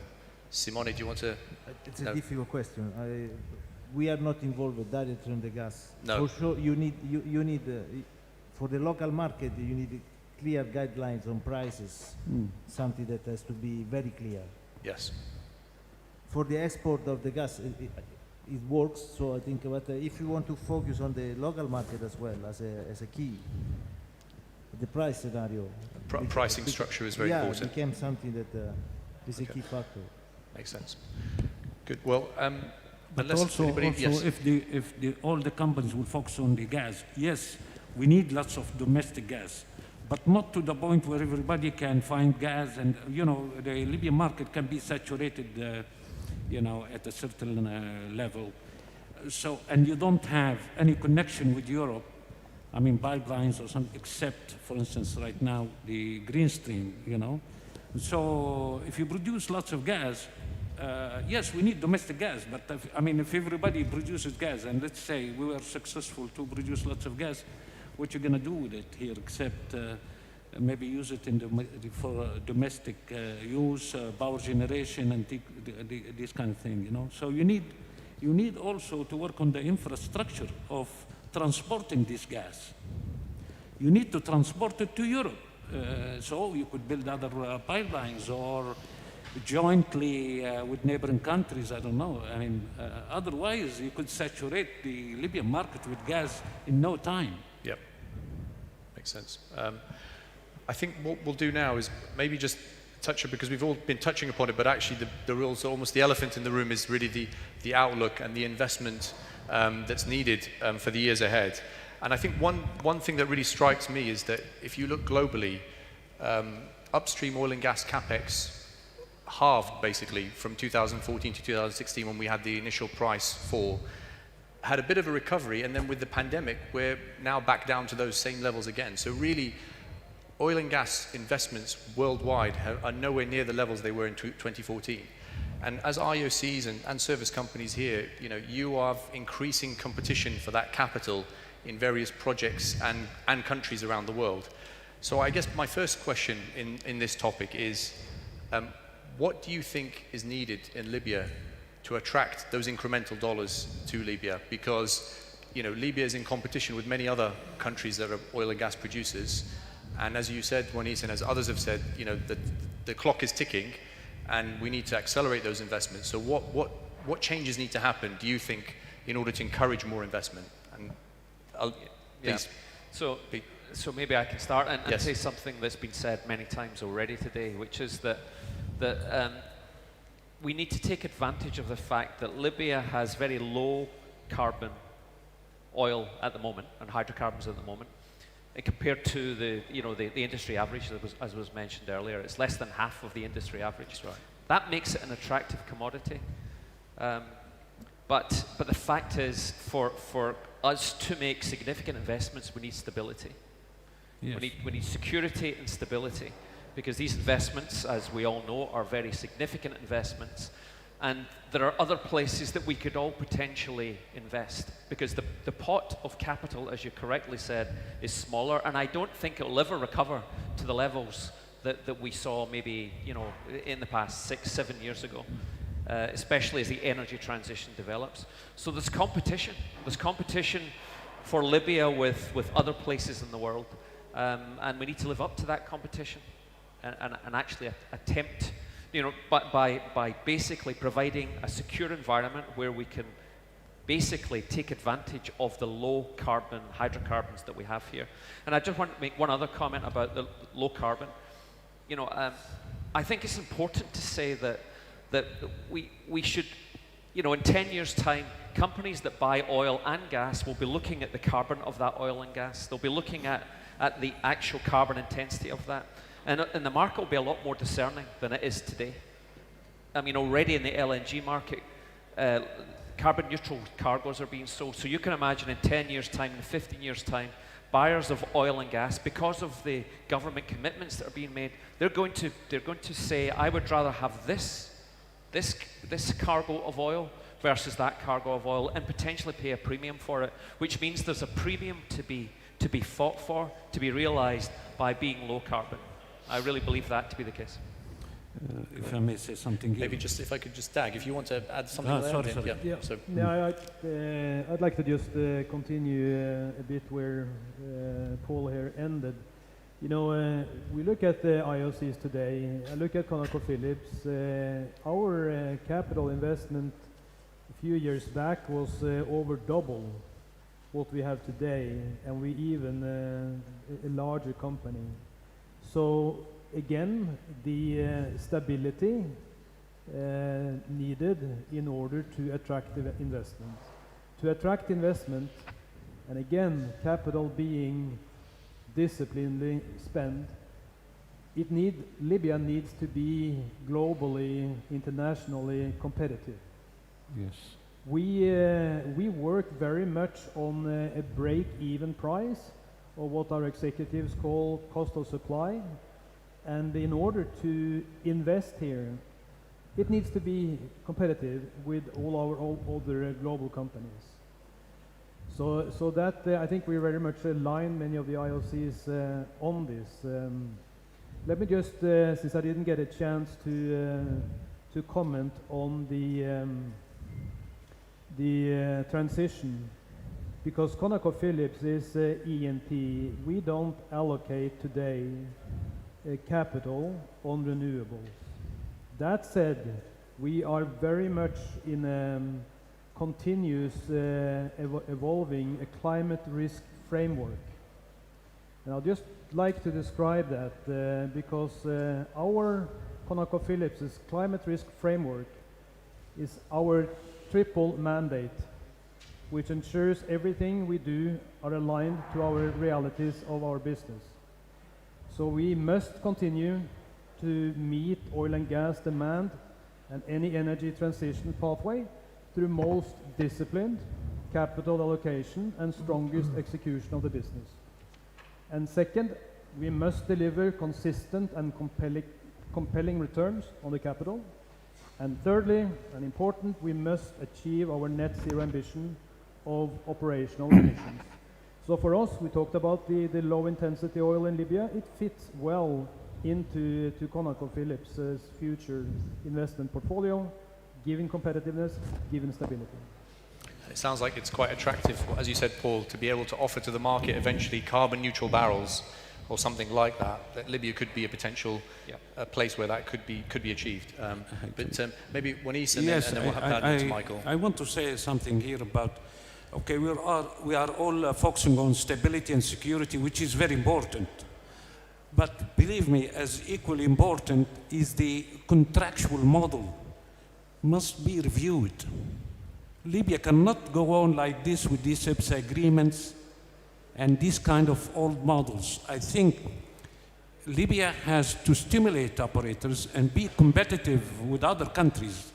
Speaker 10: Simone, do you want to?
Speaker 11: It's a difficult question. We are not involved directly in the gas.
Speaker 10: No.
Speaker 11: For sure, you need for the local market, you need clear guidelines on prices, something that has to be very clear.
Speaker 10: Yes.
Speaker 11: For the export of the gas, it works. So I think, but if you want to focus on the local market as well as a key, the price scenario.
Speaker 10: Pricing structure is very important.
Speaker 11: Yeah, it became something that is a key factor.
Speaker 10: Makes sense. Good. Well,
Speaker 12: but also
Speaker 10: yes.
Speaker 12: if all the companies will focus on the gas, yes, we need lots of domestic gas, but not to the point where everybody can find gas, and the Libyan market can be saturated, at a certain level. So, and you don't have any connection with Europe, I mean, pipelines or something, except, for instance, right now, the green stream, you know. So if you produce lots of gas, yes, we need domestic gas, but if everybody produces gas, and let's say we were successful to produce lots of gas, what you're gonna do with it here, except maybe use it for domestic use, power generation, and this kind of thing, you know. So you need also to work on the infrastructure of transporting this gas. You need to transport it to Europe. So you could build other pipelines or jointly with neighboring countries, I don't know. I mean, otherwise you could saturate the Libyan market with gas in no time.
Speaker 10: Yep, makes sense. I think what we'll do now is maybe just touch it, because we've all been touching upon it, but actually the real, so almost the elephant in the room is really the outlook and the investment that's needed for the years ahead. And I think one thing that really strikes me is that if you look globally, upstream oil and gas capex halved basically from 2014 to 2016 when we had the initial price fall, had a bit of a recovery, and then with the pandemic we're now back down to those same levels again. So really oil and gas investments worldwide are nowhere near the levels they were in 2014. And as IOCs and service companies here, you know, you are increasing competition for that capital in various projects and countries around the world. So I guess my first question in this topic is, what do you think is needed in Libya to attract those incremental dollars to Libya? Because, you know, Libya is in competition with many other countries that are oil and gas producers. And as you said, Wanis, and as others have said, you know, the clock is ticking and we need to accelerate those investments. So what changes need to happen, do you think, in order to encourage more investment? And please.
Speaker 14: Yeah. So maybe I can start and say something that's been said many times already today, which is that we need to take advantage of the fact that Libya has very low carbon oil at the moment and hydrocarbons at the moment, compared to the industry average as was mentioned earlier. It's less than half of the industry average. That's right. That makes it an attractive commodity. But the fact is, for us to make significant investments, we need stability. Yes. We need security and stability, because these investments, as we all know, are very significant investments. And there are other places that we could all potentially invest, because the pot of capital, as you correctly said, is smaller, and I don't think it will ever recover to the levels that we saw maybe, you know, in the past 6-7 years ago, especially as the energy transition develops. So there's competition. There's competition for Libya with other places in the world, and we need to live up to that competition and actually attempt, you know, by basically providing a secure environment where we can basically take advantage of the low carbon hydrocarbons that we have here. And I just want to make one other comment about the low carbon. You know, I think it's important to say that we should, you know, in 10 years' time, companies that buy oil and gas will be looking at the carbon of that oil and gas. They'll be looking at the actual carbon intensity of that. And the market will be a lot more discerning than it is today. I mean, already in the LNG market, carbon neutral cargoes are being sold. So you can imagine in 10 years' time, in 15 years' time, buyers of oil and gas, because of the government commitments that are being made, they're going to say, I would rather have this cargo of oil versus that cargo of oil, and potentially pay a premium for it, which means there's a premium to be fought for, to be realized by being low carbon. I really believe that to be the case.
Speaker 12: If I may say something here.
Speaker 10: Maybe just, if I could just tag, if you want to add something there.
Speaker 12: Sorry.
Speaker 2: I'd like to just continue a bit where Paul here ended. You know, we look at the IOCs today. I look at ConocoPhillips. Our capital investment a few years back was over double what we have today, and we even a larger company. So again, the stability needed in order to attract investment. To attract investment, and again, capital being disciplinedly spent, Libya needs to be globally, internationally competitive.
Speaker 12: Yes.
Speaker 2: We work very much on a break-even price, of what our executives call cost of supply. And in order to invest here, it needs to be competitive with all other global companies. So that I think we very much align many of the IOCs on this. Let me just, since I didn't get a chance to comment on the transition, because ConocoPhillips is E&P, we don't allocate today capital on renewables. That said, we are very much in a continuous evolving a climate risk framework. And I'll just like to describe that because our ConocoPhillips' climate risk framework is our triple mandate, which ensures everything we do are aligned to our realities of our business. So we must continue to meet oil and gas demand and any energy transition pathway through most disciplined capital allocation and strongest execution of the business. And second, we must deliver consistent and compelling returns on the capital. And thirdly, and important, we must achieve our net zero ambition of operational emissions. So for us, we talked about the low intensity oil in Libya. It fits well into ConocoPhillips' future investment portfolio, giving competitiveness, giving stability.
Speaker 10: It sounds like it's quite attractive, as you said, Paul, to be able to offer to the market eventually carbon neutral barrels or something like that. That Libya could be a potential place where that could be achieved. But maybe Wanis and then we'll have that to Michael.
Speaker 12: I want to say something here about, okay, we are all focusing on stability and security, which is very important. But believe me, as equally important is the contractual model must be reviewed. Libya cannot go on like this with these EPSA agreements and these kind of old models. I think Libya has to stimulate operators and be competitive with other countries.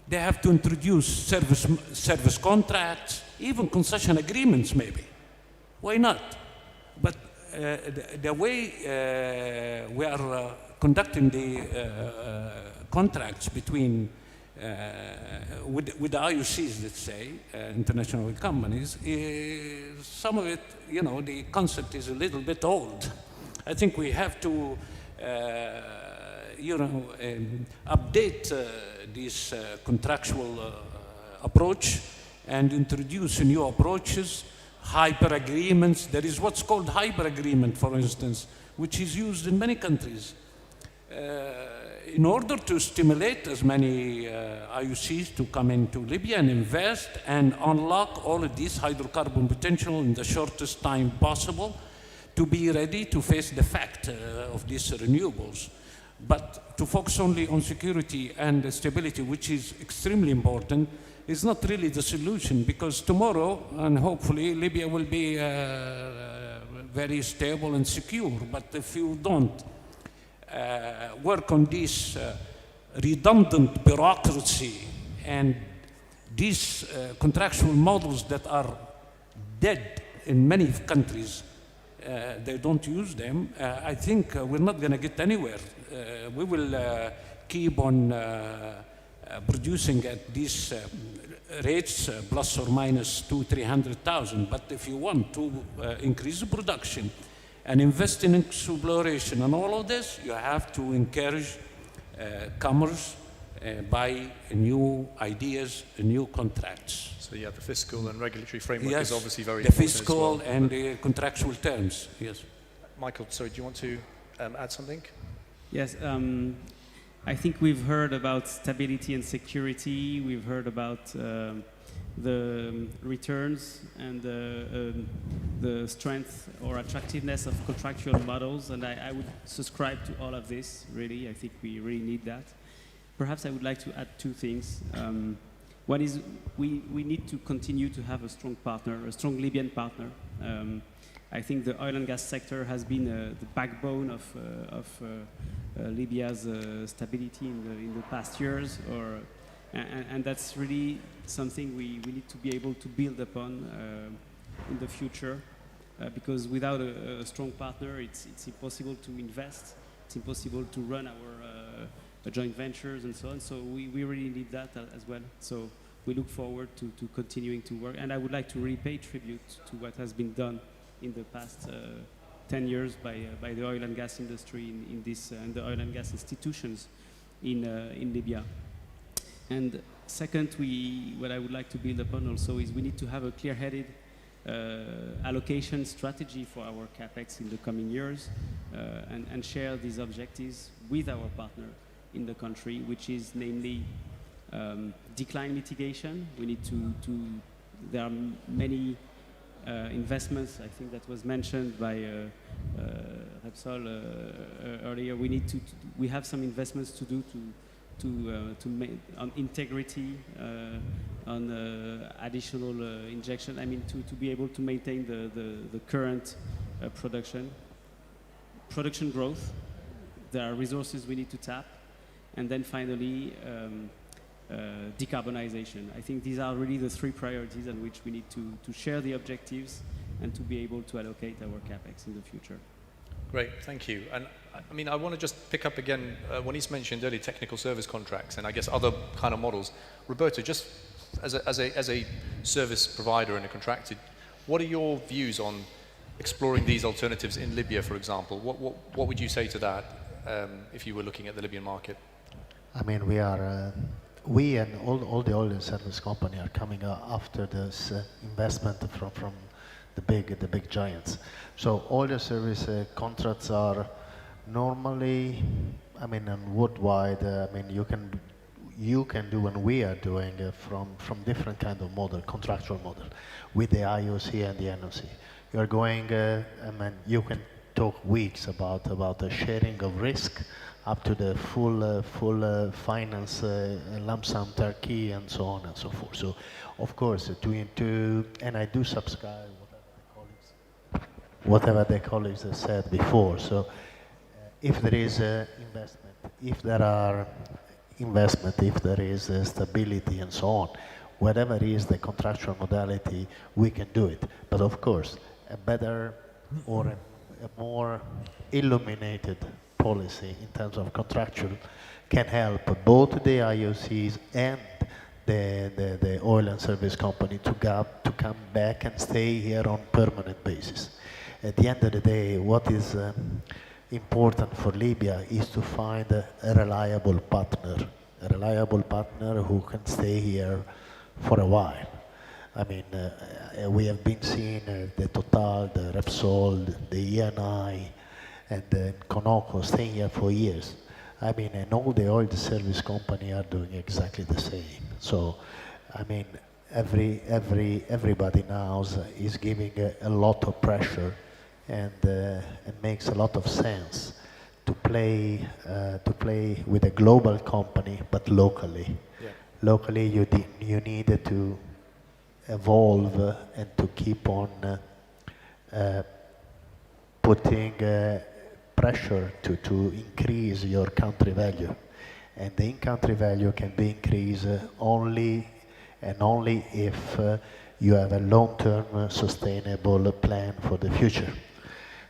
Speaker 12: They have to introduce service contracts, even concession agreements maybe. Why not? But the way we are conducting the contracts between with the IOCs, let's say, international oil companies, some of it, you know, the concept is a little bit old. I think we have to, you know, update this contractual approach and introduce new approaches, hyper agreements. There is what's called hyper agreement, for instance, which is used in many countries. In order to stimulate as many IOCs to come into Libya and invest and unlock all of this hydrocarbon potential in the shortest time possible, to be ready to face the fact of these renewables. But to focus only on security and stability, which is extremely important, is not really the solution, because tomorrow, and hopefully, Libya will be very stable and secure. But if you don't work on this redundant bureaucracy and these contractual models that are dead in many countries, they don't use them, I think we're not going to get anywhere. We will keep on producing at these rates, plus or minus 200,000-300,000. But if you want to increase the production and invest in exploration and all of this, you have to encourage commerce by new ideas, new contracts.
Speaker 10: So yeah, the fiscal and regulatory framework
Speaker 12: yes,
Speaker 10: is obviously very
Speaker 12: the
Speaker 10: important
Speaker 12: fiscal
Speaker 10: as well.
Speaker 12: and the contractual terms, yes.
Speaker 10: Michael, sorry, do you want to add something?
Speaker 16: Yes, I think we've heard about stability and security. We've heard about the returns and the strength or attractiveness of contractual models, and I would subscribe to all of this, really. I think we really need that. Perhaps I would like to add two things. One is we need to continue to have a strong partner, a strong Libyan partner. I think the oil and gas sector has been the backbone of Libya's stability in the past years, and that's really something we need to be able to build upon in the future. because without a strong partner, it's impossible to invest, it's impossible to run our joint ventures and so on. So we really need that as well. So we look forward to continuing to work. And I would like to really pay tribute to what has been done in the past 10 years by the oil and gas industry in this and the oil and gas institutions in Libya. And second, what I would like to build upon also is we need to have a clear-headed allocation strategy for our capex in the coming years and share these objectives with our partner in the country, which is namely decline mitigation. We need there are many investments, I think that was mentioned by Repsol earlier. We have some investments to do on integrity, on additional injection. I mean, to be able to maintain the current production growth. There are resources we need to tap, and then finally decarbonization. I think these are really the three priorities on which we need to share the objectives and to be able to allocate our capex in the future.
Speaker 10: Great, thank you. And I mean, I want to just pick up again, when he's mentioned earlier technical service contracts and I guess other kind of models. Roberto, just as a service provider and a contractor, what are your views on exploring these alternatives in Libya, for example? What would you say to that if you were looking at the Libyan market?
Speaker 15: I mean, we and all the oil and service company are coming after this investment from the big giants. So all the service contracts are normally, I mean, worldwide. I mean, you can do, and we are doing from different kind of model, contractual model, with the IOC and the NOC. You are going, I mean, you can talk weeks about the sharing of risk, up to the full finance lump sum Turkey and so on and so forth. So, of course, and I do subscribe whatever the colleagues have said before. So, if there is investment, if there are investment, if there is stability and so on, whatever is the contractual modality, we can do it. But of course, a better or a more illuminated policy in terms of contractual can help both the IOCs and the oil and service company to come back and stay here on permanent basis. At the end of the day, what is important for Libya is to find a reliable partner who can stay here for a while. I mean, we have been seeing the Total, the Repsol, the ENI, and Conoco staying here for years. I mean, and all the oil service company are doing exactly the same. So, I mean, everybody now is giving a lot of pressure, and it makes a lot of sense to play with a global company, but locally. Yeah. Locally, you need to evolve and to keep on putting pressure to increase your country value. And the in-country value can be increased only if you have a long-term sustainable plan for the future.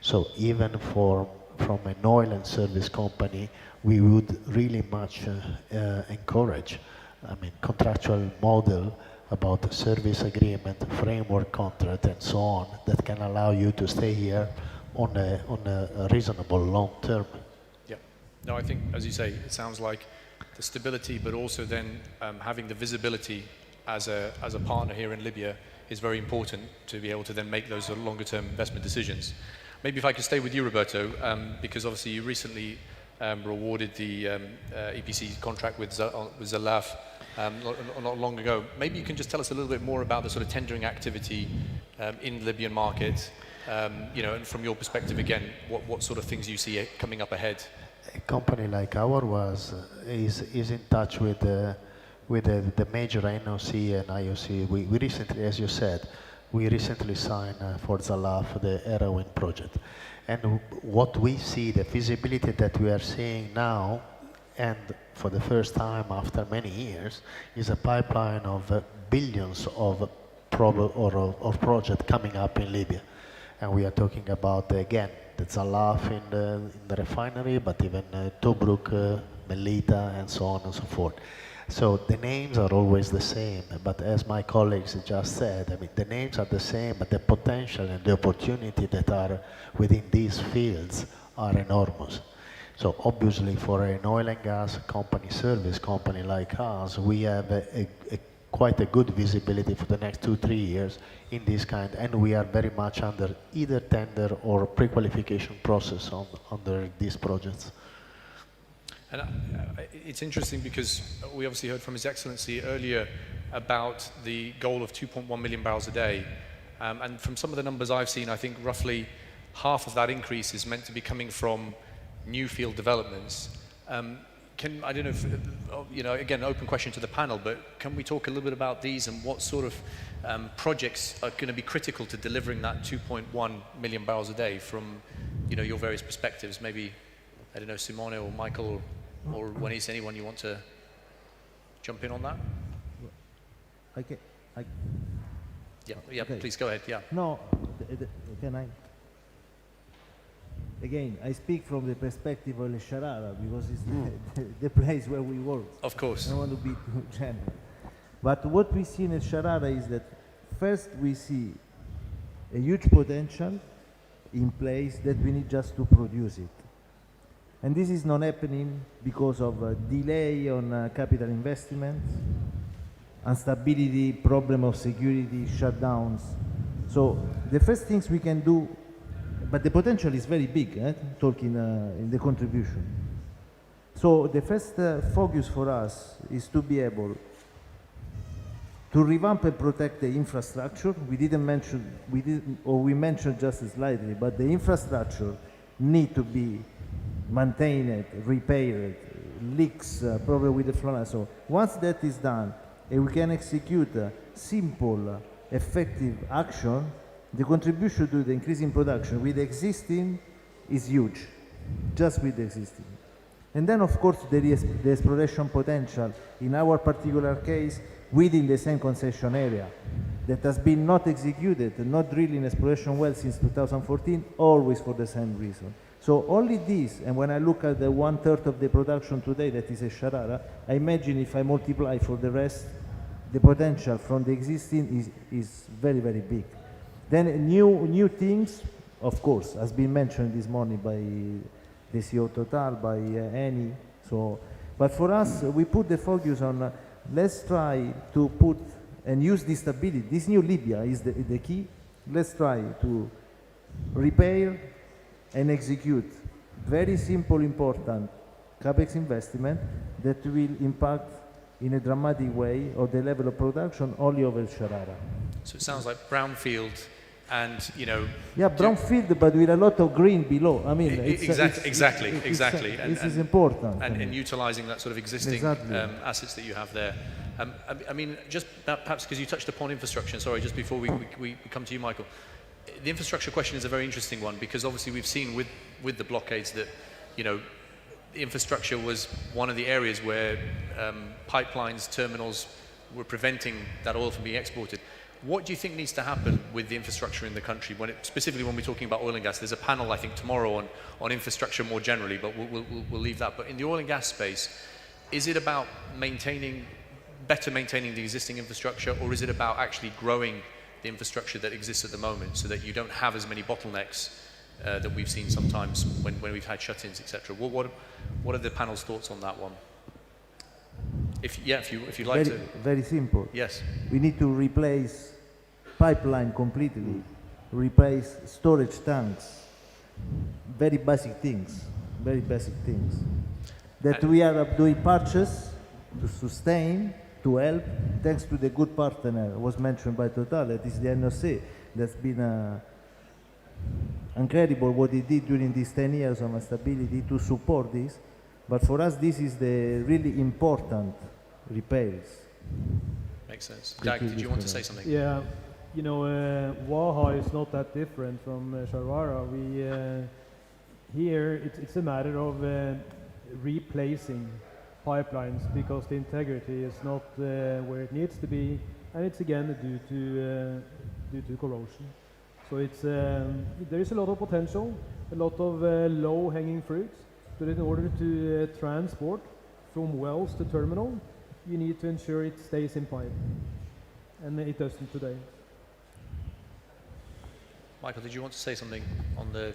Speaker 15: So even from an oil and service company, we would really much encourage, I mean, contractual model about the service agreement, framework contract, and so on, that can allow you to stay here on a reasonable long term.
Speaker 10: Yeah. No, I think, as you say, it sounds like the stability, but also then having the visibility as a partner here in Libya is very important to be able to then make those longer term investment decisions. Maybe if I could stay with you, Roberto, because obviously you recently were awarded the EPC contract with Zalaf not long ago. Maybe you can just tell us a little bit more about the sort of tendering activity in the Libyan market, you know, and from your perspective again, what sort of things you see coming up ahead?
Speaker 15: A company like ours is in touch with the major NOC and IOC. We recently, as you said, we recently signed for Zalaf the Heroin project. And what we see, the feasibility that we are seeing now, and for the first time after many years, is a pipeline of billions of projects coming up in Libya. And we are talking about, again, the Zalaf in the refinery, but even Tobruk, Melita, and so on and so forth. So the names are always the same, but as my colleagues just said, I mean, the names are the same, but the potential and the opportunity that are within these fields are enormous. So obviously for an oil and gas company, service company like us, we have quite a good visibility for the next 2-3 years in this kind, and we are very much under either tender or pre-qualification process under these projects.
Speaker 10: And it's interesting because we obviously heard from His Excellency earlier about the goal of 2.1 million barrels a day. And from some of the numbers I've seen, I think roughly half of that increase is meant to be coming from new field developments. I don't know if, you know, again, open question to the panel, but can we talk a little bit about these and what sort of projects are going to be critical to delivering that 2.1 million barrels a day from, you know, your various perspectives? Maybe, I don't know, Simone or Michael or Wanis, anyone you want to jump in on that? Yeah, okay. Please go ahead, yeah.
Speaker 11: No, can I? Again, I speak from the perspective of Sharara because it's the place where we work.
Speaker 10: Of course.
Speaker 11: I don't want to be too general. But what we see in Sharara is that first we see a huge potential in place that we need just to produce it. And this is not happening because of a delay on capital investments, instability, problem of security, shutdowns. So the first things we can do, but the potential is very big, talking in the contribution. So the first focus for us is to be able to revamp and protect the infrastructure. We mentioned just slightly, but the infrastructure need to be maintained, repaired, leaks, probably with the flow. So once that is done, and we can execute simple, effective action, the contribution to the increase in production with existing is huge, just with the existing. And then, of course, there is the exploration potential, in our particular case, within the same concession area that has been not executed, not drilling exploration wells since 2014, always for the same reason. So only this, and when I look at the 1/3 of the production today that is a Sharara, I imagine if I multiply for the rest, the potential from the existing is very, very big. Then new things, of course, has been mentioned this morning by the CEO Total, by Eni. So, but for us, we put the focus on let's try to put and use this stability. This new Libya is the key. Let's try to repair and execute very simple, important capex investment that will impact in a dramatic way of the level of production only over Sharara.
Speaker 10: So it sounds like brownfield and, you know...
Speaker 11: Yeah, brownfield, but with a lot of green below. I mean,
Speaker 10: exactly.
Speaker 11: This is important.
Speaker 10: And utilizing that sort of existing assets that you have there. I mean, just perhaps because you touched upon infrastructure, sorry, just before we come to you, Michael. The infrastructure question is a very interesting one because obviously we've seen with the blockades that, you know, the infrastructure was one of the areas where pipelines, terminals were preventing that oil from being exported. What do you think needs to happen with the infrastructure in the country, specifically when we're talking about oil and gas? There's a panel, I think, tomorrow on infrastructure more generally, but we'll leave that. But in the oil and gas space, is it about better maintaining the existing infrastructure, or is it about actually growing the infrastructure that exists at the moment so that you don't have as many bottlenecks that we've seen sometimes when we've had shut-ins, etc.? What are the panel's thoughts on that one? If you'd like to...
Speaker 11: Very simple.
Speaker 10: Yes.
Speaker 11: We need to replace pipeline completely, replace storage tanks, very basic things, that we are doing purchase to sustain, to help, thanks to the good partner was mentioned by Total, that is the NOC. That's been incredible what it did during these 10 years of stability to support this. But for us, this is the really important repairs.
Speaker 10: Makes sense. Dag, did you want to say something?
Speaker 2: Yeah, you know, Waha is not that different from Sharara. Here it's a matter of replacing pipelines because the integrity is not where it needs to be, and it's again due to corrosion. So there is a lot of potential, a lot of low-hanging fruits, but in order to transport from wells to terminal, you need to ensure it stays in pipe, and it doesn't today.
Speaker 10: Michael, did you want to say something on the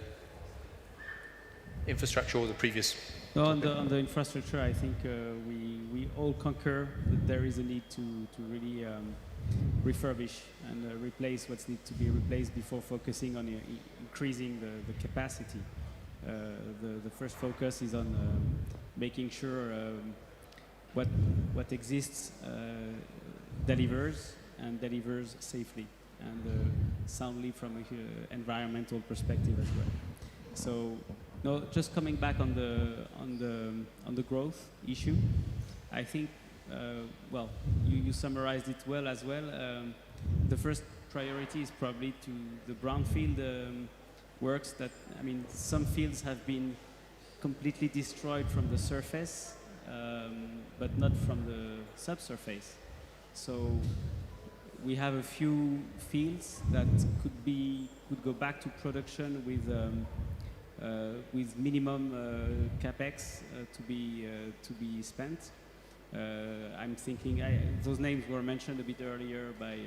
Speaker 10: infrastructure or the previous?
Speaker 16: No, on the infrastructure, I think we all concur that there is a need to really refurbish and replace what's need to be replaced before focusing on increasing the capacity. The first focus is on making sure what exists delivers and delivers safely and soundly from an environmental perspective as well. So, no, just coming back on the growth issue, I think, well, you summarized it well as well. The first priority is probably to the brownfield works that, I mean, some fields have been completely destroyed from the surface, but not from the subsurface. So we have a few fields that could go back to production with minimum capex to be spent. I'm thinking those names were mentioned a bit earlier by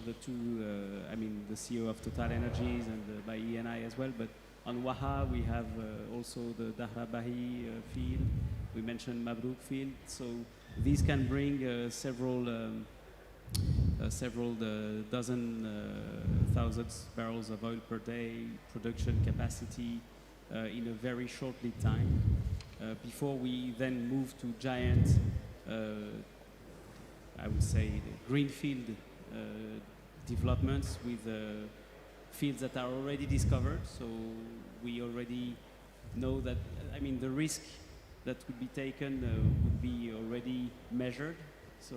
Speaker 16: the two, I mean, the CEO of Total Energies and by ENI as well. But on Waha, we have also the Dahrabahi field. We mentioned Mabrouk field. So these can bring several dozen thousands barrels of oil per day production capacity in a very short lead time before we then move to giant, I would say, greenfield developments with fields that are already discovered. So we already know that, I mean, the risk that would be taken would be already measured. So,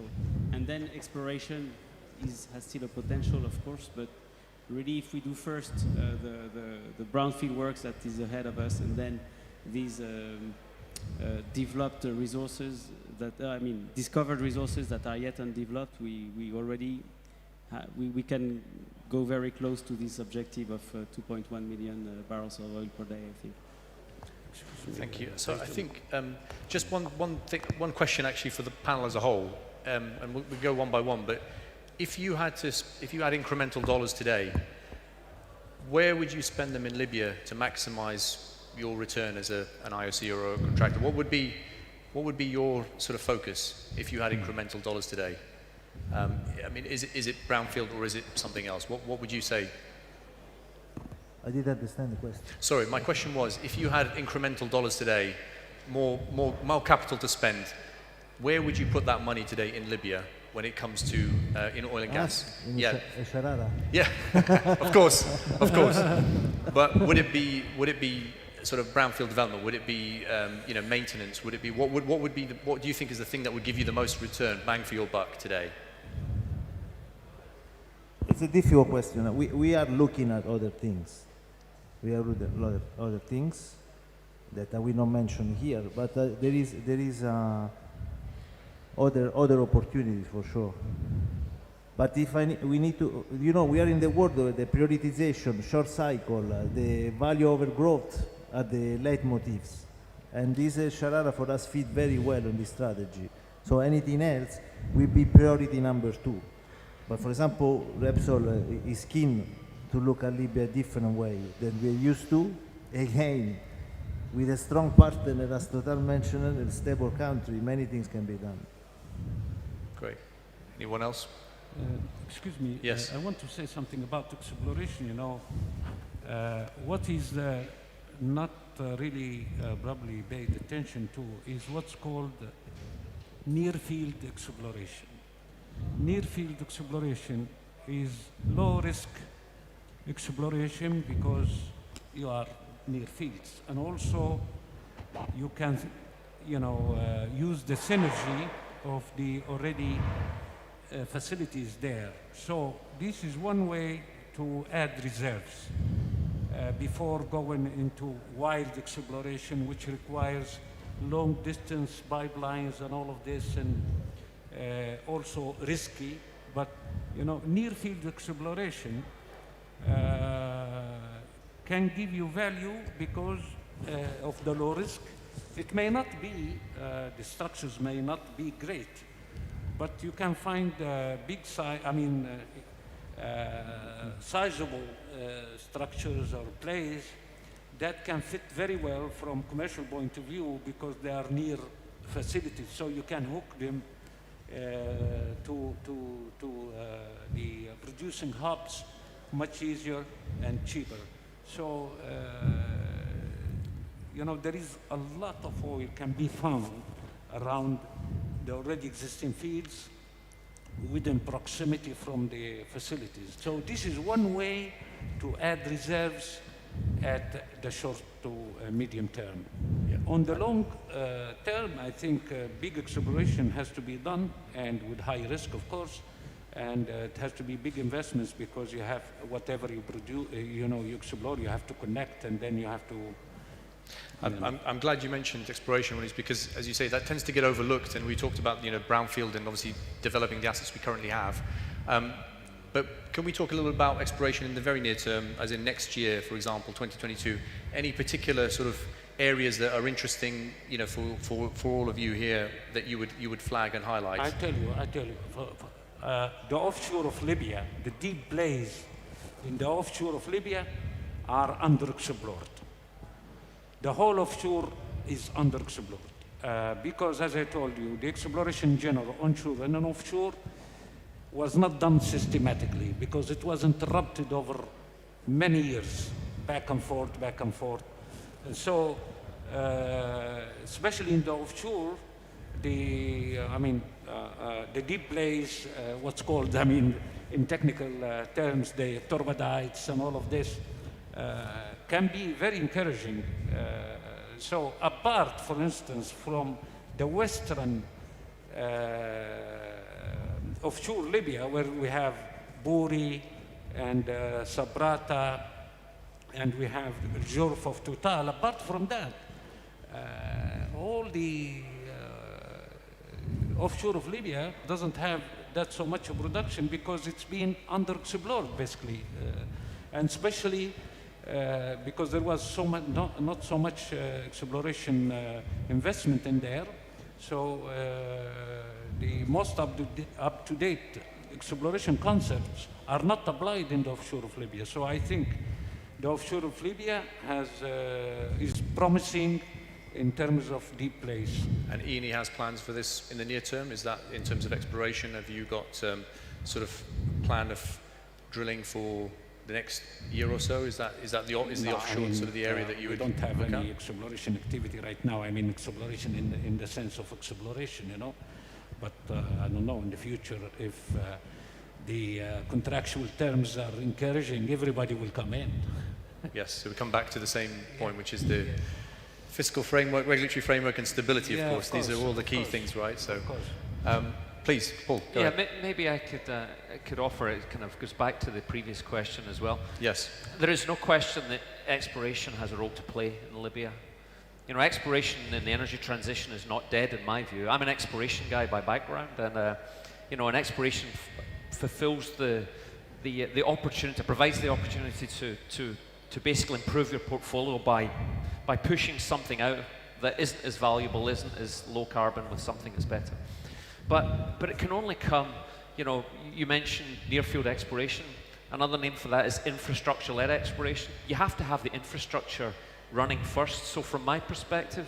Speaker 16: and then exploration has still a potential, of course, but really if we do first the brownfield works that is ahead of us, and then these developed resources that, I mean, discovered resources that are yet undeveloped, we already, we can go very close to this objective of 2.1 million barrels of oil per day, I think.
Speaker 10: Thank you. So I think just one question actually for the panel as a whole, and we'll go one by one. But if you had incremental dollars today, where would you spend them in Libya to maximise your return as an IOC or a contractor? What would be your sort of focus if you had incremental dollars today? I mean, is it brownfield or is it something else? What would you say?
Speaker 11: I didn't understand the question.
Speaker 10: Sorry, my question was, if you had incremental dollars today, more capital to spend, where would you put that money today in Libya when it comes to in oil and gas?
Speaker 11: Yeah.
Speaker 10: Yeah, of course. But would it be sort of brownfield development? Would it be maintenance? Would it be what do you think is the thing that would give you the most return, bang for your buck today?
Speaker 11: It's a difficult question. We are looking at other things. We are looking at a lot of other things that I will not mention here, but there is other opportunities for sure. But if we need to, we are in the world of the prioritization, short cycle, the value over growth are the leitmotifs, and this Sharara for us fit very well on this strategy. So anything else will be priority number 2. But for example, Repsol is keen to look at Libya a different way than we're used to. Again, with a strong partner, as Total mentioned, a stable country, many things can be done.
Speaker 10: Great. Anyone else?
Speaker 12: Excuse me.
Speaker 10: Yes.
Speaker 12: I want to say something about exploration. What is not really probably paid attention to is what's called near-field exploration. Near-field exploration is low-risk exploration because you are near fields, and also you can, use the synergy of the already facilities there. So this is one way to add reserves before going into wild exploration, which requires long-distance pipelines and all of this, and also risky. But near-field exploration can give you value because of the low risk. It may not be, the structures may not be great, but you can find big size, sizable structures or plays that can fit very well from commercial point of view because they are near facilities, so you can hook them to the producing hubs much easier and cheaper. So, you know, there is a lot of oil can be found around the already existing fields within proximity from the facilities. So this is one way to add reserves at the short to medium term. Yeah. On the long term, I think big exploration has to be done, and with high risk, of course, and it has to be big investments because you have whatever you produce, you know, you explore, you have to connect, and then you have to.
Speaker 10: I'm glad you mentioned exploration, Willis, because, as you say, that tends to get overlooked, and we talked about, you know, brownfield and obviously developing the assets we currently have. But can we talk a little about exploration in the very near term, as in next year, for example, 2022? Any particular sort of areas that are interesting, you know, for all of you here that you would flag and highlight?
Speaker 12: I tell you, the offshore of Libya, the deep plays in the offshore of Libya are underexplored. The whole offshore is underexplored because, as I told you, the exploration in general, onshore and offshore, was not done systematically because it was interrupted over many years, back and forth, back and forth. And so, especially in the offshore, the deep plays, what's called, in technical terms, the turbidites and all of this, can be very encouraging. So apart, for instance, from the western offshore Libya, where we have Buri and Sabrata, and we have Jorf of Total, apart from that, all the offshore of Libya doesn't have that so much of production because it's been underexplored, basically, and especially because there was so much, not so much exploration investment in there. So the most up-to-date exploration concepts are not applied in the offshore of Libya. So I think the offshore of Libya is promising in terms of deep plays.
Speaker 10: And Eni has plans for this in the near term? Is that in terms of exploration? Have you got sort of plan of drilling for the next year or so? Is the offshore sort of the area that you would?
Speaker 12: We don't have any exploration activity right now. I mean, exploration in the sense of exploration, you know. But I don't know in the future if the contractual terms are encouraging, everybody will come in.
Speaker 10: Yes, so we come back to the same point, which is the fiscal framework, regulatory framework, and stability. Of course, these are all the key things, right? So, please, Paul. Go ahead.
Speaker 14: Maybe I could offer. It kind of goes back to the previous question as well.
Speaker 10: Yes.
Speaker 14: There is no question that exploration has a role to play in Libya. You know, exploration in the energy transition is not dead, in my view. I'm an exploration guy by background, and you know, an exploration fulfills the opportunity, provides the opportunity to basically improve your portfolio by pushing something out that isn't as valuable, isn't as low carbon, with something that's better. But it can only come, you know, you mentioned near field exploration. Another name for that is infrastructure-led exploration. You have to have the infrastructure running first. So from my perspective,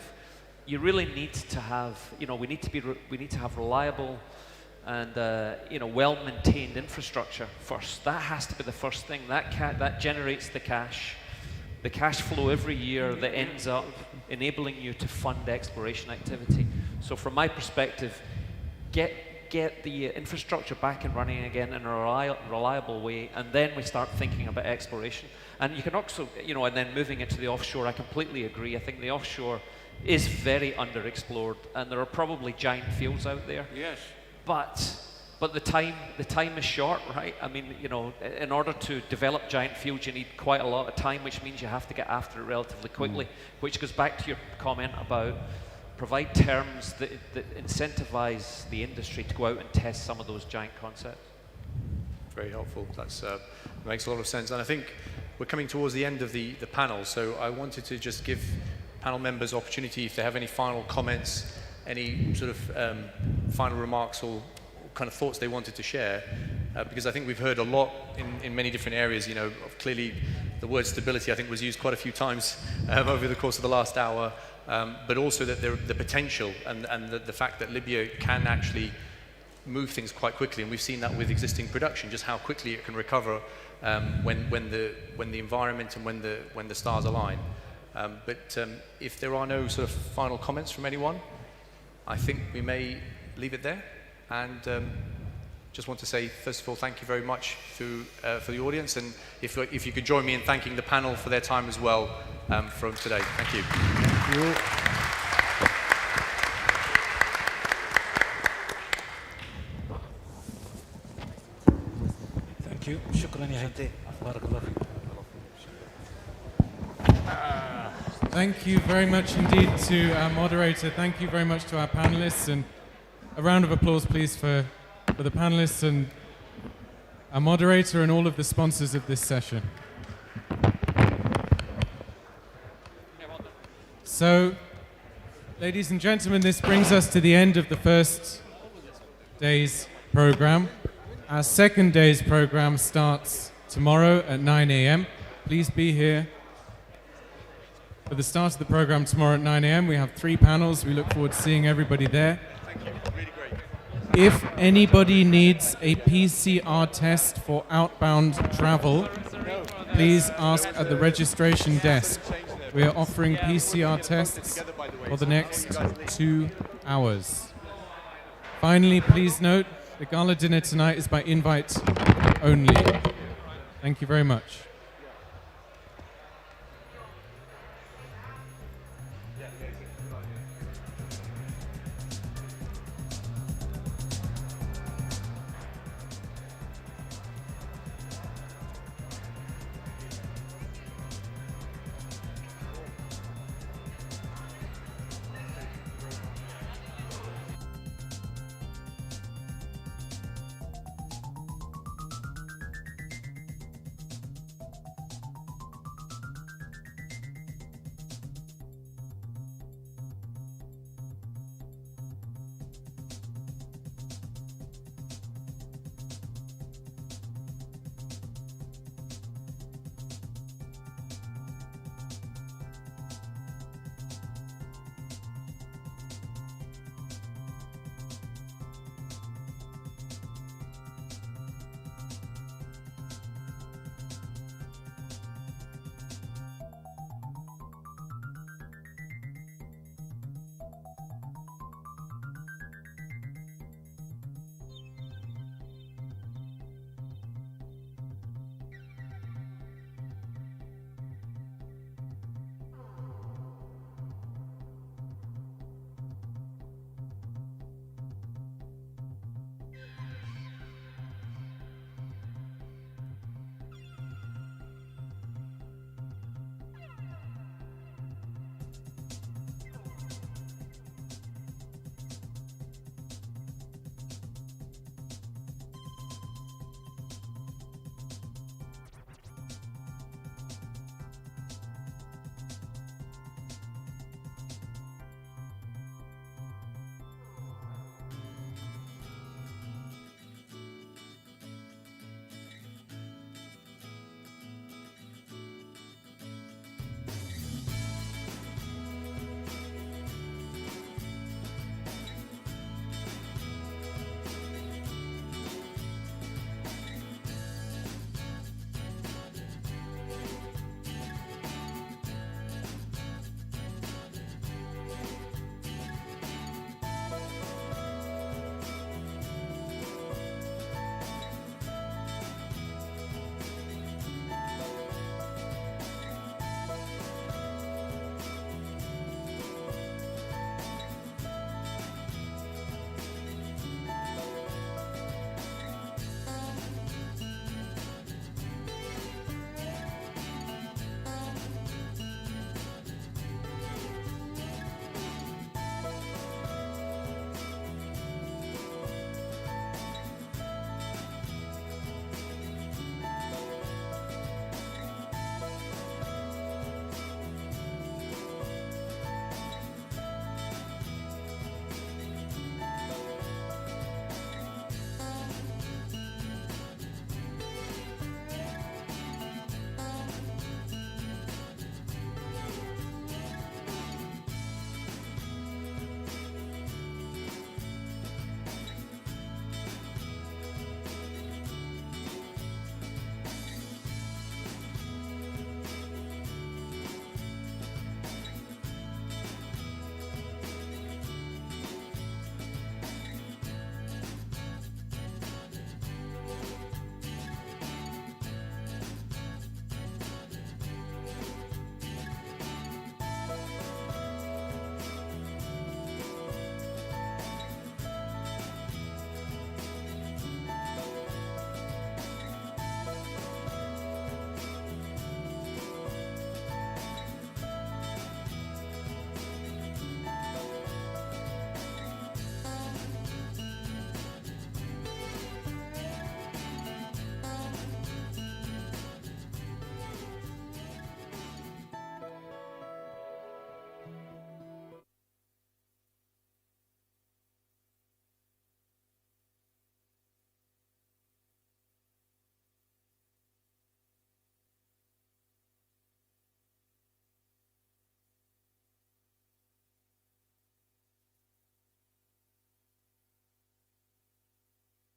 Speaker 14: you really need to have, you know, we need to have reliable and you know, well-maintained infrastructure first. That has to be the first thing. That generates the cash flow every year that ends up enabling you to fund exploration activity. So from my perspective, get the infrastructure back and running again in a reliable way, and then we start thinking about exploration. And you can also, you know, and then moving it to the offshore, I completely agree. I think the offshore is very underexplored, and there are probably giant fields out there.
Speaker 12: Yes.
Speaker 14: But the time is short, right? I mean, you know, in order to develop giant fields, you need quite a lot of time, which means you have to get after it relatively quickly, which goes back to your comment about provide terms that incentivize the industry to go out and test some of those giant concepts.
Speaker 10: very helpful. That makes a lot of sense. And I think we're coming towards the end of the panel, so I wanted to just give panel members opportunity if they have any final comments, any sort of final remarks or kind of thoughts they wanted to share, because I think we've heard a lot in many different areas. You know, clearly the word stability I think was used quite a few times over the course of the last hour, but also that the potential and the fact that Libya can actually move things quite quickly, and we've seen that with existing production, just how quickly it can recover when the environment and when the stars align. But if there are no sort of final comments from anyone, I think we may leave it there. And just want to say, first of all, thank you very much for the audience. And if you could join me in thanking the panel for their time as well from today. Thank you.
Speaker 11: Thank you.
Speaker 7: Thank you. شكرا يا هيثم. بارك الله فيك.
Speaker 1: Thank you very much indeed to our moderator. Thank you very much to our panelists, and a round of applause please for the panelists and our moderator and all of the sponsors of this session. So, ladies and gentlemen, this brings us to the end of the first day's program. Our second day's program starts tomorrow at 9 a.m. Please be here for the start of the program tomorrow at 9 a.m. We have 3 panels. We look forward to seeing everybody there.
Speaker 10: Thank you. Really great.
Speaker 1: If anybody needs a PCR test for outbound travel, please ask at the registration desk. We are offering PCR tests for the next 2 hours. Finally, please note, the gala dinner tonight is by invite only. Thank you very much.